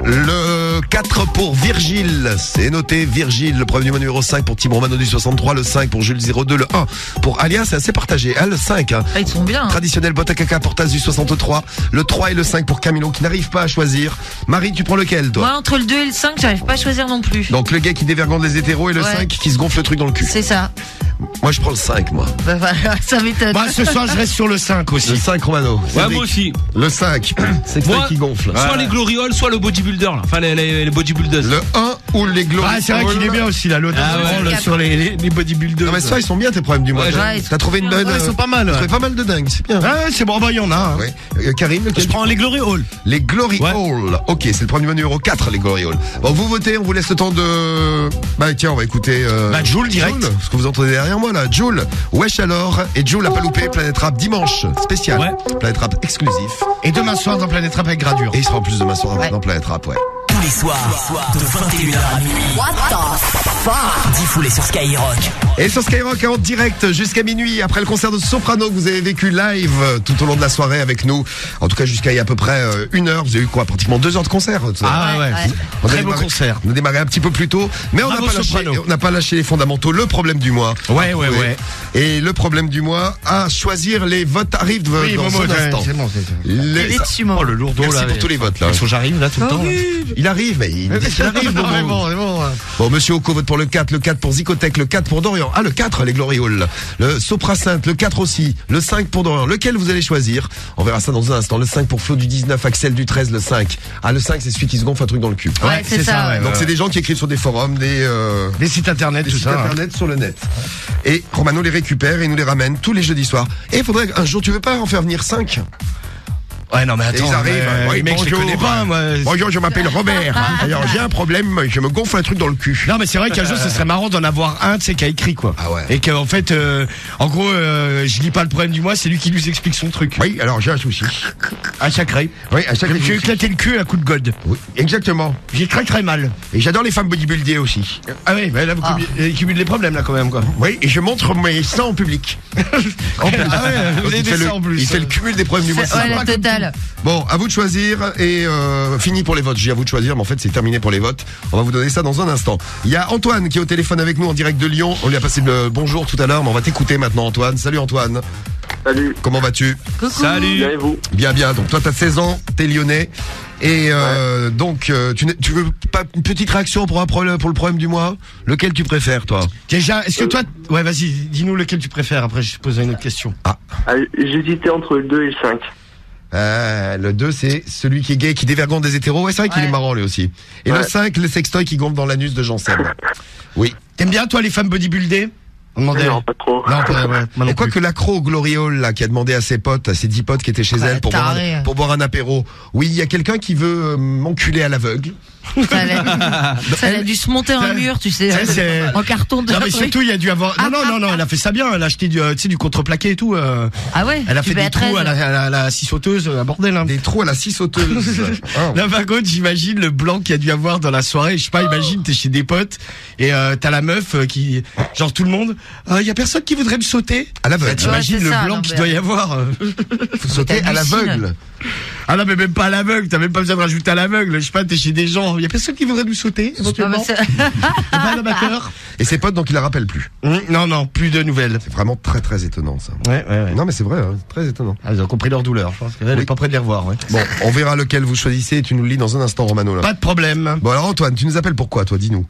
Le 4 pour Virgile. C'est noté, Virgile. Le problème du mois numéro 5 pour Tim Romano du 63. Le 5 pour Jules 02. Le 1 pour Alia, c'est assez partagé. Le 5. Ils sont bien. Traditionnel botte à caca pour Taz du 63. Le 3 et le 5 pour Camilo qui n'arrive pas à choisir. Marie, tu prends lequel, toi? Moi, entre le 2 et le 5, j'arrive pas à choisir non plus. Donc le gars qui dévergonde les hétéros et le 5 qui se gonfle le truc dans le cul. C'est ça. Moi, je prends le 5, moi. Bah, ça m'étonne. Moi, ce soir, je reste sur le 5 aussi. Le 5, Romano. Ouais, moi aussi. Le 5. C'est le qui gonfle. Soit les Glory Hall, soit le bodybuilder, là. Enfin, les bodybuilders. Le 1 ou les Glory Hall. C'est vrai qu'il est bien aussi, là. L'autre, sur les bodybuilders. Non, mais ça, ils sont bien, tes problèmes du mois. T'as trouvé une bonne. Ils sont pas mal. T'as trouvé pas mal de dingues, c'est bien. Ouais, c'est bon, bah, il y en a. Karim, je prends les Glory Hall. Les Glory Hall. Ok, c'est le premier numéro 4, les Glory Hall. Bon, vous votez, on vous laisse le temps de. Bah, tiens, on va écouter. Joule direct. Ce que vous entendez derrière moi, là. Joule. Wesh alors. Et Joule a pas loupé Planète Rap dimanche. Spécial. Planète Rap exclusif. Et demain soir dans Planète Rap avec Gradure. Et il sera en plus demain soir dans Planète Rap, tous les soirs, de 21h à minuit. What the fuck? Diffoulé sur Skyrock. Et sur Skyrock en direct jusqu'à minuit, après le concert de Soprano que vous avez vécu live tout au long de la soirée avec nous. En tout cas, jusqu'à il y a à peu près 1 heure. Vous avez eu quoi? Pratiquement 2 heures de concert. Ah ouais. Très beau concert. On a démarré un petit peu plus tôt, mais on n'a pas lâché les fondamentaux. Le problème du mois. Ouais. Et le problème du mois, à choisir, les votes arrivent dans un instant. Oh, le lourdeau, merci là. pour tous les votes, là. J'arrive, là, tout le temps. Là. Il arrive, mais il arrive. Bon, monsieur Oko vote pour le 4 pour Zicotech, le 4 pour Dorian. Ah, le 4, les Glorioles. Le Soprasainte, le 4 aussi. Le 5 pour Dorian. Lequel vous allez choisir? On verra ça dans un instant. Le 5 pour Flo du 19, Axel du 13, le 5. Ah, le 5, c'est celui qui se gonfle un truc dans le cul. Ouais, c'est ça. Ouais. Donc, c'est des gens qui écrivent sur des forums, des sites internet, tout ça. Internet sur le net. Et Romano les récupère et nous les ramène tous les jeudis soirs. Et il faudrait un jour, tu veux pas en faire venir 5? Ouais, non, mais attends. Ils arrivent. Oui, mec, je les connais pas, moi. Bonjour, je m'appelle Robert. Alors, j'ai un problème, je me gonfle un truc dans le cul. Non, mais c'est vrai qu'un jour, ce serait marrant d'en avoir un, tu sais, qui a écrit, quoi. Ah ouais. Et qu'en fait, en gros, je lis pas le problème du mois, c'est lui qui nous explique son truc. Oui, alors, j'ai un souci. À chaque raid. Oui, à chaque raid. J'ai éclaté le cul à coup de god. Oui, exactement. J'ai très mal. Et j'adore les femmes bodybuildées aussi. Ah oui, bah là, vous cumulez les problèmes, là, quand même, quoi. Oui, et je montre mes seins en public. Ah ouais, vous avez des seins en plus. Il fait le cumul des problèmes du mois. Ouais, la totale. Bon, à vous de choisir et fini pour les votes. J'ai à vous de choisir, mais en fait c'est terminé pour les votes. On va vous donner ça dans un instant. Il y a Antoine qui est au téléphone avec nous en direct de Lyon. On lui a passé le bonjour tout à l'heure, mais on va t'écouter maintenant, Antoine. Salut Antoine. Salut. Comment vas-tu? Coucou. Salut. Bien et vous? Bien. Donc toi t'as 16 ans, t'es lyonnais. Et donc tu veux pas une petite réaction pour le problème du mois? Lequel tu préfères toi? Déjà, est-ce que toi... Ouais, vas-y, dis-nous lequel tu préfères, après je poserai une autre question. J'hésitais entre le 2 et le 5. Le 2 c'est celui qui est gay, qui dévergonde des hétéros. Ouais, c'est vrai qu'il est marrant lui aussi. Et le 5, le sextoy qui gonfle dans l'anus de Janssen. Oui. T'aimes bien toi les femmes bodybuildées? Non, pas trop. Et quoi que l'accro Gloriole là qui a demandé à ses potes, à ses 10 potes qui étaient chez elle pour boire un apéro. Oui, il y a quelqu'un qui veut m'enculer à l'aveugle. Ça a dû se monter un mur, tu sais, en carton de. Non mais surtout il y a dû avoir. Non, elle a fait ça bien. Elle a acheté du contreplaqué et tout. Ah ouais. Elle a fait des trous à la scie sauteuse, un bordel. Hein. Des trous à la scie sauteuse. Là par contre, j'imagine le blanc qu'il y a dû avoir dans la soirée. Je sais pas, imagine t'es chez des potes et t'as la meuf qui, genre tout le monde. Y a personne qui voudrait me sauter à l'aveugle. T'imagines le blanc qu'il doit y avoir. Faut sauter à l'aveugle. Ah non mais même pas à l'aveugle, t'as même pas besoin de rajouter à l'aveugle. Je sais pas, t'es chez des gens, y a personne qui voudrait nous sauter éventuellement. Pas un amateur. Et ses potes donc il la rappelle plus. Non, plus de nouvelles. C'est vraiment très très étonnant ça. Ouais. Non mais c'est vrai, hein, très étonnant. Ils ont compris leur douleur, je pense qu'elle est pas près de les revoir. Ouais. Bon, on verra lequel vous choisissez et tu nous le lis dans un instant Romano là. Pas de problème. Bon alors Antoine, tu nous appelles pourquoi toi, dis-nous.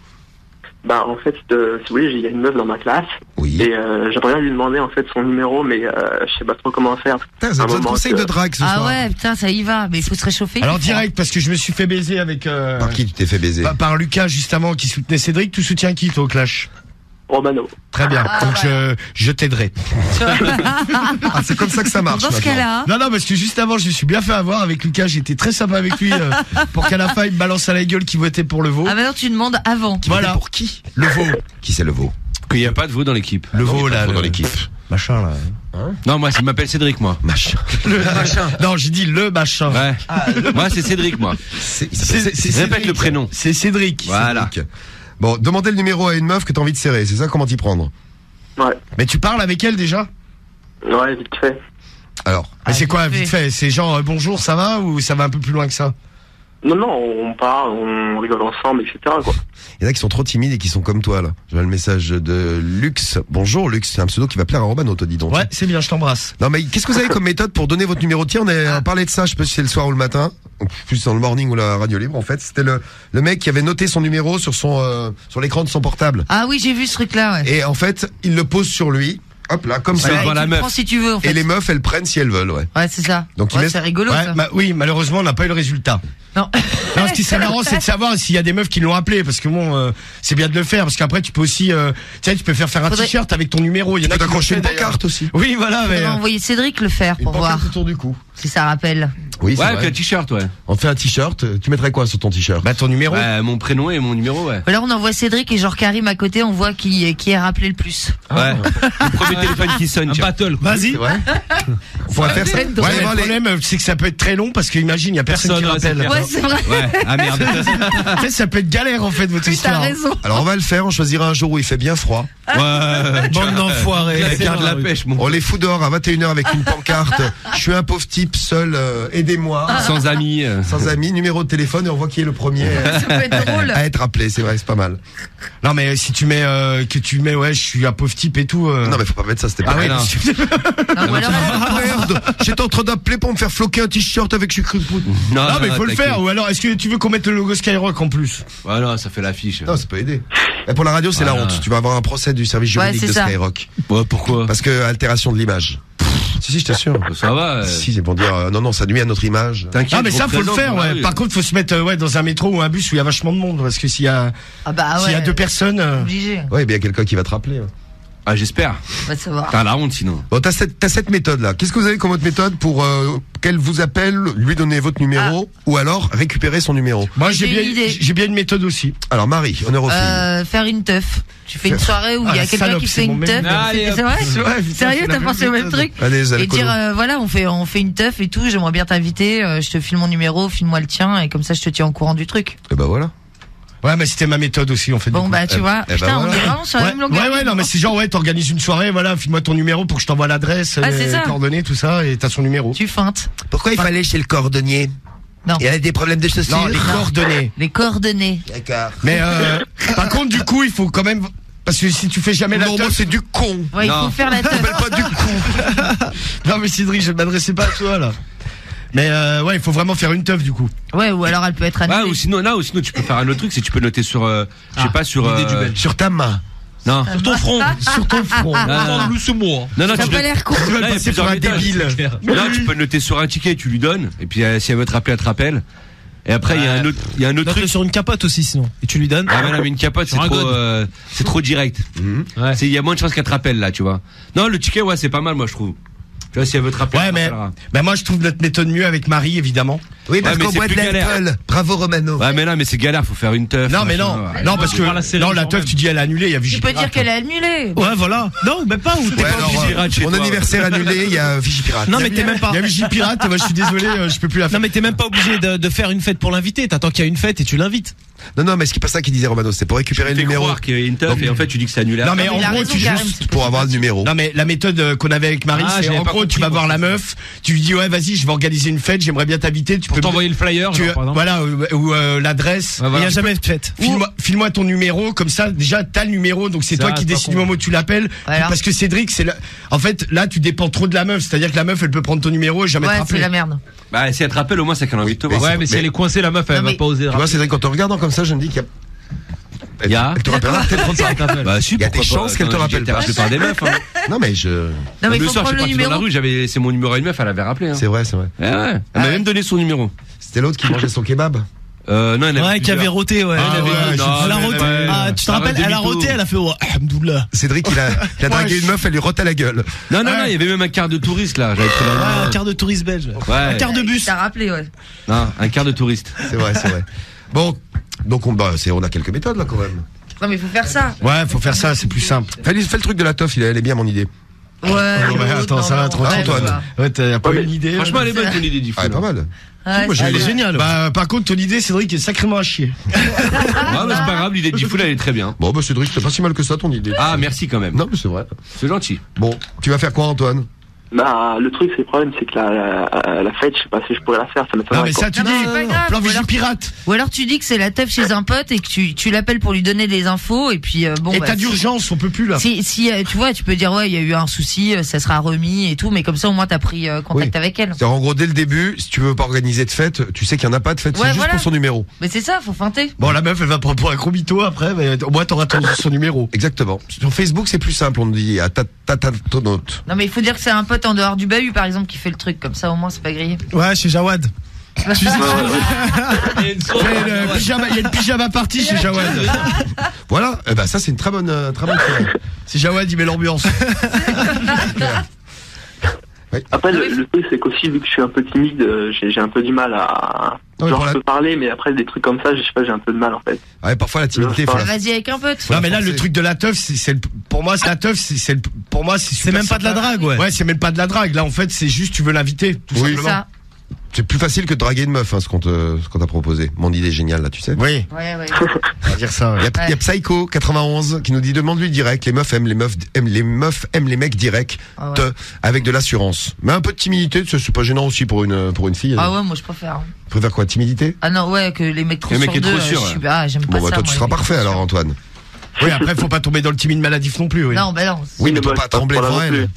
Bah en fait, si vous voulez, il y a une meuf dans ma classe. Oui. Et j'aimerais bien lui demander en fait son numéro, mais je sais pas trop comment faire. Putain, vous avez besoin de conseils de drague ce soir. Ah ouais, putain, ça y va, mais il faut se réchauffer. Alors direct, parce que je me suis fait baiser avec... Par qui tu t'es fait baiser? Par Lucas juste avant qui soutenait Cédric. Tu soutiens qui toi au clash? Romano. Très bien, donc je t'aiderai. C'est comme ça que ça marche. Dans ce cas-là. Non, parce que juste avant, je me suis bien fait avoir avec Lucas. J'étais très sympa avec lui pour qu'à la fin, il me balance à la gueule qui votait pour le veau. Ah maintenant tu demandes avant. Voilà. Pour qui? Le veau. Qui c'est le veau? Qu'il n'y a pas de veau dans l'équipe. Le veau là. Dans l'équipe. Machin là. Non, moi, je m'appelle Cédric, moi. Machin. Le machin. Non, j'ai dit le machin. Ouais. Moi, c'est Cédric, moi. Répète le prénom. C'est Cédric. Voilà. Bon, demandez le numéro à une meuf que t'as envie de serrer, c'est ça? Comment t'y prendre? Ouais. Mais tu parles avec elle déjà? Ouais, vite fait. Alors. Mais c'est quoi, vite fait? C'est genre bonjour, ça va, ou ça va un peu plus loin que ça? Non, on parle, on rigole ensemble, etc. quoi. Il y en a qui sont trop timides et qui sont comme toi là. Je vois le message de Lux. Bonjour Lux, c'est un pseudo qui va plaire à Romano, toi dis donc. Ouais, c'est bien, je t'embrasse. Non mais qu'est-ce que vous avez comme méthode pour donner votre numéro de tir? On a parlé de ça, je sais pas si c'est le soir ou le matin, plus dans le morning ou la radio libre en fait. C'était le mec qui avait noté son numéro sur sur l'écran de son portable. Ah oui, j'ai vu ce truc-là. Ouais. Et en fait, il le pose sur lui. Hop là, comme ça. Devant la meuf. Si tu veux, en fait. Et les meufs, elles prennent si elles veulent, ouais. Ouais, c'est ça. Donc c'est rigolo. Ouais, ça. oui, malheureusement, on n'a pas eu le résultat. Non. Ce qui serait marrant, c'est de savoir s'il y a des meufs qui l'ont appelé, parce que bon, c'est bien de le faire, parce qu'après tu peux aussi, tu sais, tu peux faire un t-shirt avec ton numéro. Il y en a qui accrocher une pancarte aussi. Oui, voilà. On va envoyer Cédric le faire pour voir. Autour du cou. Si ça rappelle. Oui, c'est Ouais, vrai. avec un t-shirt, ouais. On fait un t-shirt. Tu mettrais quoi sur ton t-shirt? Bah, ton numéro. Ouais, mon prénom et mon numéro, ouais. Alors on envoie Cédric et genre Karim à côté, on voit qui est rappelé le plus. Ouais. Le premier téléphone qui sonne. Un battle. Vas-y. C'est vrai. On pourrait faire ça. Ouais, mais le problème, c'est que ça peut être très long parce qu'imagine, il y a personne qui Personne, rappelle. ouais, Ouais, c'est vrai. Ouais. Ah merde. En fait, ça peut être galère, en fait, votre Oui, histoire. t'as raison. Alors on va le faire. On choisira un jour où il fait bien froid. Ouais. Bande d'enfoirés. La carte de la pêche, mon. On les fout dehors à 21h avec une pancarte. Je suis un pauvre type seul. Aidez-moi. Sans amis. Sans amis, numéro de téléphone et on voit qui est le premier Ça peut être drôle. à être appelé. C'est vrai, c'est pas mal. Non, mais si tu mets, ouais, je suis un pauvre type et tout. Non mais faut pas mettre ça. C'était pas Ah ouais, mal. Non, ou alors, Merde, j'étais en train d'appeler pour me faire floquer un t-shirt avec sucre de poudre. Non, mais faut le t'inquiète. faire. Ou alors, est-ce que tu veux qu'on mette le logo Skyrock en plus? Ouais, non, ça fait l'affiche. Non, ça peut aider. Et pour la radio, c'est la Voilà. honte. Tu vas avoir un procès du service juridique Ouais, de c'est ça. Skyrock. Ouais, pourquoi? Parce que altération de l'image. Si, je t'assure. Ça va. Si, c'est pour dire, non, ça nuit à notre image. T'inquiète. Ah, mais ça, faut le faire, ouais. Par contre, faut se mettre, ouais, dans un métro ou un bus où il y a vachement de monde. Parce que s'il y a, ah bah s'il y a ouais. deux personnes, Obligé. Ouais, il y a quelqu'un qui va te rappeler. hein. Ah, j'espère. On va savoir. T'as la honte sinon. Bon, t'as cette méthode-là. Qu'est-ce que vous avez comme autre méthode pour qu'elle vous appelle, lui donner votre numéro, ou alors récupérer son numéro? moi, J'ai une idée. j'ai bien une méthode aussi. Alors, Marie, honneur aux filles. Faire une teuf. Tu fais une soirée où il y Ah, a la quelqu'un salope, qui c'est fait mon une même teuf. méthode. C'est vrai? C'est vrai, putain, Sérieux, c'est la t'as même pensé au même méthode. truc? Allez, les Et alcoolos. dire voilà, on fait une teuf et tout, j'aimerais bien t'inviter, je te file mon numéro, file-moi le tien et comme ça je te tiens au courant du truc. Et bah voilà. Ouais, mais c'était ma méthode aussi, en fait. Bon bah tu vois, eh ben putain, on voilà. est vraiment sur la même longueur. Ouais, non, mais c'est genre, ouais, t'organises une soirée, voilà, file-moi ton numéro pour que je t'envoie l'adresse, Ah, c'est ça. les coordonnées, tout ça, et t'as son numéro. Tu feintes. Pourquoi il fallait chez le cordonnier? Non. Il y avait des problèmes de chaussures? Non, les coordonnées. Les coordonnées. D'accord. Mais, par contre, du coup, il faut quand même, parce que si tu fais jamais la Non, moi teuf, c'est du con. Ouais, il faut faire la teuf. T'appelles pas du con. non, mais Cédric, je ne m'adressais pas à toi, là. Mais, ouais, il faut vraiment faire une teuf, du coup. Ouais, ou alors elle peut être annulée. Ouais, ou sinon tu peux faire un autre truc, c'est que tu peux noter sur, je sais pas, sur. l'idée du Belge. Sur ta main. Non. Sur ton front. Sur ton front. Non, le mot. Non, Ça a tu pas l'air con. Tu vas Là, il y a passer pour plusieurs un méthodes. débile. Non, tu peux le noter sur un ticket, tu lui donnes, et puis si elle veut te rappeler, elle te rappelle. Et après, il y a un autre Note-le truc. sur une capote aussi, sinon. Et tu lui donnes. Ah, mais une capote, Sur un c'est trop direct. Ouais. Il y a moins de chances qu'elle te rappelle, là, tu vois. Non, le ticket, ouais, c'est pas mal, moi, je trouve. Tu vois, si elle veut te rappeler. Ouais, elle te mais, rappellera. ben moi, je trouve notre méthode mieux avec Marie, évidemment. Oui, parce Ouais, mais qu'on c'est boit de plus galère. l'alcool. Bravo Romano. Ouais, mais là, mais c'est galère, faut faire une teuf. Non, mais machin, non. ouais. Non, parce que, voir la série non, la quand teuf, même. tu dis, elle a annulé, il y a Tu peux Vigipirate. dire qu'elle est annulée. Ouais, voilà. Non, même pas. Ou t'es Ouais, pas alors, obligé. Vigipirate chez mon toi, anniversaire annulé, il y a Vigipirate. Non, mais t'es même pas. Il y a Vigipirate, moi, je suis désolé, je peux plus la faire. Non, mais t'es même pas obligé de faire une fête pour l'inviter. T'attends qu'il y a une fête et tu l'invites. Non, mais c'est pas ça qu'il disait Romano, c'est pour récupérer le Tu fais numéro. croire qu'il y a une teuf, et en fait, tu dis que c'est annulé. Non, mais mais en il a gros, raison, tu Karim, juste, c'est Pour avoir le numéro. non, mais la méthode qu'on avait avec Marie, Ah, c'est j'avais en pas gros, tu compris, vas moi. voir la meuf, tu lui dis, ouais, vas-y, je vais organiser une fête, j'aimerais bien t'inviter, tu Pour peux t'envoyer le flyer, tu, genre, par exemple. voilà, ou l'adresse. Ouais, Il voilà. n'y a jamais de fête. File-moi ton numéro, comme ça, déjà, t'as le numéro, donc c'est Ça, toi qui c'est pas décides con. du moment où tu l'appelles. Voilà. Parce que Cédric, en fait, là, tu dépends trop de la meuf, c'est-à-dire que la meuf, elle peut prendre ton numéro et jamais te Ouais, c'est rappeler. la merde. Bah, si elle te rappelle, au moins, c'est qu'elle a envie de te voir. Ouais, mais si elle est coincée, la meuf, elle Non, va mais- pas oser. Tu vois, Cédric, quand on regardant comme ça, je me dis qu'il y a. Il y a. Elle te rappellera peut-être trop tard. Bah, si, Il y a pourquoi des pas. chances qu'elle te Attends, rappelle j'ai été pas. rappelé par des meufs, hein. Non, mais je. Non, mais il Le faut soir, je prendre suis le parti dans la numéro. rue, j'avais laissé mon numéro à une meuf, elle avait rappelé, hein. C'est vrai, c'est vrai. Ouais, ouais. Elle m'a même donné son numéro. C'était l'autre qui mangeait son kebab. Non, elle Ouais, qui avait roté, ouais. Ah, Elle avait- ouais, elle a roté. Ah, tu te rappelles, elle a roté, elle a fait, oh, Alhamdoulilah. Cédric, il a dragué une meuf, elle lui rote à la gueule. Non, il y avait même un quart de touriste, là. J'avais pris Ouais, la. un quart de touriste belge. Ouais. Un quart de bus. T'as rappelé, ouais. Non, un quart de touriste. C'est vrai, c'est vrai. Bon, donc on a quelques méthodes là quand même. Non, mais il faut faire ça. Ouais, faut faire ça, c'est plus simple. Fais le truc de la teuf, elle est bien mon idée. Ouais, attends, ça va trop, Antoine. Ouais, t'as pas une idée. Franchement, elle est bonne ton idée du Ah, film. pas mal. Ouais, Moi, c'est elle est vrai. géniale. Bah, par contre, ton idée, Cédric, est sacrément à chier. Ouais, mais c'est pas grave, l'idée du foule, elle est très bien. Bon, bah Cédric, c'est pas si mal que ça ton idée. Ah, merci quand même. Non, mais c'est vrai. C'est gentil. Bon, tu vas faire quoi, Antoine? Bah, le truc, c'est le problème, c'est que la fête, je sais pas si je pourrais la faire, ça m'étonnerait. Non, mais ça, tu Non, dis, mais c'est pas grave. plan Ou alors- Vigipirate. Ou alors tu dis que c'est la teuf chez un pote et que tu l'appelles pour lui donner des infos et puis bon. Et bah, t'as d'urgence, on peut plus, là. Si tu vois, tu peux dire ouais, il y a eu un souci, ça sera remis et tout, mais comme ça au moins t'as pris contact Oui. avec elle. C'est-à-dire, en gros, dès le début, si tu veux pas organiser de fête, tu sais qu'il y en a pas de fête, Ouais, c'est juste voilà. pour son numéro. Mais c'est ça, faut feinter. Bon, la meuf, elle va prendre pour un gros mytho après, mais au moins, t'auras son numéro. Exactement. Sur Facebook, c'est plus simple, on dit à ta note. Non mais il faut dire que c'est un pote en dehors du bahut par exemple qui fait le truc, comme ça au moins c'est pas grillé. Ouais, chez Jawad. Il y a une pyjama party chez Jawad. Voilà, eh ben ça c'est une très bonne soirée. C'est Jawad, il met l'ambiance. Après, le truc, c'est qu'aussi, vu que je suis un peu timide, j'ai un peu du mal à... Non, genre, je peux parler, mais après, des trucs comme ça, je sais pas, j'ai un peu de mal, en fait. Ouais, parfois, la timidité... Vas-y avec un pote. Non mais là le truc de la teuf pour moi c'est la teuf pour moi c'est même pas de la drague, ouais. Ouais, c'est même pas de la drague. Là en fait, c'est juste tu veux l'inviter tout simplement. C'est plus facile que de draguer une meuf, ce qu'on t'a proposé. Mon idée est géniale, là, tu sais. Oui. Ouais. On va dire ça. Il y a Psycho 91 qui nous dit demande-lui direct. Les meufs aiment les mecs directs, avec de l'assurance. Mais un peu de timidité, c'est pas gênant aussi pour une fille. Ah ouais, moi je préfère. Tu préfères quoi, timidité? Ah non, ouais, que les mecs trop les sur mecs deux. trop sûrs, J'aime pas bon, ça. toi, tu seras parfait alors, Antoine. Oui, après, faut pas tomber dans le timide maladif non plus, oui. Non, non. Oui, mais tu peux pas trembler devant elle.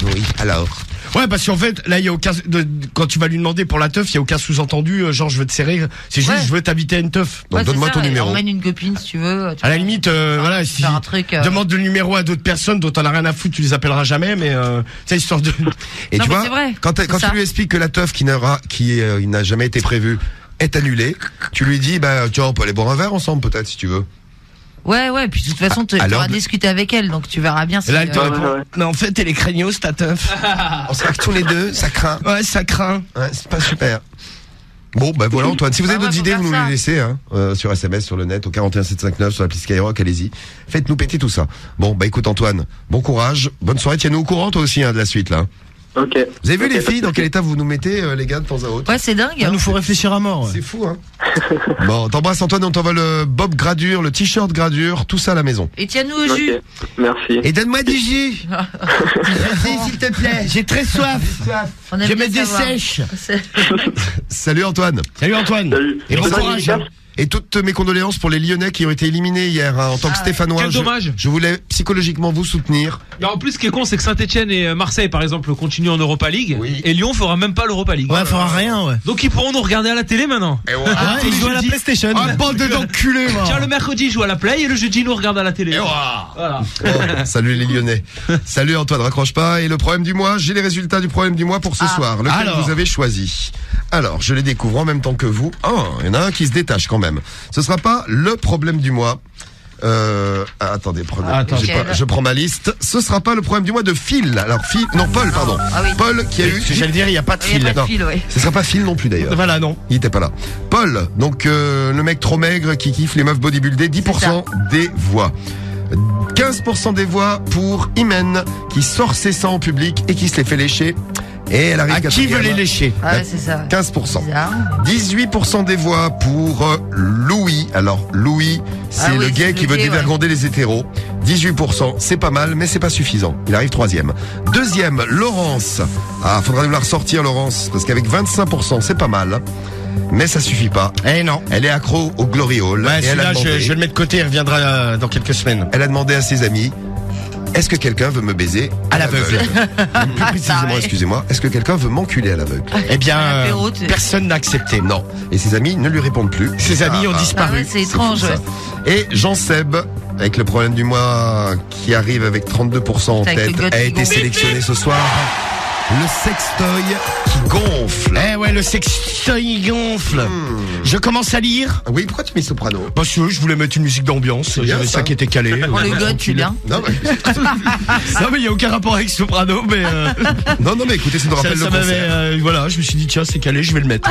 Oui, alors. Ouais, parce qu'en fait, là, il y a aucun, quand tu vas lui demander pour la teuf, il y a aucun sous-entendu, genre, je veux te serrer. C'est juste, je veux t'inviter à une teuf. Donc, donne-moi ton numéro. Emmène une copine, si tu veux. À la limite, voilà, si demande le numéro à d'autres personnes dont t'en as rien à foutre, tu les appelleras jamais, mais, c'est histoire de... Et tu vois, quand tu lui expliques que la teuf qui n'a jamais été prévue est annulée, tu lui dis, tiens, on peut aller boire un verre ensemble, peut-être, si tu veux. Ouais, puis de toute façon, tu pourras discuter avec elle, donc tu verras bien si... Là, elle te répond, non, en fait, elle est craignos, ta teuf. On se tous les deux, ça craint. Ouais, ça craint. Ouais, c'est pas super. Bon, voilà, Antoine. Si vous avez d'autres idées, vous nous les laissez, sur SMS, sur le net, au 41759, sur l'appli Skyrock, allez-y. Faites-nous péter tout ça. Bon, écoute, Antoine, bon courage, bonne soirée, tiens-nous au courant, toi aussi, de la suite, là. Ok. Vous avez vu les filles, dans quel état vous nous mettez, les gars, de temps à autre? Ouais, c'est dingue. Il nous faut réfléchir à mort. C'est fou, hein. Bon, t'embrasses, Antoine, on t'envoie le Bob Gradure, le t-shirt Gradure, tout ça à la maison. Et tiens-nous au jus. Merci. Et donne-moi du jus. Vas-y, s'il te plaît. J'ai très soif. Je vais mettre des sèches. Salut, Antoine. Salut, Antoine. Salut. Et bon courage. Et toutes mes condoléances pour les Lyonnais qui ont été éliminés hier, en tant que Stéphanois. Quel dommage. Je voulais psychologiquement vous soutenir. Et en plus, ce qui est con, c'est que Saint-Etienne et Marseille, par exemple, continuent en Europa League. Oui. Et Lyon fera même pas l'Europa League. Ouais, fera rien, ouais. Donc ils pourront nous regarder à la télé maintenant. Et voilà. Ils jouent à la PlayStation. Ah, bande d'enculés, moi. Tiens, le mercredi, ils jouent à la Play et le jeudi, ils nous regardent à la télé. Voilà. Salut les Lyonnais. Salut Antoine, raccroche pas. Et le problème du mois, j'ai les résultats du problème du mois pour ce soir. Lequel vous avez choisi? Alors, je les découvre en même temps que vous. Il y en a un qui se détache quand même. Ce sera pas le problème du mois. Attendez, je prends ma liste. Ce sera pas le problème du mois de Phil. Alors Paul, pardon. Paul qui a eu. J'allais dire, il y a pas de Phil. Ce sera pas Phil non plus d'ailleurs. Voilà, non. Il était pas là. Paul, donc le mec trop maigre qui kiffe les meufs bodybuildées, 10% des voix. 15% des voix pour Imen qui sort ses seins en public et qui se les fait lécher. Et elle arrive qui veut les lécher? Ouais, c'est ça. 15%. 18% des voix pour Louis. Alors Louis, c'est le gay qui veut dévergonder les hétéros. 18%, c'est pas mal, mais c'est pas suffisant. Il arrive 3e. 2e, Laurence. Faudra nous la ressortir, Laurence, parce qu'avec 25%, c'est pas mal. Mais ça suffit pas. Eh non. Elle est accro au Glory Hall. Ouais, celui-là, je vais le mettre de côté, il reviendra dans quelques semaines. Elle a demandé à ses amis, est-ce que quelqu'un veut me baiser à l'aveugle? Plus précisément, excusez-moi, est-ce que quelqu'un veut m'enculer à l'aveugle? Eh bien, personne n'a accepté. Non. Et ses amis ne lui répondent plus. Ses amis ont disparu. Ouais, c'est étrange. Et Jean Seb, avec le problème du mois qui arrive avec 32% en tête, a été sélectionné ce soir. Le sextoy qui gonfle. Eh ouais, le sextoy gonfle. Je commence à lire. Oui, pourquoi tu mets soprano? Parce que je voulais mettre une musique d'ambiance. J'avais ça qui était calé. Oh, le gars, tu bien. Non, mais il y a aucun rapport avec soprano, mais non, mais écoutez, ça nous rappelle le concert. Voilà, je me suis dit, tiens, c'est calé, je vais le mettre.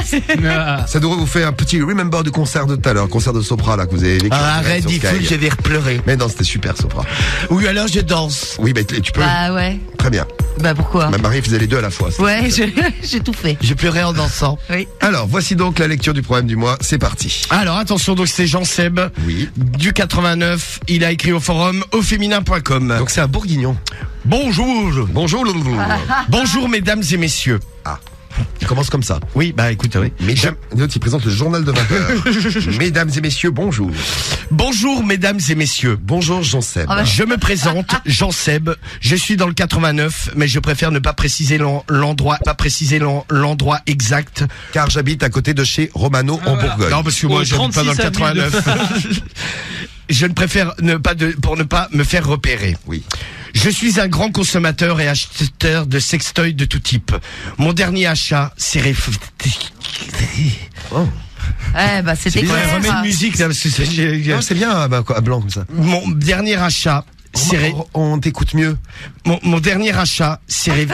Ça devrait vous faire un petit remember du concert de tout à l'heure, concert de Sopra, là, que vous avez vécu. Arrête, dis que je vais repleurer. Mais non, c'était super, Sopra. Oui, alors je danse. Oui, mais tu peux. Ah ouais. Très bien. Bah pourquoi? Ma Marie faisait les deux à la fois. Ouais, j'ai tout fait. J'ai pleuré en dansant. Oui. Alors, voici donc la lecture du problème du mois. C'est parti. Alors, attention, donc c'est Jean Seb. Oui. Du 89. Il a écrit au forum auféminin.com. Donc c'est un bourguignon. Bonjour. Bonjour. Bonjour, mesdames et messieurs. Il commence comme ça. Oui, écoute, oui. Mesdames, il présente le journal de 20h. Mesdames et messieurs, bonjour. Bonjour, mesdames et messieurs. Bonjour, Jean Seb. Je me présente, Jean Seb. Je suis dans le 89, mais je préfère ne pas préciser l'endroit exact. Car j'habite à côté de chez Romano en Bourgogne. Non, parce que moi, j'habite pas dans le 89. Je ne préfère pour ne pas me faire repérer. Oui. Je suis un grand consommateur et acheteur de sextoys de tout type. Mon dernier achat, c'est c'était clair. Remets une musique là, parce que c'est bien à blanc comme ça. Mon dernier achat On t'écoute mieux. Mon dernier achat, c'est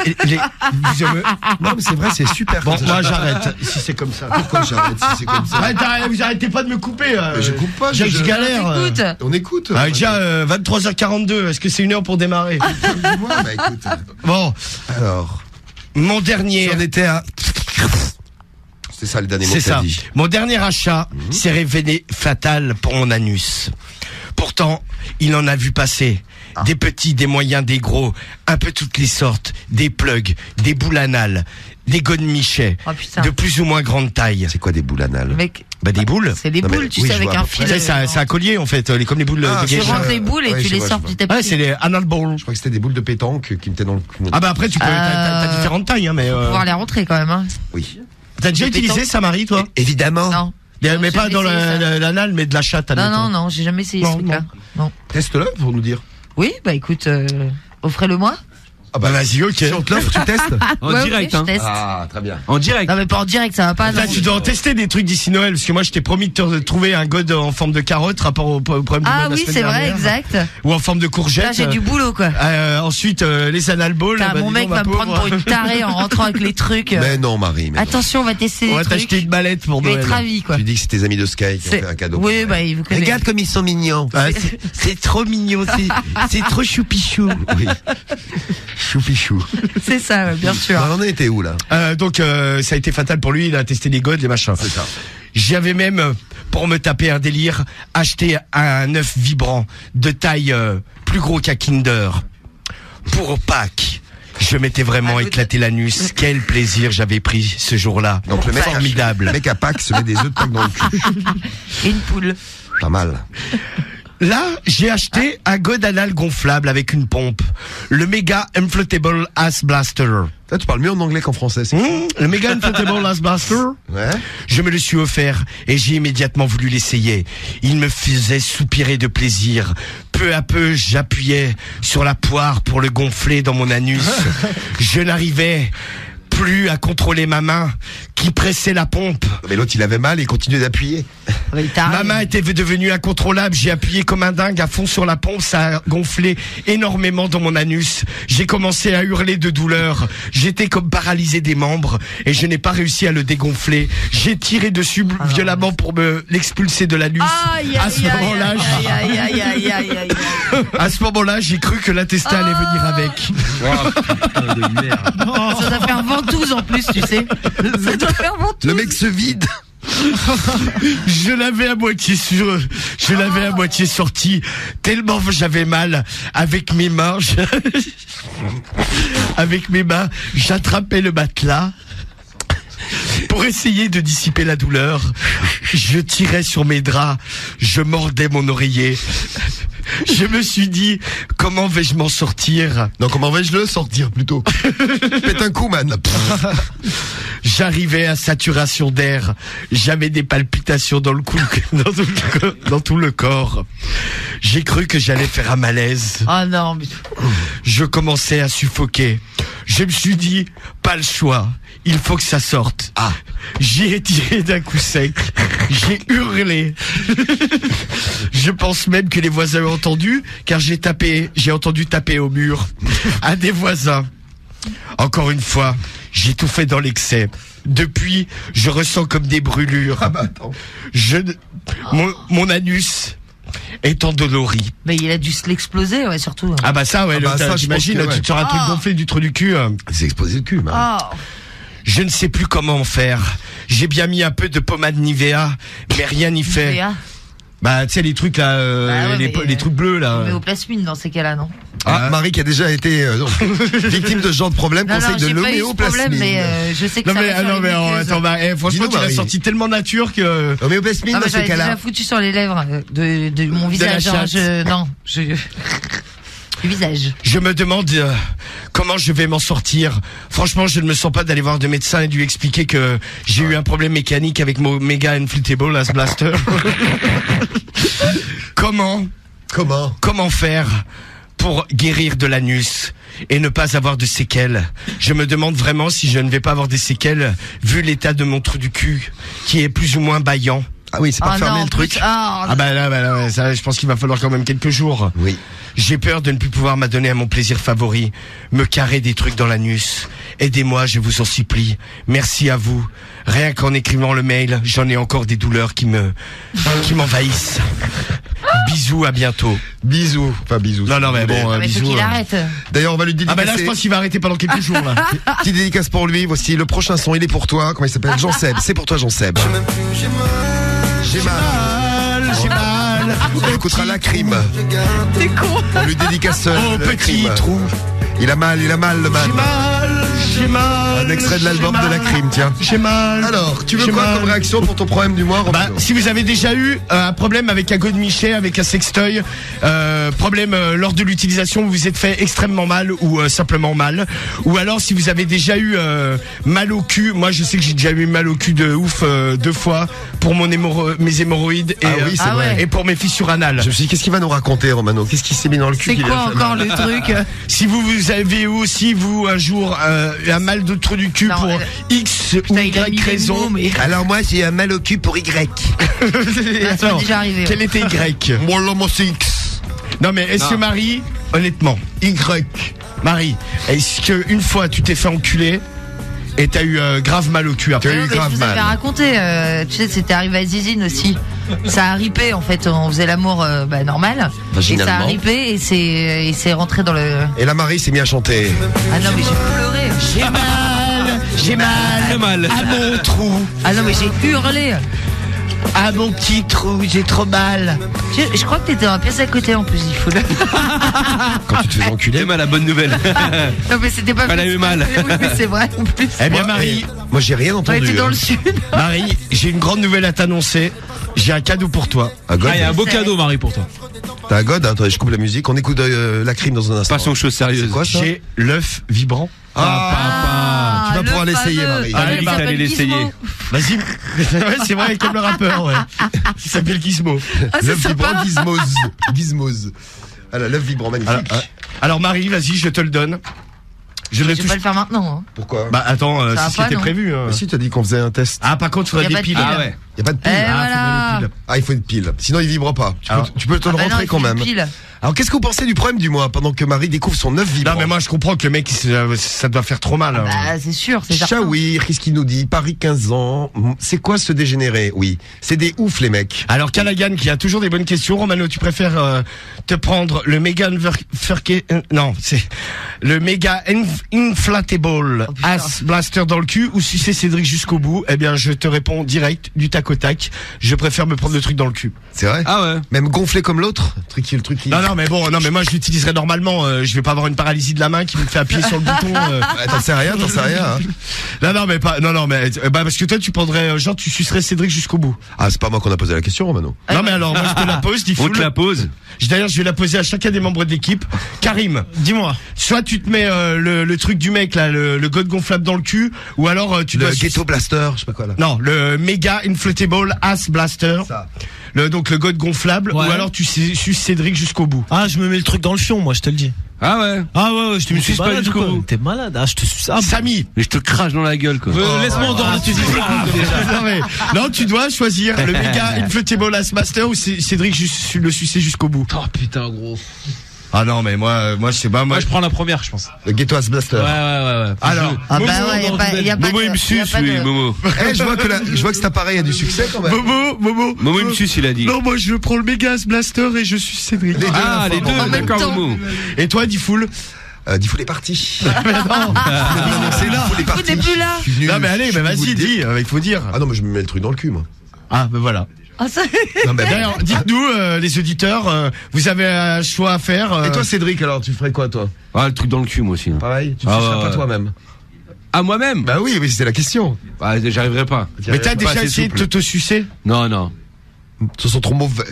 Non, mais c'est vrai, c'est super. Bon, moi j'arrête si c'est comme ça. Pourquoi j'arrête si c'est comme ça? Vous arrêtez pas de me couper. Je coupe pas, je galère. On écoute. Déjà 23h42. Est-ce que c'est 1 heure pour démarrer? Bah écoute. Bon, alors, mon dernier. on était à. C'est ça le dernier mot que t'as dit. Mon dernier achat s'est révélé fatal pour mon anus. Pourtant, il en a vu passer. Des petits, des moyens, des gros, un peu toutes les sortes, des plugs, des boules anales, des godemichets, de plus ou moins grande taille. C'est quoi des boules anales? Bah des boules. C'est des boules, tu sais, avec un fil. C'est un collier en fait, comme les boules de Tu geisha. rentres les boules et tu les sors petit à petit. Ouais, c'est les anal balls. Je crois que c'était des boules de pétanque qui mettaient dans le cou. Ah bah après tu peux, t'as différentes tailles, hein, mais. Pouvoir les rentrer quand même, hein. Oui. T'as déjà utilisé ça, Marie, toi? Évidemment. Non. Mais pas dans l'anal, mais de la chatte. Non, j'ai jamais essayé ce truc-là. Non. Teste-le pour nous dire. Oui, bah écoute, offrez-le-moi. Ah bah vas-y, ok. Si on te l'offre, tu testes? En direct, hein. Ah, très bien. En direct. Non, mais pas en direct, ça va pas. Là, tu dois en tester des trucs d'ici Noël, parce que moi, je t'ai promis de te trouver un god en forme de carotte, rapport au problème du Ah mois de la oui, semaine c'est vrai, dernière. exact. Ou en forme de courgette. Là, j'ai du boulot, quoi. Ensuite, les anal balls. Mon mec va me prendre pour une tarée en rentrant avec les trucs. Mais non, Marie. Attention, on va tester. On va t'acheter une balette pour Noël. Je vais être ravi, quoi. Tu dis que c'est tes amis de Sky qui ont fait un cadeau. Oui, bah, ils vous connaissent. Regarde comme ils sont mignons. C'est trop mignon, c'est trop choupichou. Oui. Choupichou. C'est ça, bien sûr. On en était où, là? Donc, ça a été fatal pour lui, il a testé les godes, les machins. C'est ça. J'avais même, pour me taper un délire, acheté un œuf vibrant de taille plus gros qu'un Kinder. Pour Pâques. Je m'étais vraiment éclaté l'anus. Quel plaisir j'avais pris ce jour-là. Donc le mec formidable. Le mec à Pâques se met des œufs de Pâques dans le cul. Et une poule. Pas mal. Là, j'ai acheté un god anal gonflable avec une pompe. Le Mega Inflatable Ass Blaster. Là, tu parles mieux en anglais qu'en français. Le Mega Inflatable Ass Blaster. Ouais. Je me le suis offert et j'ai immédiatement voulu l'essayer. Il me faisait soupirer de plaisir. Peu à peu, j'appuyais sur la poire pour le gonfler dans mon anus. Je n'arrivais plus à contrôler ma main qui pressait la pompe. Mais l'autre, il avait mal et il continuait d'appuyer. Ma main était devenue incontrôlable. J'ai appuyé comme un dingue à fond sur la pompe. Ça a gonflé énormément dans mon anus. J'ai commencé à hurler de douleur. J'étais comme paralysé des membres et je n'ai pas réussi à le dégonfler. J'ai tiré dessus violemment pour me l'expulser de l'anus. À ce moment-là, à ce moment-là, j'ai cru que l'intestin allait venir avec. Ça doit faire ventouse en plus, tu sais. Ça doit faire ventouse. Le mec se vide. Je l'avais à moitié sorti tellement j'avais mal avec mes mains. Avec mes mains, j'attrapais le matelas pour essayer de dissiper la douleur. Je tirais sur mes draps, je mordais mon oreiller. Je me suis dit, comment vais-je m'en sortir? Non, comment vais-je le sortir plutôt? Pète un coup, man. J'arrivais à saturation d'air. J'avais des palpitations dans le cou, dans tout le corps. J'ai cru que j'allais faire un malaise. Oh non, mais... Je commençais à suffoquer. Je me suis dit, pas le choix. Il faut que ça sorte. J'ai étiré d'un coup sec. J'ai hurlé. Je pense même que les voisins ont entendu, car j'ai entendu taper au mur. Un des voisins. Encore une fois, j'ai tout fait dans l'excès. Depuis, je ressens comme des brûlures. Mon anus est endolori. Mais il a dû se l'exploser, ouais, surtout. Ah bah ça, ouais, j'imagine, tu te sors un truc gonflé du trou du cul. C'est explosé le cul, man. Je ne sais plus comment faire. J'ai bien mis un peu de pommade Nivea, mais rien n'y fait. Nivea. Bah, tu sais, les trucs là, les trucs bleus là. Mais au plasmine dans ces cas-là, non? Marie qui a déjà été victime de ce genre de problème, conseille de l'homéoplasmine. Mais je sais que ça franchement, tu l'as sorti tellement nature que... L'homéoplasmine dans ce cas-là. Déjà foutu sur les lèvres de mon visage. Du visage. Je me demande comment je vais m'en sortir. Franchement, je ne me sens pas d'aller voir de médecin et de lui expliquer que j'ai eu un problème mécanique avec mon Mega Inflatable Ass Blaster. Comment faire pour guérir de l'anus et ne pas avoir de séquelles? Je me demande vraiment si je ne vais pas avoir des séquelles vu l'état de mon trou du cul qui est plus ou moins bâillant. Ah oui, c'est pas fermer le truc. Ah bah là, ça, je pense qu'il va falloir quand même quelques jours. Oui. J'ai peur de ne plus pouvoir m'adonner à mon plaisir favori, me carrer des trucs dans l'anus. Aidez-moi, je vous en supplie. Merci à vous. Rien qu'en écrivant le mail, j'en ai encore des douleurs qui m'envahissent. Bisous, à bientôt. Bisous. Enfin, bisous. Non, mais bon, mais bisous. faut qu'il arrête. D'ailleurs, on va lui dédicacer. Ah bah là, je pense qu'il va arrêter pendant quelques jours, là. Petite dédicace pour lui. Voici le prochain son. Il est pour toi. Comment il s'appelle? Jean Seb. C'est pour toi, Jean Seb. J'ai mal. On écoutera la crime. T'es con. On lui dédicace Oh, le petit crime. trou. Il a mal, le man. J'ai mal. Un extrait de l'album de la crime, tiens. J'ai mal. Alors, tu veux quoi comme réaction pour ton problème du mois, Romano? Si vous avez déjà eu un problème avec un godemichet, avec un sextoy, problème lors de l'utilisation, vous vous êtes fait extrêmement mal ou simplement mal, ou alors si vous avez déjà eu mal au cul, moi je sais que j'ai déjà eu mal au cul de ouf 2 fois pour mes hémorroïdes et, oui, c'est vrai. et pour mes fissures anales. Je me suis dit, qu'est-ce qu'il va nous raconter, Romano? Qu'est-ce qui s'est mis dans le cul? C'est quoi encore le truc? Si vous avez eu aussi, vous, un jour, un mal de trou du cul pour X ou Y raison. Alors moi, j'ai un mal au cul pour Y. Attends, déjà arrivé, quel était Y? Moi, l'homme c'est X. Non mais est-ce que Marie, honnêtement, Y, Marie, est-ce que une fois tu t'es fait enculer et t'as eu grave mal au cul après? Je vous avais raconté, tu sais, c'était arrivé à Zizine aussi. Ça a ripé en fait, on faisait l'amour normal. Et ça a ripé et c'est rentré dans le... Et la Marie s'est mise à chanter. Ah non mais j'ai pleuré. J'ai mal à mon trou. Ah non mais j'ai hurlé. À mon petit trou, j'ai trop mal. Je crois que t'étais dans la pièce à côté en plus, il faut le... Quand tu te fais enculer. La bonne nouvelle. Non mais c'était pas... Elle a eu mal. Oui, mais c'est vrai en plus. Eh bien Marie, moi j'ai rien entendu. On était dans le sud. Marie, j'ai une grande nouvelle à t'annoncer. J'ai un cadeau pour toi. Un god. Ah, il y a un beau cadeau, Marie, pour toi. T'as un god, hein, attendez, je coupe la musique. On écoute la crime dans un instant. Passons aux choses sérieuses. C'est quoi ça? J'ai l'œuf vibrant. Tu vas pouvoir l'essayer, Marie. Allez, vite, allez l'essayer. Vas-y. Ouais, c'est vrai, comme le rappeur, ouais. Il s'appelle Gizmo. L'œuf vibrant, Gizmose. Alors, l'œuf vibrant, magnifique. Alors Marie, vas-y, je te le donne. Je vais pas le faire maintenant. Hein. Pourquoi? Bah attends, c'est ce qui était prévu. Mais si, t'as dit qu'on faisait un test. Ah, par contre, il faudrait des piles. Ah ouais. Y a pas de pile. Il faut une pile. Sinon, il vibre pas. Tu peux te le rentrer quand même. Alors, qu'est-ce que vous pensez du problème du mois pendant que Marie découvre son œuf vibrant? Non, mais moi, je comprends que le mec, ça doit faire trop mal. Bah, c'est sûr, c'est certain. Chawir, qu'est-ce qu'il nous dit? Paris 15 ans. C'est quoi ce dégénéré? Oui. C'est des oufs, les mecs. Alors, Callaghan, qui a toujours des bonnes questions. Romano, tu préfères te prendre le méga non, c'est le méga inflatable ass blaster dans le cul ou sucer Cédric jusqu'au bout? Eh bien, je te réponds direct, du tac au tac. Je préfère me prendre le truc dans le cul. C'est vrai? Ah ouais. Même gonflé comme l'autre? Le truc qui... Non, mais bon, mais moi, je l'utiliserai normalement. Je vais pas avoir une paralysie de la main qui me fait appuyer sur le bouton. T'en sais rien, hein. mais parce que toi, tu prendrais, genre, tu sucerais Cédric jusqu'au bout. Ah, c'est pas moi qu'on a posé la question, Romano. Non, mais alors, moi, je te la pose, On te la pose. D'ailleurs, je vais la poser à chacun des membres de l'équipe. Karim, dis-moi. Soit tu te mets le truc du mec là, le god gonflable dans le cul, ou alors tu dois ghetto blaster, je sais pas quoi là. Non, le méga inflatable ass blaster. Ça. Donc le god gonflable, ou alors tu suces Cédric jusqu'au bout. Ah, je me mets le truc dans le fion, moi, je te le dis. Ah ouais. Ah ouais, je te suce pas jusqu'au bout. T'es malade, je te suce. Samy. Mais je te crache dans la gueule, quoi. Laisse-moi endormir tes Non, tu dois choisir le méga inflatable ass blaster ou Cédric le sucer jusqu'au bout. Oh putain, gros. Ah non, mais moi je sais pas. Moi je prends la première, je pense. Le ghetto ass blaster. Ouais. Alors, y a pas Momo, il me suce, oui, Momo. Je vois que cet appareil a du succès quand même. Momo, il me suce, il a dit. Non, moi je prends le méga ass blaster et je suis Cédric. Les deux, d'accord, Momo. Et toi, Diffoul? Diffoul est parti. Non, c'est là. Diffoul est parti. Vous n'êtes plus là. Non, mais allez, vas-y, dis, il faut dire. Ah non, mais je me mets le truc dans le cul, moi. Ah, ben voilà. Ah, ça... Non, mais d'ailleurs, dites-nous, les auditeurs, vous avez un choix à faire. Et toi, Cédric, alors, tu ferais quoi, toi? Ah, le truc dans le cul, moi aussi. Pareil, tu te sucerais pas toi-même? À moi-même? Bah oui, c'est la question. Bah, j'arriverai pas. Mais t'as déjà essayé de te sucer? Non. Ce sont trop mauvais.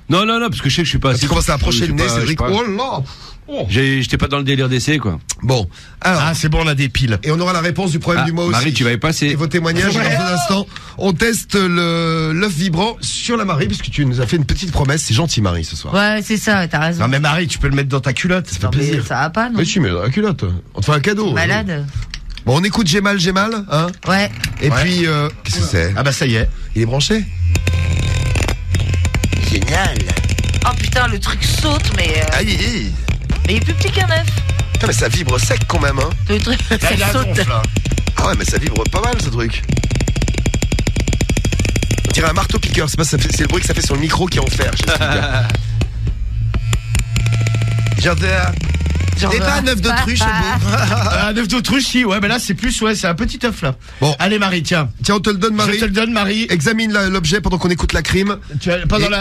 Non, parce que je sais que je suis pas. Tu commences à approcher le nez, Cédric. Oh là! J'étais pas dans le délire d'essai, quoi. Bon. Alors, c'est bon, on a des piles. Et on aura la réponse du problème du mois aussi. Marie, tu vas y passer. Et vos témoignages dans un instant. On teste l'œuf vibrant sur la Marie, puisque tu nous as fait une petite promesse. C'est gentil, Marie, ce soir. Ouais, c'est ça, t'as raison. Non, mais Marie, tu peux le mettre dans ta culotte. Ça fait plaisir. Ça va pas, non? Mais tu mets dans la culotte. On te fait un cadeau. Malade. Bon, on écoute J'ai mal, hein? Ouais. Et puis, qu'est-ce que c'est? Ah bah ça y est. Il est branché? Génial. Oh putain, le truc saute, mais. Aïe. Mais il est plus petit qu'un œuf. Putain, mais ça vibre sec quand même, hein. Le truc, ça saute. Ah ouais, mais ça vibre pas mal ce truc. On dirait un marteau piqueur, c'est le bruit que ça fait sur le micro qui est en fer. Et pas un œuf d'autruche, un œuf d'autruche, si, ouais, mais là c'est plus, c'est un petit œuf là. Bon. Allez Marie, tiens. Tiens, on te le donne Marie. Je te le donne Marie. Examine l'objet pendant qu'on écoute la crime.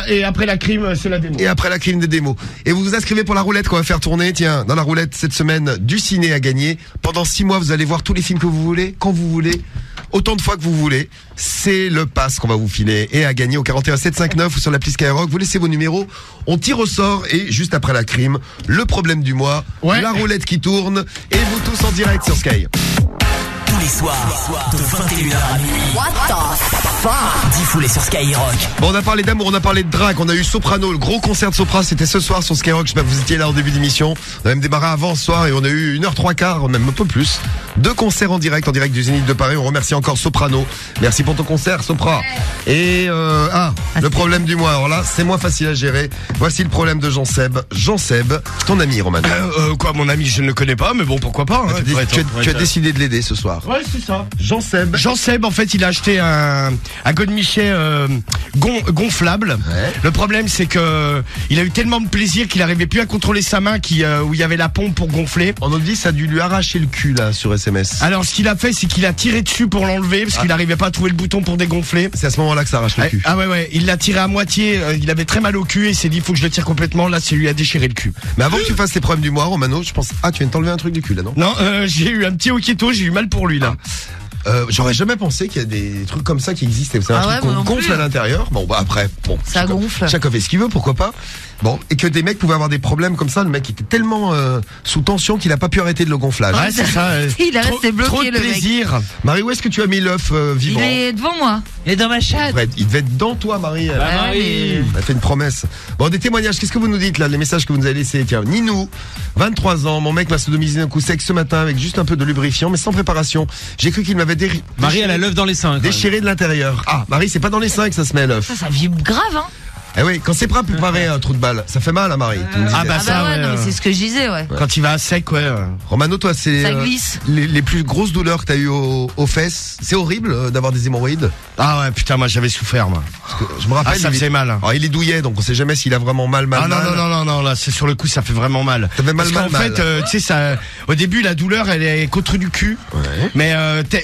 Et après la crime, c'est la démo. Et après la crime des démos. Et vous vous inscrivez pour la roulette qu'on va faire tourner. Tiens, dans la roulette cette semaine, du ciné à gagner. Pendant 6 mois, vous allez voir tous les films que vous voulez, quand vous voulez, autant de fois que vous voulez. C'est le pass qu'on va vous filer et à gagner au 41 759 ou sur l'appli Skyrock. Vous laissez vos numéros, on tire au sort et juste après la crime, le problème du mois, la roulette qui tourne et vous tous en direct sur Sky. Tous les soirs, de 21h à minuit. What the fuck? Diffoulé sur Skyrock. Bon, on a parlé d'amour, on a parlé de drague, on a eu Soprano, le gros concert de Sopra, c'était ce soir sur Skyrock. Je sais pas, vous étiez là au début d'émission. On a même démarré avant ce soir et on a eu 1h03, même un peu plus. 2 concerts en direct du Zénith de Paris. On remercie encore Soprano. Merci pour ton concert, Sopra. Et le problème du mois. Alors là, c'est moins facile à gérer. Voici le problème de Jean Seb. Jean Seb, ton ami, Roman. Quoi, mon ami, je ne le connais pas, mais bon, pourquoi pas. Tu as décidé de l'aider ce soir. Ouais, c'est ça. Jean Seb, en fait, il a acheté un godemichet gonflable. Ouais. Le problème, c'est que il a eu tellement de plaisir qu'il n'arrivait plus à contrôler sa main où il y avait la pompe pour gonfler. On nous dit ça a dû lui arracher le cul là sur SMS. Alors, ce qu'il a fait, c'est qu'il a tiré dessus pour l'enlever parce qu'il n'arrivait pas à trouver le bouton pour dégonfler. C'est à ce moment-là que ça arrache le cul. Ah ouais. Il l'a tiré à moitié. Il avait très mal au cul et il s'est dit il faut que je le tire complètement. Là, ça lui a déchiré le cul. Mais avant que tu fasses les problèmes du mois, Romano, je pense tu viens de t'enlever un truc du cul là, non? Non, j'ai eu un petit hoqueto, j'ai eu mal pour lui là. J'aurais jamais pensé qu'il y a des trucs comme ça qui existaient. C'est un truc qu'on gonfle à l'intérieur. Bon, après, ça gonfle. Chacun fait ce qu'il veut, pourquoi pas. Bon, et que des mecs pouvaient avoir des problèmes comme ça. Le mec était tellement sous tension qu'il a pas pu arrêter de le gonflage. Ouais, c'est ça. Il est resté bloqué, trop de le plaisir. mec. Marie, où est-ce que tu as mis l'œuf vivant? Il est devant moi. Il est dans ma chatte. Il devait être dans toi, Marie. Marie. Elle a fait une promesse. Bon, des témoignages. Qu'est-ce que vous nous dites là? Les messages que vous nous avez laissés. Tiens, Ninou, 23 ans. Mon mec m'a sodomisé un coup sec ce matin avec juste un peu de lubrifiant, mais sans préparation. J'ai cru qu'il m'avait Marie, elle a l'œuf dans les seins. Déchiré de l'intérieur. Ah, Marie, c'est pas dans les seins que ça se met l'œuf. Ça vibre grave, hein. Eh oui, quand c'est pas préparé un trou de balle, ça fait mal à Marie. Non, mais c'est ce que je disais, ouais. Quand il va à sec, ouais. Romano, toi, c'est ça glisse. Les plus grosses douleurs que t'as eues aux fesses. C'est horrible d'avoir des hémorroïdes. Ah ouais, putain, moi j'avais souffert, moi. Parce que je me rappelle, ça faisait mal. Alors il est douillet, donc on sait jamais s'il a vraiment mal. Ah non, là, c'est sur le coup, ça fait vraiment mal. T'avais mal. Parce qu'en fait, tu sais, ça, au début, la douleur, elle est contre du cul. Ouais. Mais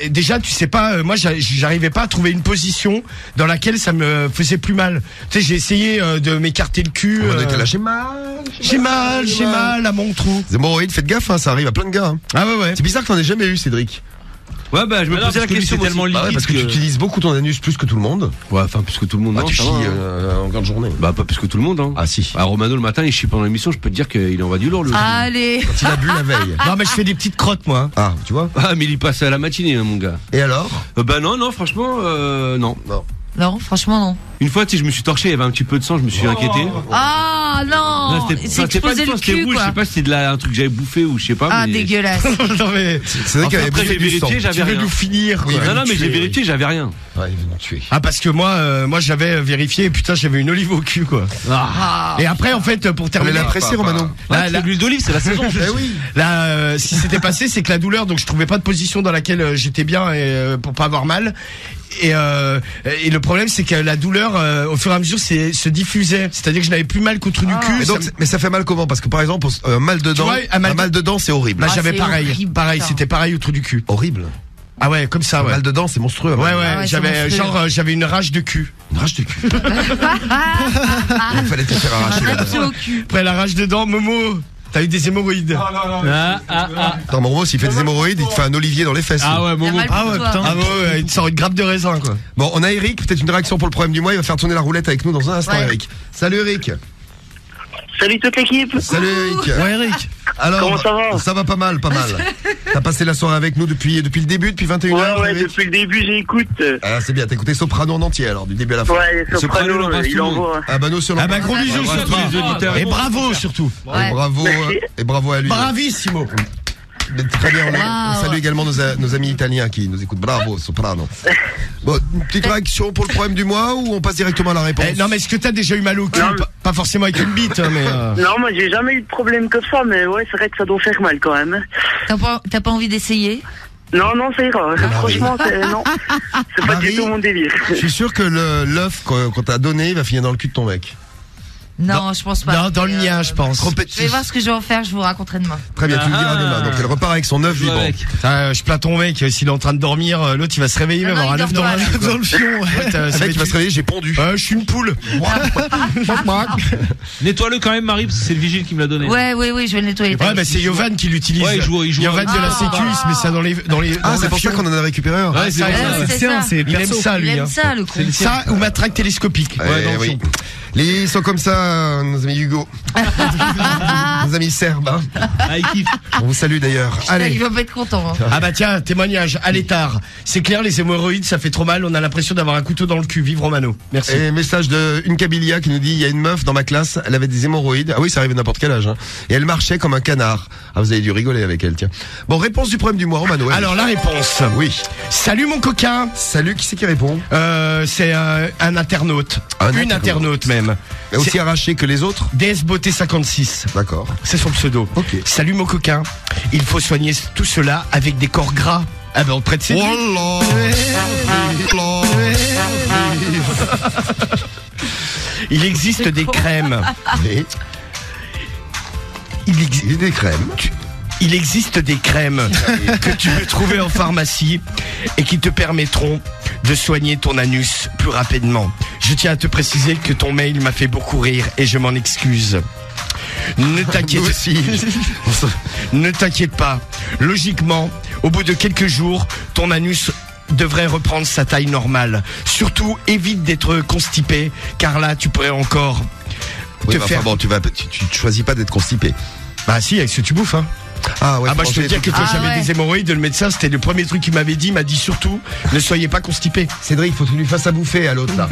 déjà, tu sais pas, moi, j'arrivais pas à trouver une position dans laquelle ça me faisait plus mal. Tu sais, j'ai essayé de m'écarter le cul. On était là, j'ai mal à mon trou. Les hémorroïdes, faites gaffe, hein, ça arrive à plein de gars. Hein. Ah ouais. C'est bizarre que t'en aies jamais eu, Cédric. Ouais, je me posais la question tellement liquide. Parce que tu utilises beaucoup ton anus plus que tout le monde. Ouais, enfin plus que tout le monde. Non, tu chies en grande journée. Bah pas plus que tout le monde. Hein. Ah si. Romano le matin il chie pendant l'émission, je peux te dire qu'il envoie du lourd le. Allez. Quand il a bu la veille. Non mais je fais des petites crottes moi. Ah tu vois. Ah mais il y passe à la matinée mon gars. Et alors? Non franchement non. Non, franchement non. Une fois, je me suis torché, il y avait un petit peu de sang, je me suis inquiété. Ah non, c'était pas du sang, c'était rouge, je sais pas si c'était un truc que j'avais bouffé ou je sais pas. Ah dégueulasse. Non mais c'est vrai qu'avait après j'ai vérifié, j'avais rien. Tu veux nous finir quoi. Non mais j'ai vérifié, j'avais rien. Ouais, ils vont nous tuer. Ah parce que moi j'avais vérifié et putain j'avais une olive au cul quoi. Et après en fait pour terminer. Elle a apprécié Romano. L'huile d'olive c'est la saison. Oui. Là ce qui s'était passé c'est que la douleur donc je trouvais pas de position dans laquelle j'étais bien et pour pas avoir mal. Et le problème c'est que la douleur au fur et à mesure se diffusait, c'est-à-dire que je n'avais plus mal qu'au trou du cul. Mais ça fait mal comment? Parce que par exemple un mal de dents, un mal de dents c'est horrible. Bah j'avais pareil, c'était pareil au trou du cul. Horrible. Ah ouais, comme ça, ouais. Mal de dents, c'est monstrueux. Ouais, j'avais une rage de cul. Une rage de cul. Il fallait te faire arracher. Après la rage de dents, Momo. T'as eu des hémorroïdes. Attends, Momo, s'il fait des hémorroïdes, il te fait un olivier dans les fesses. Ah ouais, Momo. Putain. Il te sort une grappe de raisin, quoi. Bon, on a Eric, peut-être une réaction pour le problème du mois. Il va faire tourner la roulette avec nous dans un instant, Eric. Salut, Eric. Salut toute l'équipe. Salut, Eric. Ouais, Eric. Alors, comment ça va? Ça va pas mal. T'as passé la soirée avec nous depuis le début, depuis 21h. Ouais, depuis le début, j'écoute. Ah, c'est bien, t'as écouté Soprano en entier, alors, du début à la fin. Ouais, Soprano, il envoie. Ah, bah, nous, sur gros bisous sur tous les auditeurs. Et bravo, surtout. Et bravo à lui. Bravissimo. Très bien, on salue également nos amis italiens qui nous écoutent. Bravo, soprano. Bon, une petite réaction pour le problème du mois ou on passe directement à la réponse? Non, mais est-ce que t'as déjà eu mal au cul? Pas forcément avec une bite, mais... Non, moi j'ai jamais eu de problème comme ça, mais ouais, c'est vrai que ça doit faire mal quand même. T'as pas envie d'essayer? Non, ça ira. Franchement, non. C'est pas du tout mon délire. Je suis sûr que l'œuf qu'on t'a donné, il va finir dans le cul de ton mec. Non, je pense pas. Non, dans le mien, je pense. Je vais voir ce que je vais en faire, je vous raconterai demain. Très bien, tu me diras demain. Donc elle repart avec son œuf vivant. Je plains ton mec, s'il est en train de dormir, l'autre il va se réveiller, il va avoir un œuf dans le fion. Le mec il va se réveiller, j'ai pondu. Je suis une poule. Nettoie-le quand même, Marie, parce que c'est le vigile qui me l'a donné. Ouais, je vais le nettoyer. Ouais, bah c'est Yovan qui l'utilise. Ouais, il joue Yovan de la Sécu, il se met ça dans les. Ah, c'est pour ça qu'on en a récupéré un. Ouais, c'est ça. Il aime ça, lui. Il aime ça, le con. Ça ou matraque télescopique. Ouais, oui. Ils sont comme ça, nos amis Hugo. Nos amis serbes. Hein. Ah, il kiffe. On vous salue d'ailleurs. Allez. Il va pas être content. Hein. Ah bah tiens, témoignage à l'étard. C'est clair, les hémorroïdes, ça fait trop mal. On a l'impression d'avoir un couteau dans le cul. Vive Romano. Merci. Et message de une Kabilia qui nous dit, il y a une meuf dans ma classe, elle avait des hémorroïdes. Ah oui, ça arrive à n'importe quel âge. Hein. Et elle marchait comme un canard. Ah, vous avez dû rigoler avec elle, tiens. Bon, réponse du problème du mois, Romano. Alors la réponse. Oui. Salut mon coquin. Salut, qui c'est qui répond? C'est un internaute. Une internaute même. Mais aussi arraché que les autres? DS Beauté 56. D'accord. C'est son pseudo. Ok. Salut mon coquin. Il faut soigner tout cela avec des corps gras. Ah ben on te prête ses Il existe des crèmes. Il existe des crèmes. Il existe des crèmes que tu peux trouver en pharmacie et qui te permettront de soigner ton anus plus rapidement. Je tiens à te préciser que ton mail m'a fait beaucoup rire et je m'en excuse. Ne t'inquiète pas. Logiquement, au bout de quelques jours, ton anus devrait reprendre sa taille normale. Surtout, évite d'être constipé, car là, tu pourrais encore te faire... Enfin bon, tu choisis pas d'être constipé. Bah si, avec ce que tu bouffes, hein. Ah ouais. Je te dis que quand j'avais des hémorroïdes, le médecin, c'était le premier truc qu'il m'avait dit. Il m'a dit surtout, ne soyez pas constipé. Cédric, faut que tu lui fasses à bouffer à l'autre là.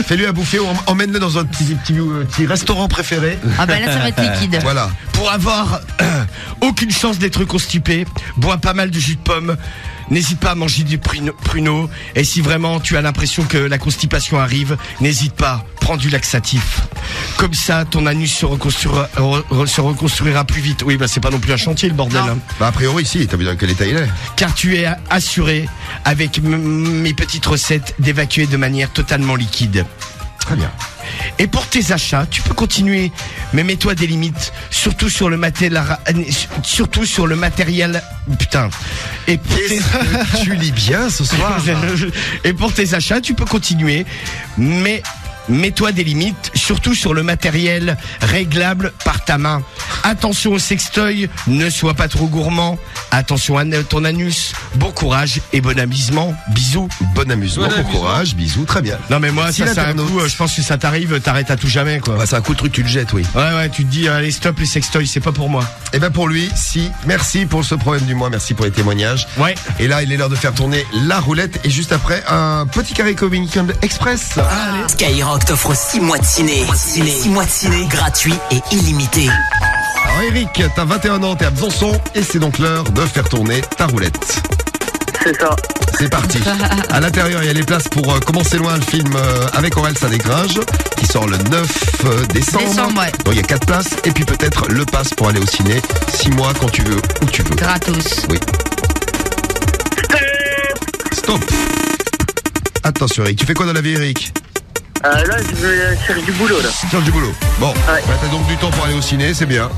Fais-lui à bouffer, emmène-le dans un petit restaurant préféré. Ah bah là ça va être liquide. Voilà. Pour avoir aucune chance d'être constipé, bois pas mal de jus de pomme. N'hésite pas à manger du pruneau. Et si vraiment tu as l'impression que la constipation arrive, n'hésite pas, prends du laxatif. Comme ça, ton anus se reconstruira plus vite. Oui, bah c'est pas non plus un chantier le bordel. Hein. Bah a priori si, t'as vu dans quel état il est. Car tu es assuré, avec mes petites recettes, d'évacuer de manière totalement liquide. Très bien. Et pour tes achats, tu peux continuer, mais mets-toi des limites, surtout sur le matériel. Putain. Et pour tu lis bien ce soir. Et pour tes achats, tu peux continuer, mais mets-toi des limites, surtout sur le matériel réglable par ta main. Attention au sextoy, ne sois pas trop gourmand. Attention à ton anus. Bon courage et bon amusement. Bisous. Bon amusement, bon courage, bisous, très bien. Non mais moi, ça c'est un coup, je pense que ça t'arrive, t'arrêtes à tout jamais quoi. Bah, c'est un coup de truc, tu le jettes, oui. Ouais, tu te dis, allez stop les sextoys, c'est pas pour moi. Et ben pour lui, si. Merci pour ce problème du mois, merci pour les témoignages. Ouais. Et là, il est l'heure de faire tourner la roulette et juste après, un petit carré communicant express. Allez. Skyrock t'offre 6 mois de ciné. 6 mois de ciné gratuit et illimité. Alors Eric, t'as 21 ans, t'es à Besançon et c'est donc l'heure de faire tourner ta roulette. C'est ça. C'est parti. À l'intérieur, il y a les places pour Commencer loin, le film avec Orelsan et Gringe qui sort le 9 décembre. Ouais. Donc il y a 4 places et puis peut-être le pass pour aller au ciné 6 mois quand tu veux, où tu veux. Gratos. Oui. Stop. Attention Eric, tu fais quoi dans la vie Eric? Là, je vais chercher du boulot, là. Cherche du boulot. Bon, ouais. Bah, t'as donc du temps pour aller au ciné, c'est bien.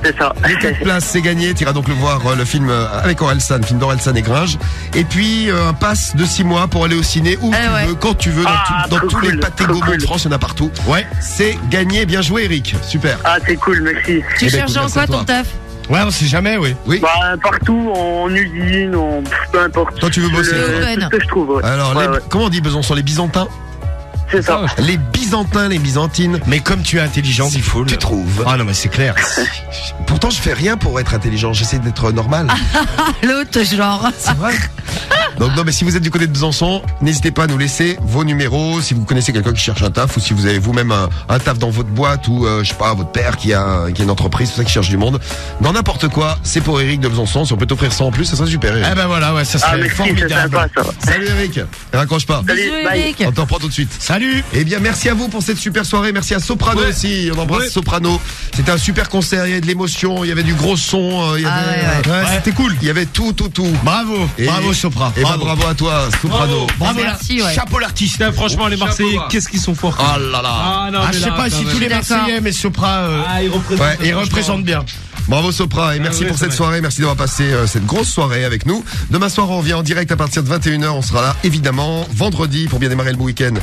C'est ça. Les 4 places, c'est gagné. Tu iras donc le voir, le film avec Orelsan, le film d'Orelsan et Gringe. Et puis, un pass de 6 mois pour aller au ciné où tu veux, quand tu veux, dans tous les pâtés Gaumont de France, il y en a partout. Ouais. C'est gagné. Bien joué, Eric. Super. Ah, c'est cool, merci. Tu cherches en quoi ton taf? Ouais, on sait jamais, oui. Bah, partout, en usine, peu importe. Toi, tu veux bosser tout ce que je trouve, ouais. Alors, comment on dit Besançon, les Byzantins? C'est ça. Les Byzantins, les Byzantines. Mais comme tu es intelligent, il faut tu trouves. Ah non, mais c'est clair. Pourtant, je fais rien pour être intelligent. J'essaie d'être normal. L'autre genre. C'est vrai. Donc non, mais si vous êtes du côté de Besançon, n'hésitez pas à nous laisser vos numéros. Si vous connaissez quelqu'un qui cherche un taf, ou si vous avez vous-même un taf dans votre boîte, ou je sais pas, votre père qui a une entreprise, tout ça, qui cherche du monde, dans n'importe quoi, c'est pour Eric de Besançon. Si on peut t'offrir ça en plus, ça serait super, Eric. Eh ben voilà, ouais, ça serait formidable. Salut Eric. Raccroche pas. Salut, Eric. On t'en prend tout de suite. Salut. Eh bien, merci à vous pour cette super soirée. Merci à Soprano aussi. On embrasse Soprano. C'était un super concert. Il y avait de l'émotion. Il y avait du gros son. Il y avait, c'était cool. Il y avait tout. Bravo. Bravo, Sopra. Et bravo à toi, Soprano. Bravo. Merci, ouais. Chapeau l'artiste. Franchement, les Marseillais, qu'est-ce qu'ils sont forts. Oh là là. Non, je sais pas si tous les Marseillais, mais Sopra, ils représentent bien. Bravo Sopra et merci pour cette soirée, merci d'avoir passé cette grosse soirée avec nous. Demain soir on revient en direct à partir de 21h, on sera là évidemment vendredi pour bien démarrer le week-end.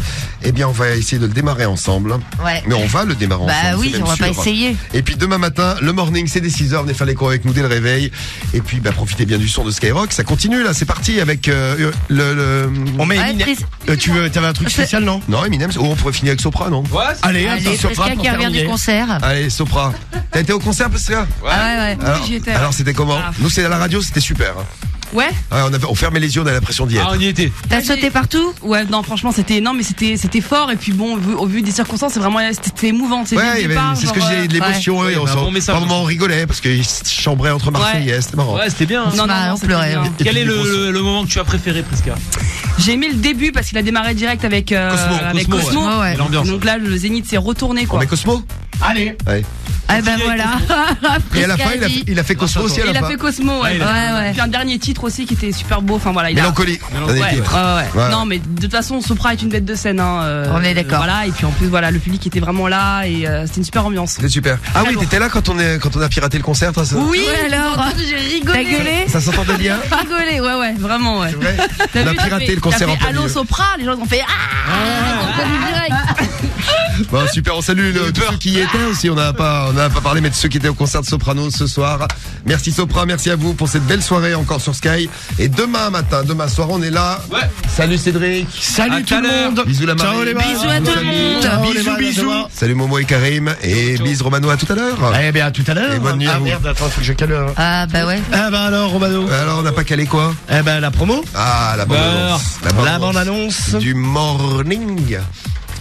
Eh bien on va essayer de le démarrer ensemble. Ouais. Mais on va le démarrer ensemble. Bah oui, on va pas essayer. Et puis demain matin, le morning c'est dès 6h, venez faire les cours avec nous dès le réveil. Et puis profitez bien du son de Skyrock, ça continue là, c'est parti avec on met Eminem. T'avais un truc spécial non? Non, Eminem, on pourrait finir avec Sopra non? Ouais. Allez, Sopra qui revient du concert. Allez Sopra. T'as été au concert Pascal? Ouais. Alors c'était comment? Nous c'est à la radio, c'était super. Ouais. On fermait les yeux, on a l'impression d'y être. On y était. T'as sauté partout? Ouais, non, franchement, c'était énorme, mais c'était fort. Et puis bon, au vu des circonstances, c'est vraiment, c'était émouvant. Ouais, c'est ce que je disais, de l'émotion. Par moment, on rigolait parce qu'ils chambraient entre Marseillais. C'était marrant. Ouais, c'était bien. Non, on pleurait. Quel est le moment que tu as préféré, Prisca? J'ai aimé le début parce qu'il a démarré direct avec Cosmo. Ouais. Donc là, le Zénith s'est retourné, quoi. On met Cosmo? Allez. Ouais. Ah ben voilà. Et à la fin, il a fait Cosmo aussi à la fin. Il a fait Cosmo, ouais. Puis un dernier titre aussi qui était super beau. Enfin voilà. Mélancolie. Ouais. Non, mais de toute façon, Sopra est une bête de scène. On est d'accord. Voilà. Et puis en plus, voilà, le public était vraiment là et c'était une super ambiance. C'était super. Ah oui, t'étais là quand on a piraté le concert, toi, ça? Oui. Alors, j'ai rigolé. T'as gueulé? Ça s'entendait bien? Rigolé, ouais, vraiment, ouais. C'est vrai. On a piraté le concert en Allô Sopra, les gens ont fait Bon, super, on salue tous ceux qui y étaient aussi. On n'a pas parlé, mais de ceux qui étaient au concert de Soprano ce soir. Merci Sopra, merci à vous pour cette belle soirée encore sur Sky. Et demain soir, on est là. Ouais. Salut Cédric. Salut tout le monde. Bisous la Marie. Ciao les bisous à tout le monde. Bisous. Salut Momo et Karim. Et bis Romano, à tout à l'heure. Eh bien, à tout à l'heure. Et bonne nuit à vous. Merde, attends, faut que je cale. Ah bah ouais. Ah bah alors, Romano. Alors, on n'a pas calé quoi? Eh ben, la promo. Ah, la bande-annonce. La bande-annonce. Du morning.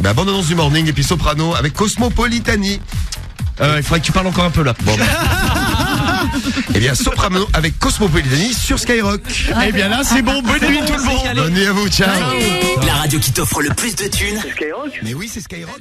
Bande-annonce du morning et puis Soprano avec Cosmopolitani. Il faudrait que tu parles encore un peu là. Bon. Eh bien, Soprano avec Cosmopolitani sur Skyrock. Eh bien là, c'est bon. Bonne nuit tout le monde. Bonne nuit à vous. Ciao. La radio qui t'offre le plus de thunes. C'est Skyrock? Mais oui, c'est Skyrock.